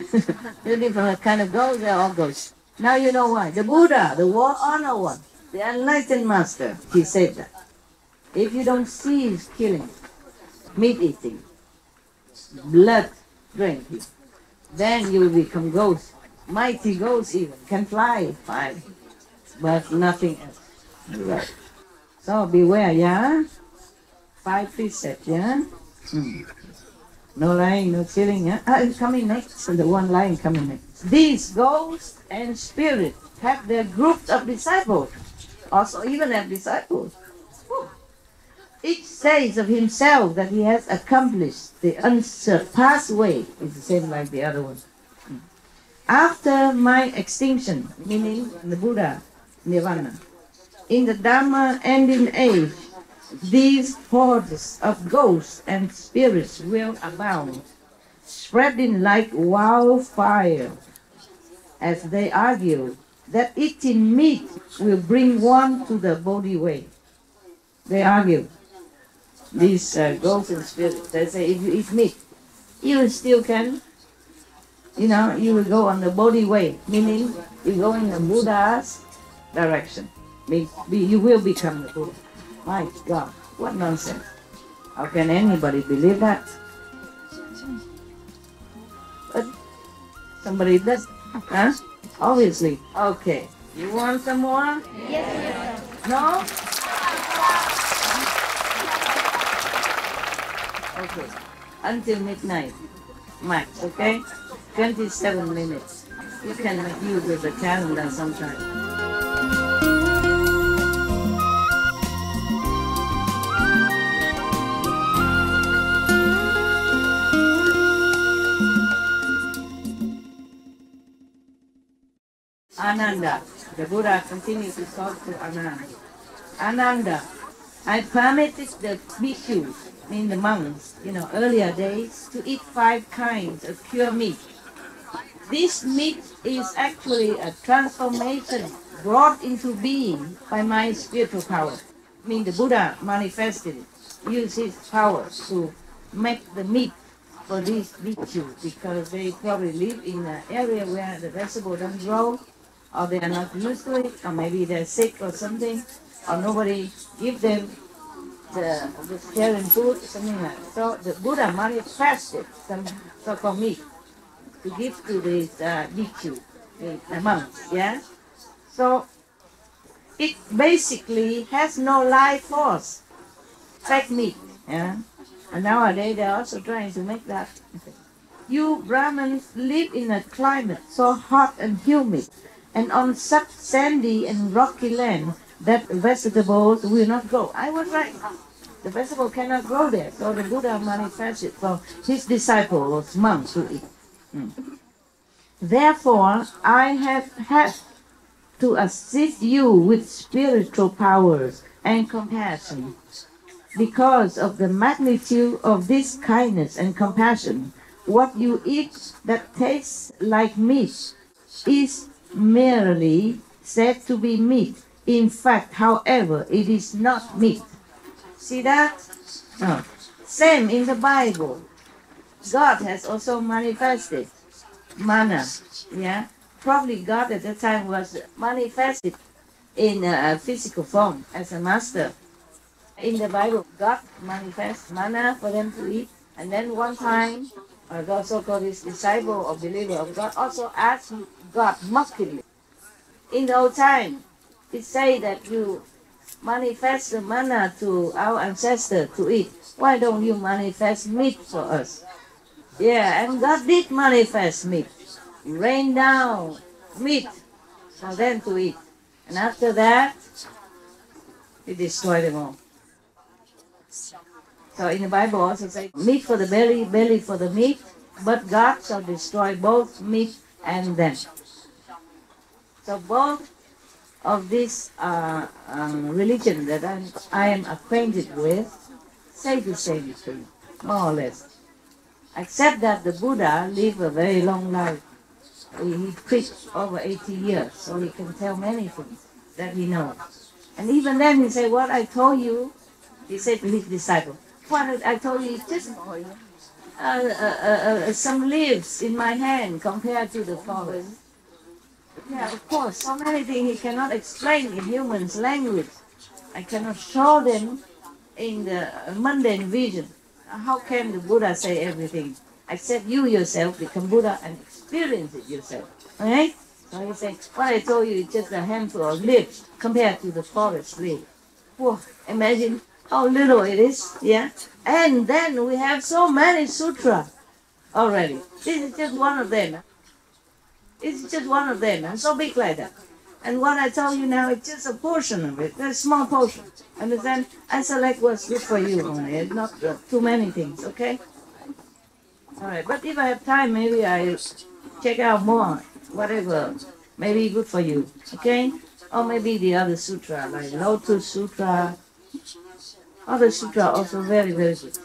S1: The different kind of ghosts, they're all ghosts. Now you know why. The Buddha, the war honor one, the enlightened master, he said that. If you don't cease killing, meat eating, blood drinking, then you will become ghosts. Mighty ghosts even, can fly, fine, but nothing else. Right. So beware, yeah? 5 precepts, yeah? No lying, no stealing, yeah? It's coming next, the one lying coming next. These ghosts and spirits have their groups of disciples, also even have disciples. Each says of himself that he has accomplished the unsurpassed way. It's the same like the other one. After my extinction, meaning the Buddha, Nirvana, in the Dhamma ending age, these hordes of ghosts and spirits will abound, spreading like wildfire, as they argue that eating meat will bring one to the Bodhi way. They argue, these ghosts and spirits, they say if you eat meat, you still can, you know, you will go on the Bodhi way, meaning you go in the Buddha's direction. You will become the Buddha. My God, what nonsense. How can anybody believe that? But Somebody does? Huh? Obviously. Okay. You want some more? Yes. No? Okay. Until midnight. Max, okay? 27 minutes. You can make use of the calendar sometime. Ananda. The Buddha continued to talk to Ananda. Ananda, I permitted the bhikkhus, the monks, earlier days, to eat 5 kinds of pure meat. This meat is actually a transformation brought into being by my spiritual power. The Buddha manifested it, used his power to make the meat for these bhikkhus because they probably live in an area where the vegetable doesn't grow, or they are not used to it, or maybe they're sick or something, or nobody give them the vegetarian food, something like that. So the Buddha manifested some so-called meat to give to these bhikkhu, the monks, yeah? So it basically has no life force, fake meat, yeah? And nowadays they're also trying to make that. You Brahmins live in a climate so hot and humid, and on such sandy and rocky land that vegetables will not grow. I was right. The vegetable cannot grow there. So the Buddha manifested for his disciples, monks, to eat. Therefore, I have had to assist you with spiritual powers and compassion. Because of the magnitude of this kindness and compassion, what you eat that tastes like meat is merely said to be meat. In fact, however, it is not meat. See that? No. Same in the Bible. God has also manifested manna. Yeah? Probably God at that time was manifested in a physical form as a master. In the Bible, God manifests manna for them to eat. And then one time, God so-called his disciple or believer of God also asked God mockingly. In the old time, it say that you manifest the manna to our ancestors to eat. Why don't you manifest meat for us? Yeah, and God did manifest meat. Rain down meat for them to eat. And after that, he destroyed them all. So in the Bible also says, meat for the belly, belly for the meat, but God shall destroy both meat and them. So both of this religion that I am acquainted with say the same thing, more or less. Except that the Buddha lived a very long life. He preached over 80 years, so he can tell many things that he knows. And even then he said, what I told you, he said to his disciple, what I told you is just some leaves in my hand compared to the forest. Yeah, of course, so many things he cannot explain in humans' language. I cannot show them in the mundane vision. How can the Buddha say everything? Except you yourself become Buddha and experience it yourself. Alright? So he said, what I told you is just a handful of leaves compared to the forest leaf. Whoa, imagine how little it is, yeah? And then we have so many sutras already. This is just one of them. It's just one of them, and so big like that. And what I tell you now is just a portion of it, a small portion. Understand? I select what's good for you only, it's not too many things, okay? Alright, but if I have time, maybe I check out more, whatever, maybe good for you, okay? Or maybe the other sutra, like Lotus Sutra. Other sutra also very, very good.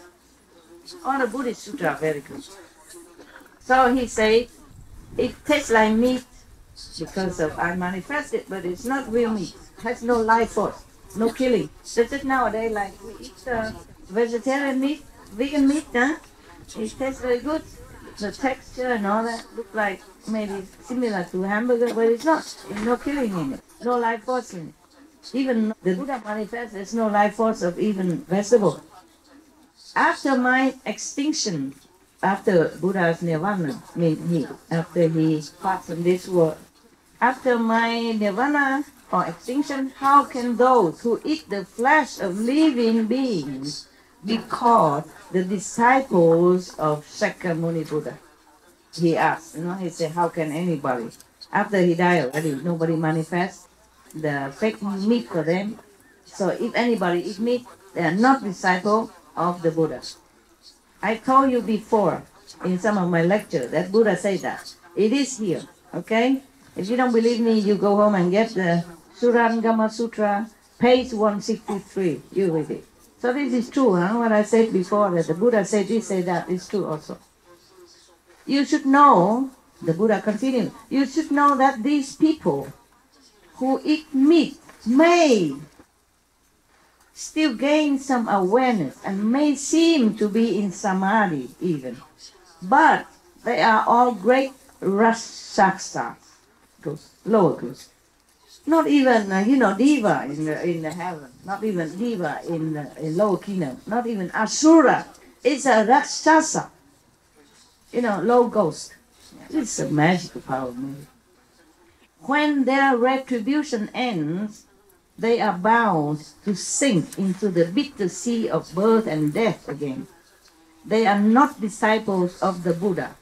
S1: All the Buddhist sutra very good. So he said, it tastes like meat because of I manifested, but it's not real meat. It has no life force, no killing. So just nowadays, like we eat vegetarian meat, vegan meat, huh? It tastes very good. The texture and all that look like maybe similar to hamburger, but it's not. There's no killing in it, no life force in it. Even the Buddha manifests, there's no life force of even vegetable. After my extinction, after Buddha's nirvana, after he passed from this world, after my nirvana or extinction, how can those who eat the flesh of living beings be called the disciples of Shakyamuni Buddha? He asked, he said, how can anybody? After he died already, nobody manifests the fake meat for them. So if anybody eat meat, they are not disciple of the Buddha. I told you before in some of my lectures that Buddha said that. It is here, okay? If you don't believe me, you go home and get the Surangama Sutra, page 163. You read it. So this is true, what I said before, that the Buddha said this, said that, is true also. You should know, the Buddha continued, you should know that these people who eat meat may still gain some awareness and may seem to be in samadhi even. But they are all great rasasas, lower ghosts. Not even, diva in the heaven, not even diva in lower kingdom, not even asura. It's a rakshasa, low ghost. It's a magical power. When their retribution ends, they are bound to sink into the bitter sea of birth and death again. They are not disciples of the Buddha.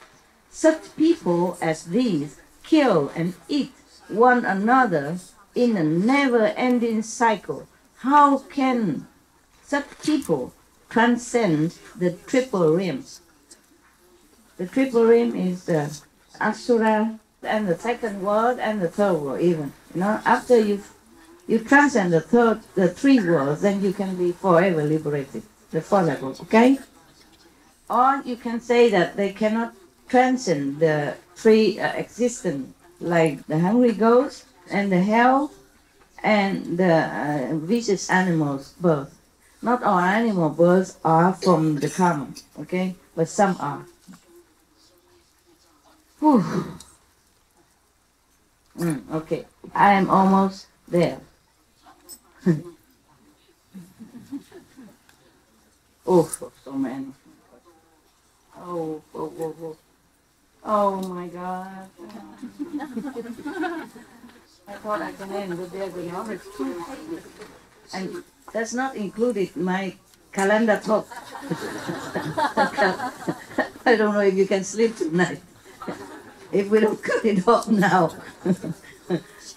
S1: Such people as these kill and eat one another in a never-ending cycle. How can such people transcend the triple realms? The triple realm is the Asura and the second world and the third world even. After you transcend the three worlds, then you can be forever liberated. The four levels, okay? Or you can say that they cannot transcend the three existence, like the hungry ghost and the hell and the vicious animals birth. Not all animal births are from the karma, okay? But some are. Whew. Okay, I am almost there. Oh, so many. Oh my God. I thought I can end, but there's another 2 pages. And that's not included my calendar talk. I don't know if you can sleep tonight. If we don't cut it off now.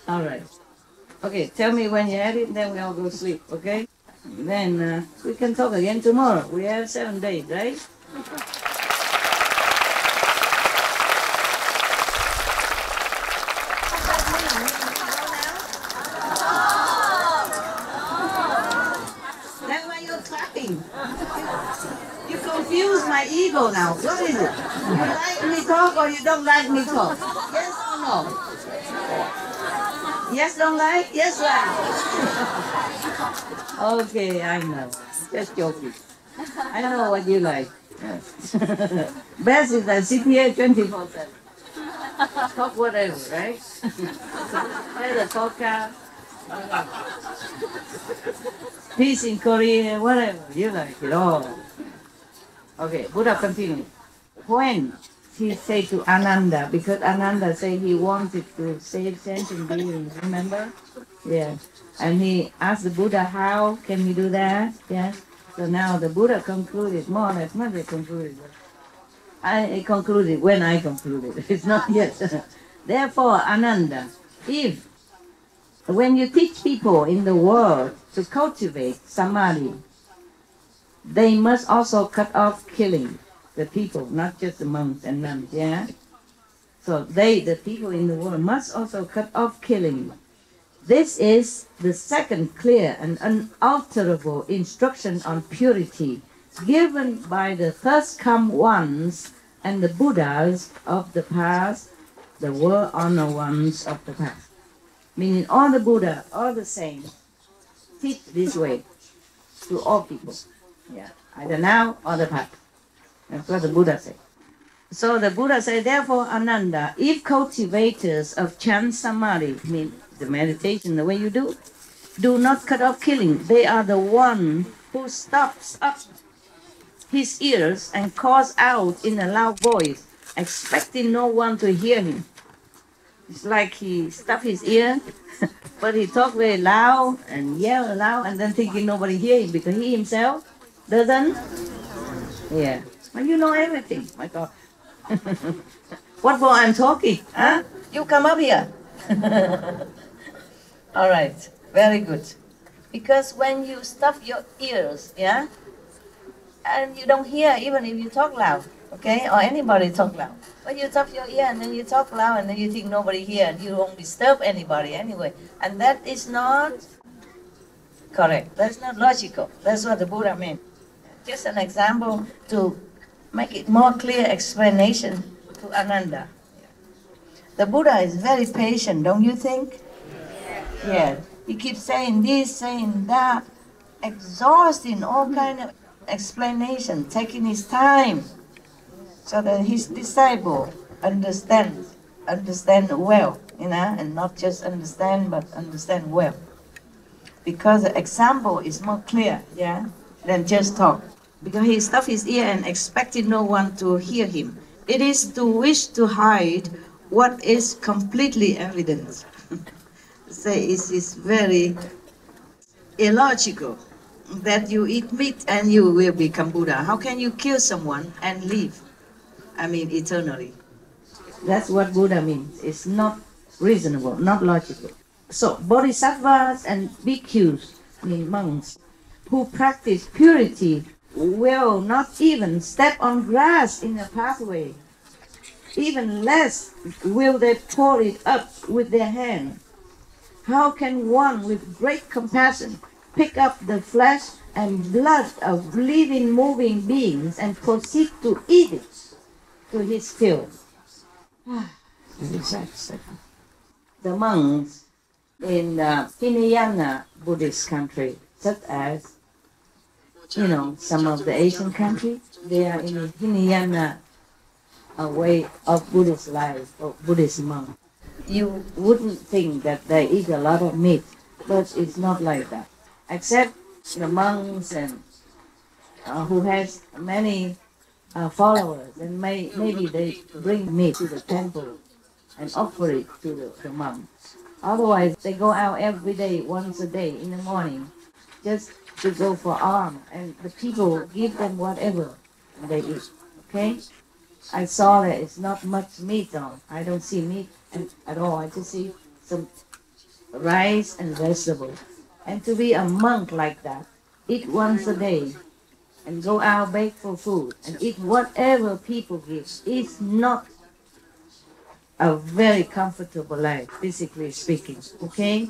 S1: All right. Okay, tell me when you edit, then we all go sleep, okay? Then we can talk again tomorrow. We have 7 days, right? That's why you're clapping. You confuse my ego now. What is it? You like me talk or you don't like me talk? Yes or no? Yes, don't like? Yes, like. Okay, I know. Just joking. I know what you like. Yes. Best is that sit here 24/7. Talk whatever, right? Play the podcast. Peace in Korea, whatever. You like it all. Okay, Buddha continued. When he said to Ananda, because Ananda said he wanted to save sentient beings, remember? Yeah. And he asked the Buddha, how can he do that? Yes. So now the Buddha concluded, more or less, not yet concluded. I concluded when I concluded. It's not yet. Therefore, Ananda, when you teach people in the world to cultivate samadhi, they must also cut off killing the people, not just the monks and nuns, yeah? So the people in the world, must also cut off killing. This is the second clear and unalterable instruction on purity given by the first come ones and the Buddhas of the past, the world honored ones of the past. Meaning all the Buddha, all the saints, teach this way to all people. Yeah, either now or the past. That's what the Buddha said. So the Buddha said, therefore, Ananda, if cultivators of chant samadhi, mean the meditation, the way you do not cut off killing, they are the one who stops up his ears and calls out in a loud voice, expecting no one to hear him. It's like he stuffed his ear, but he talked very loud and yelled loud, and then thinking nobody hear him because he himself doesn't. Yeah, well, you know everything, my God. What for I'm talking? Huh? You come up here. All right, very good. Because when you stuff your ears, yeah, and you don't hear even if you talk loud, okay, or anybody talk loud. When you stuff your ear and then you talk loud and then you think nobody hear and you don't disturb anybody anyway, and that is not correct. That's not logical. That's what the Buddha meant. Just an example to make it more clear explanation to Ananda. The Buddha is very patient, don't you think? Yeah. He keeps saying this, saying that, exhausting all kind of explanation, taking his time, so that his disciple understand well, and not just understand, but understand well. Because the example is more clear, yeah, than just talk. Because he stuffed his ear and expected no one to hear him. It is to wish to hide what is completely evident. Say it is very illogical that you eat meat and you will become Buddha. How can you kill someone and live? Eternally. That's what Buddha means. It's not reasonable, not logical. So, bodhisattvas and bhikkhus, monks, who practice purity will not even step on grass in a pathway. Even less will they pour it up with their hand. How can one with great compassion pick up the flesh and blood of living, moving beings and proceed to eat it to his fill? The monks in Hinayana Buddhist country, such as, some of the Asian countries, they are in Hinayana way of Buddhist life, or Buddhist monk. You wouldn't think that they eat a lot of meat, but it's not like that. Except the monks and who has many followers, and maybe they bring meat to the temple and offer it to the monks. Otherwise, they go out every day, once a day in the morning, just to go for alms, and the people give them whatever they eat. Okay? I saw that it's not much meat on. I don't see meat at all. I just see some rice and vegetables. And to be a monk like that, eat once a day, and go out beg for food, and eat whatever people give, is not a very comfortable life, physically speaking. Okay?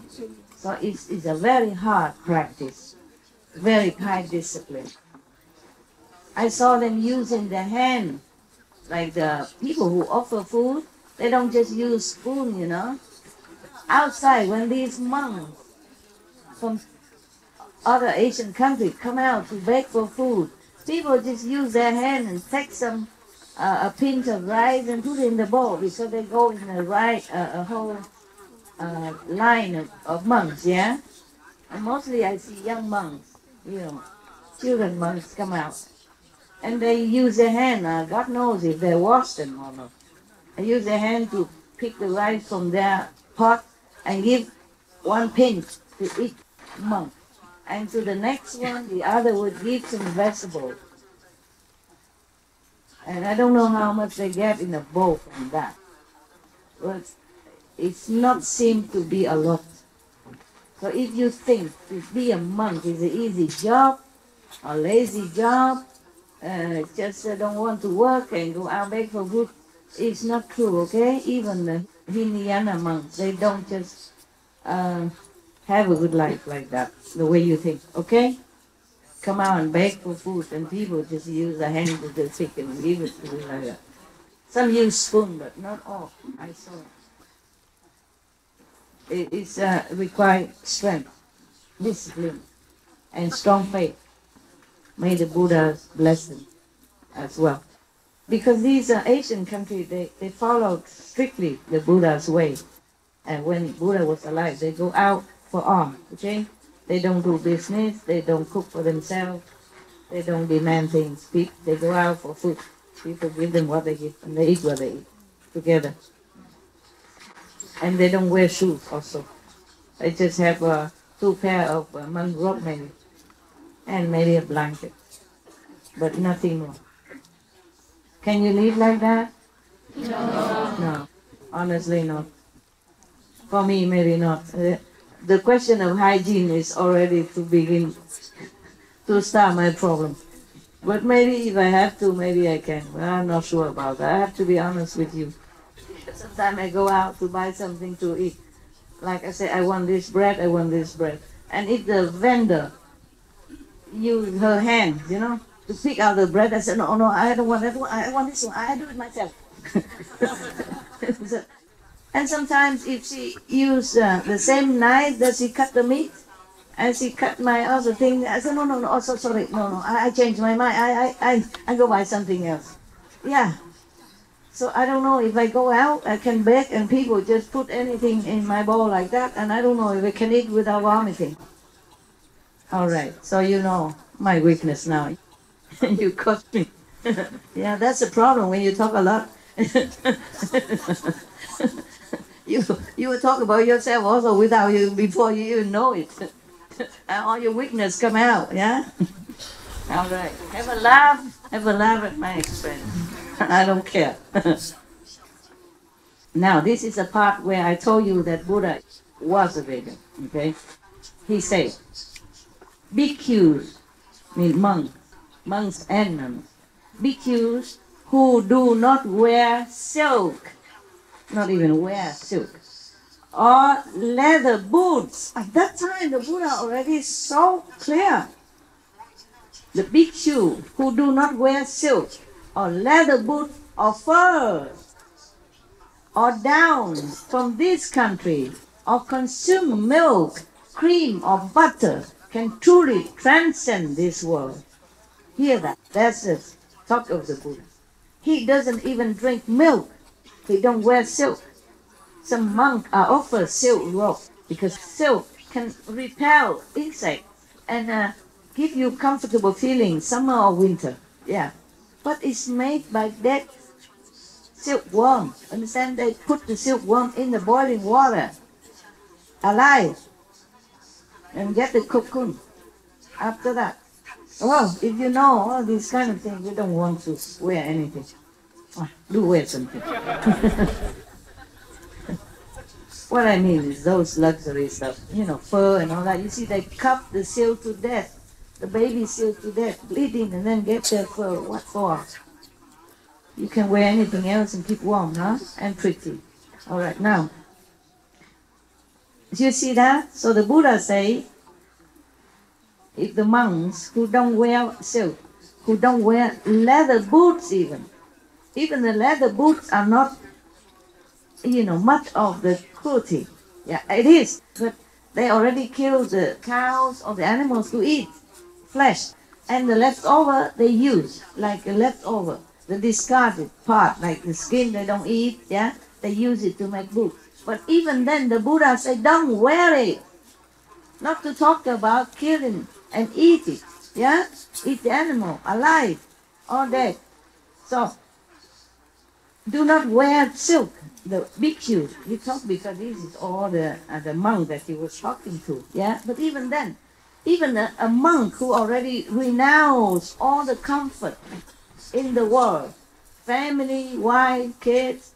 S1: So it's a very hard practice, very high discipline. I saw them using their hand. Like the people who offer food, they don't just use spoon, Outside, when these monks from other Asian countries come out to beg for food, people just use their hand and take some a pinch of rice and put it in the bowl, because they go in a whole line of monks, yeah? And mostly I see young monks, children monks come out. And they use their hand, God knows if they wash them or not. They use their hand to pick the rice from their pot and give one pinch to each monk. And to the next one, the other would give some vegetables. And I don't know how much they get in a bowl from that. But it's not seem to be a lot. So if you think to be a monk is an easy job, a lazy job, just don't want to work and go out beg for food, it's not true, okay? Even the Hinayana monks, they don't just have a good life like that, the way you think, okay? Come out and beg for food, and people just use the hand to the pick and give it to them like that. Some use spoon, but not all. I saw it. It's requires strength, discipline, and strong faith. May the Buddha's blessing as well. Because these Asian countries, they follow strictly the Buddha's way. And when Buddha was alive, they go out for alms, okay? They don't do business, they don't cook for themselves. They don't demand things. They go out for food. People give them what they give, and they eat what they eat together. And they don't wear shoes also. They just have 2 pair of monk robe maybe, and maybe a blanket, but nothing more. Can you live like that? No, honestly not. For me, maybe not. The question of hygiene is already to begin to start my problem. But maybe if I have to, maybe I can. But I'm not sure about that. I have to be honest with you. Sometimes I go out to buy something to eat. Like I say, I want this bread, I want this bread. And if the vendor use her hand, to pick out the bread, I say, no, I don't want that one. I want this one. I do it myself. And sometimes if she use the same knife that she cut the meat, and she cut my other thing, I said, no, oh, so sorry, no, I changed my mind, I go buy something else. Yeah. So I don't know if I go out, I can beg and people just put anything in my bowl like that, and I don't know if I can eat without vomiting. All right, so you know my weakness now. You caught me. Yeah, that's the problem when you talk a lot. You will talk about yourself also without you, before you even know it. And all your weakness come out, yeah? All right. Have a laugh at my expense. I don't care. Now, this is a part where I told you that Buddha was a vegan, okay? He said, bhikkhus, mean monks and nuns, bhikkhus who do not wear silk, not even wear silk, or leather boots. At that time, the Buddha already so clear. The bhikshu who do not wear silk, or leather boots, or fur, or down from this country, or consume milk, cream, or butter, can truly transcend this world. Hear that. That's the talk of the Buddha. He doesn't even drink milk. He don't wear silk. Some monks are offered silk robe because silk can repel insects and give you comfortable feeling, summer or winter. Yeah. But it's made by dead silkworm. Understand? They put the silkworm in the boiling water, alive, and get the cocoon after that. Well, if you know all these kind of things, you don't want to wear anything. Do wear something. What I mean is those luxury stuff, fur and all that. You see, they cup the seal to death, the baby seal to death, bleeding, and then get their fur. What for? You can wear anything else and keep warm, huh? And pretty. All right, now, do you see that? So the Buddha say, if the monks who don't wear silk, who don't wear leather boots even the leather boots are not, much of the cruelty. Yeah, it is, but they already killed the cows or the animals to eat flesh, and the leftover they use, like a leftover, the discarded part, like the skin they don't eat, yeah, they use it to make boots. But even then, the Buddha said, don't wear it. Not to talk about killing and eat it, yeah? Eat the animal, alive or dead. So, do not wear silk, the bhikshu. He talked because this is all the monk that he was talking to, yeah? But even then, even a monk who already renounced all the comfort in the world, family, wife, kids,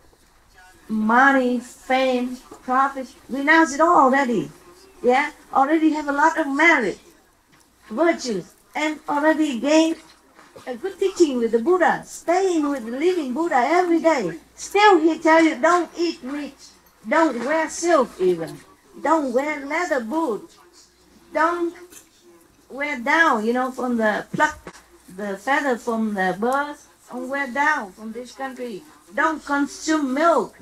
S1: money, fame, profit, renounce it all already. Yeah, already have a lot of merit, virtues, and already gained a good teaching with the Buddha, staying with the living Buddha every day. Still he tell you, don't eat meat, don't wear silk even, don't wear leather boots, don't wear down, from the pluck the feather from the birds, don't wear down from this country, don't consume milk,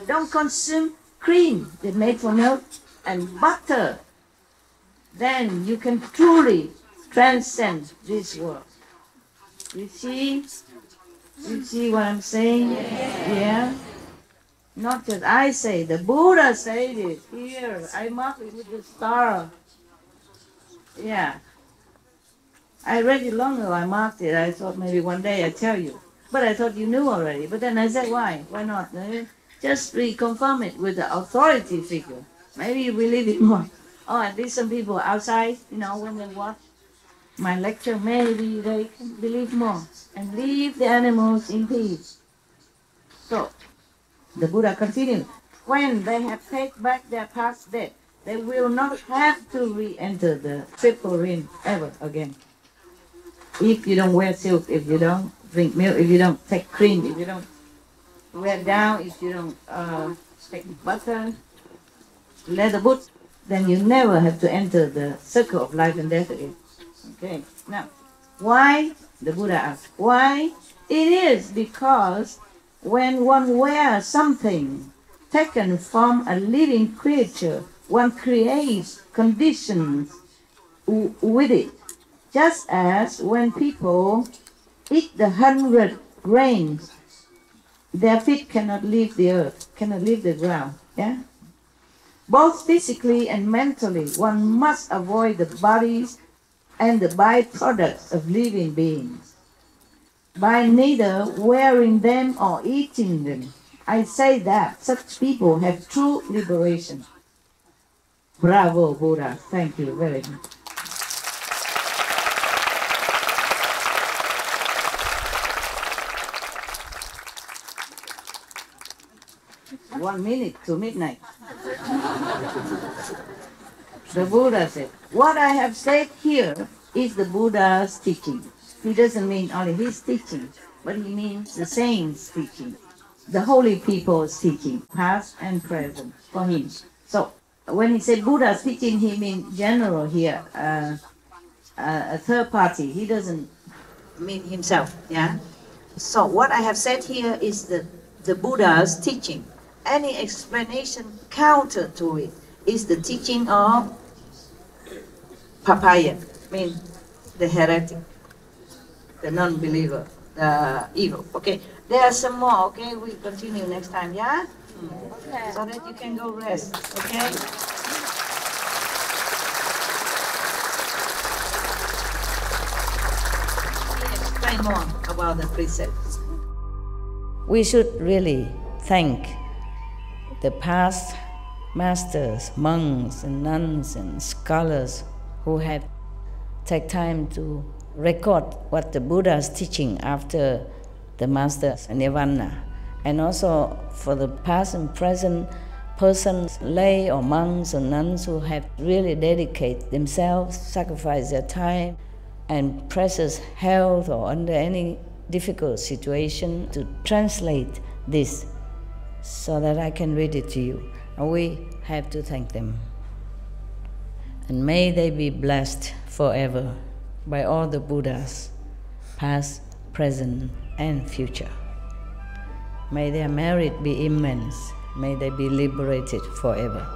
S1: don't consume cream that's made from milk, and butter, then you can truly transcend this world. You see what I'm saying? Yeah? Not just I say, the Buddha said it here. I mark it with the star. Yeah. I read it long ago, I marked it, I thought maybe one day I'd tell you. But I thought you knew already. But then I said, why? Why not? Just reconfirm it with the authority figure. Maybe you believe it more. Oh, at least some people outside, when they watch my lecture, maybe they can believe more and leave the animals in peace. So, the Buddha continued, when they have paid back their past debt, they will not have to re-enter the triple ring ever again. If you don't wear silk, if you don't drink milk, if you don't take cream, if you don't wear down, if you don't take butter, leather boots, then you never have to enter the circle of life and death again. Okay, now, why? The Buddha asked, why? It is because when one wears something taken from a living creature, one creates conditions with it. Just as when people eat the 100 grains, their feet cannot leave the earth, cannot leave the ground. Yeah? Both physically and mentally, one must avoid the bodies and the byproducts of living beings by neither wearing them or eating them. I say that such people have true liberation. Bravo, Buddha. Thank you very much. One minute to midnight. The Buddha said, what I have said here is the Buddha's teaching. He doesn't mean only his teaching, but he means the saints' teaching, the holy people's teaching, past and present, for him. So, when he said Buddha's teaching, he means general here, a third party. He doesn't mean himself, yeah? So, what I have said here is the Buddha's teaching. Any explanation counter to it is the teaching of papaya, mean the heretic, the non-believer, the evil. Okay, there are some more. Okay, we continue next time. Yeah, okay. So that you can go rest. Okay. Let me explain more about the precepts. We should really thank the past masters, monks and nuns and scholars who have taken time to record what the Buddha is teaching after the master's nirvana, and also for the past and present persons, lay or monks or nuns who have really dedicated themselves, sacrificed their time and precious health or under any difficult situation to translate this so that I can read it to you. And we have to thank them. And may they be blessed forever by all the Buddhas, past, present, and future. May their merit be immense. May they be liberated forever.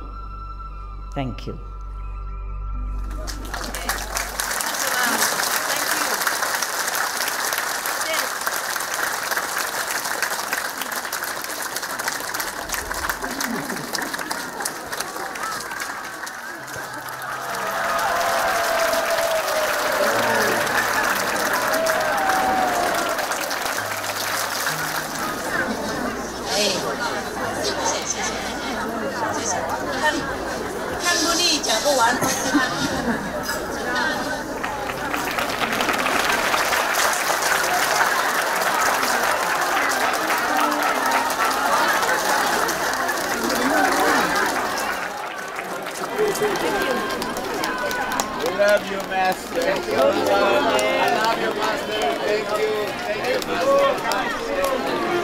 S1: Thank you.
S5: love you, Master. Thank you. I love you, Master. Thank you. Thank you, Master.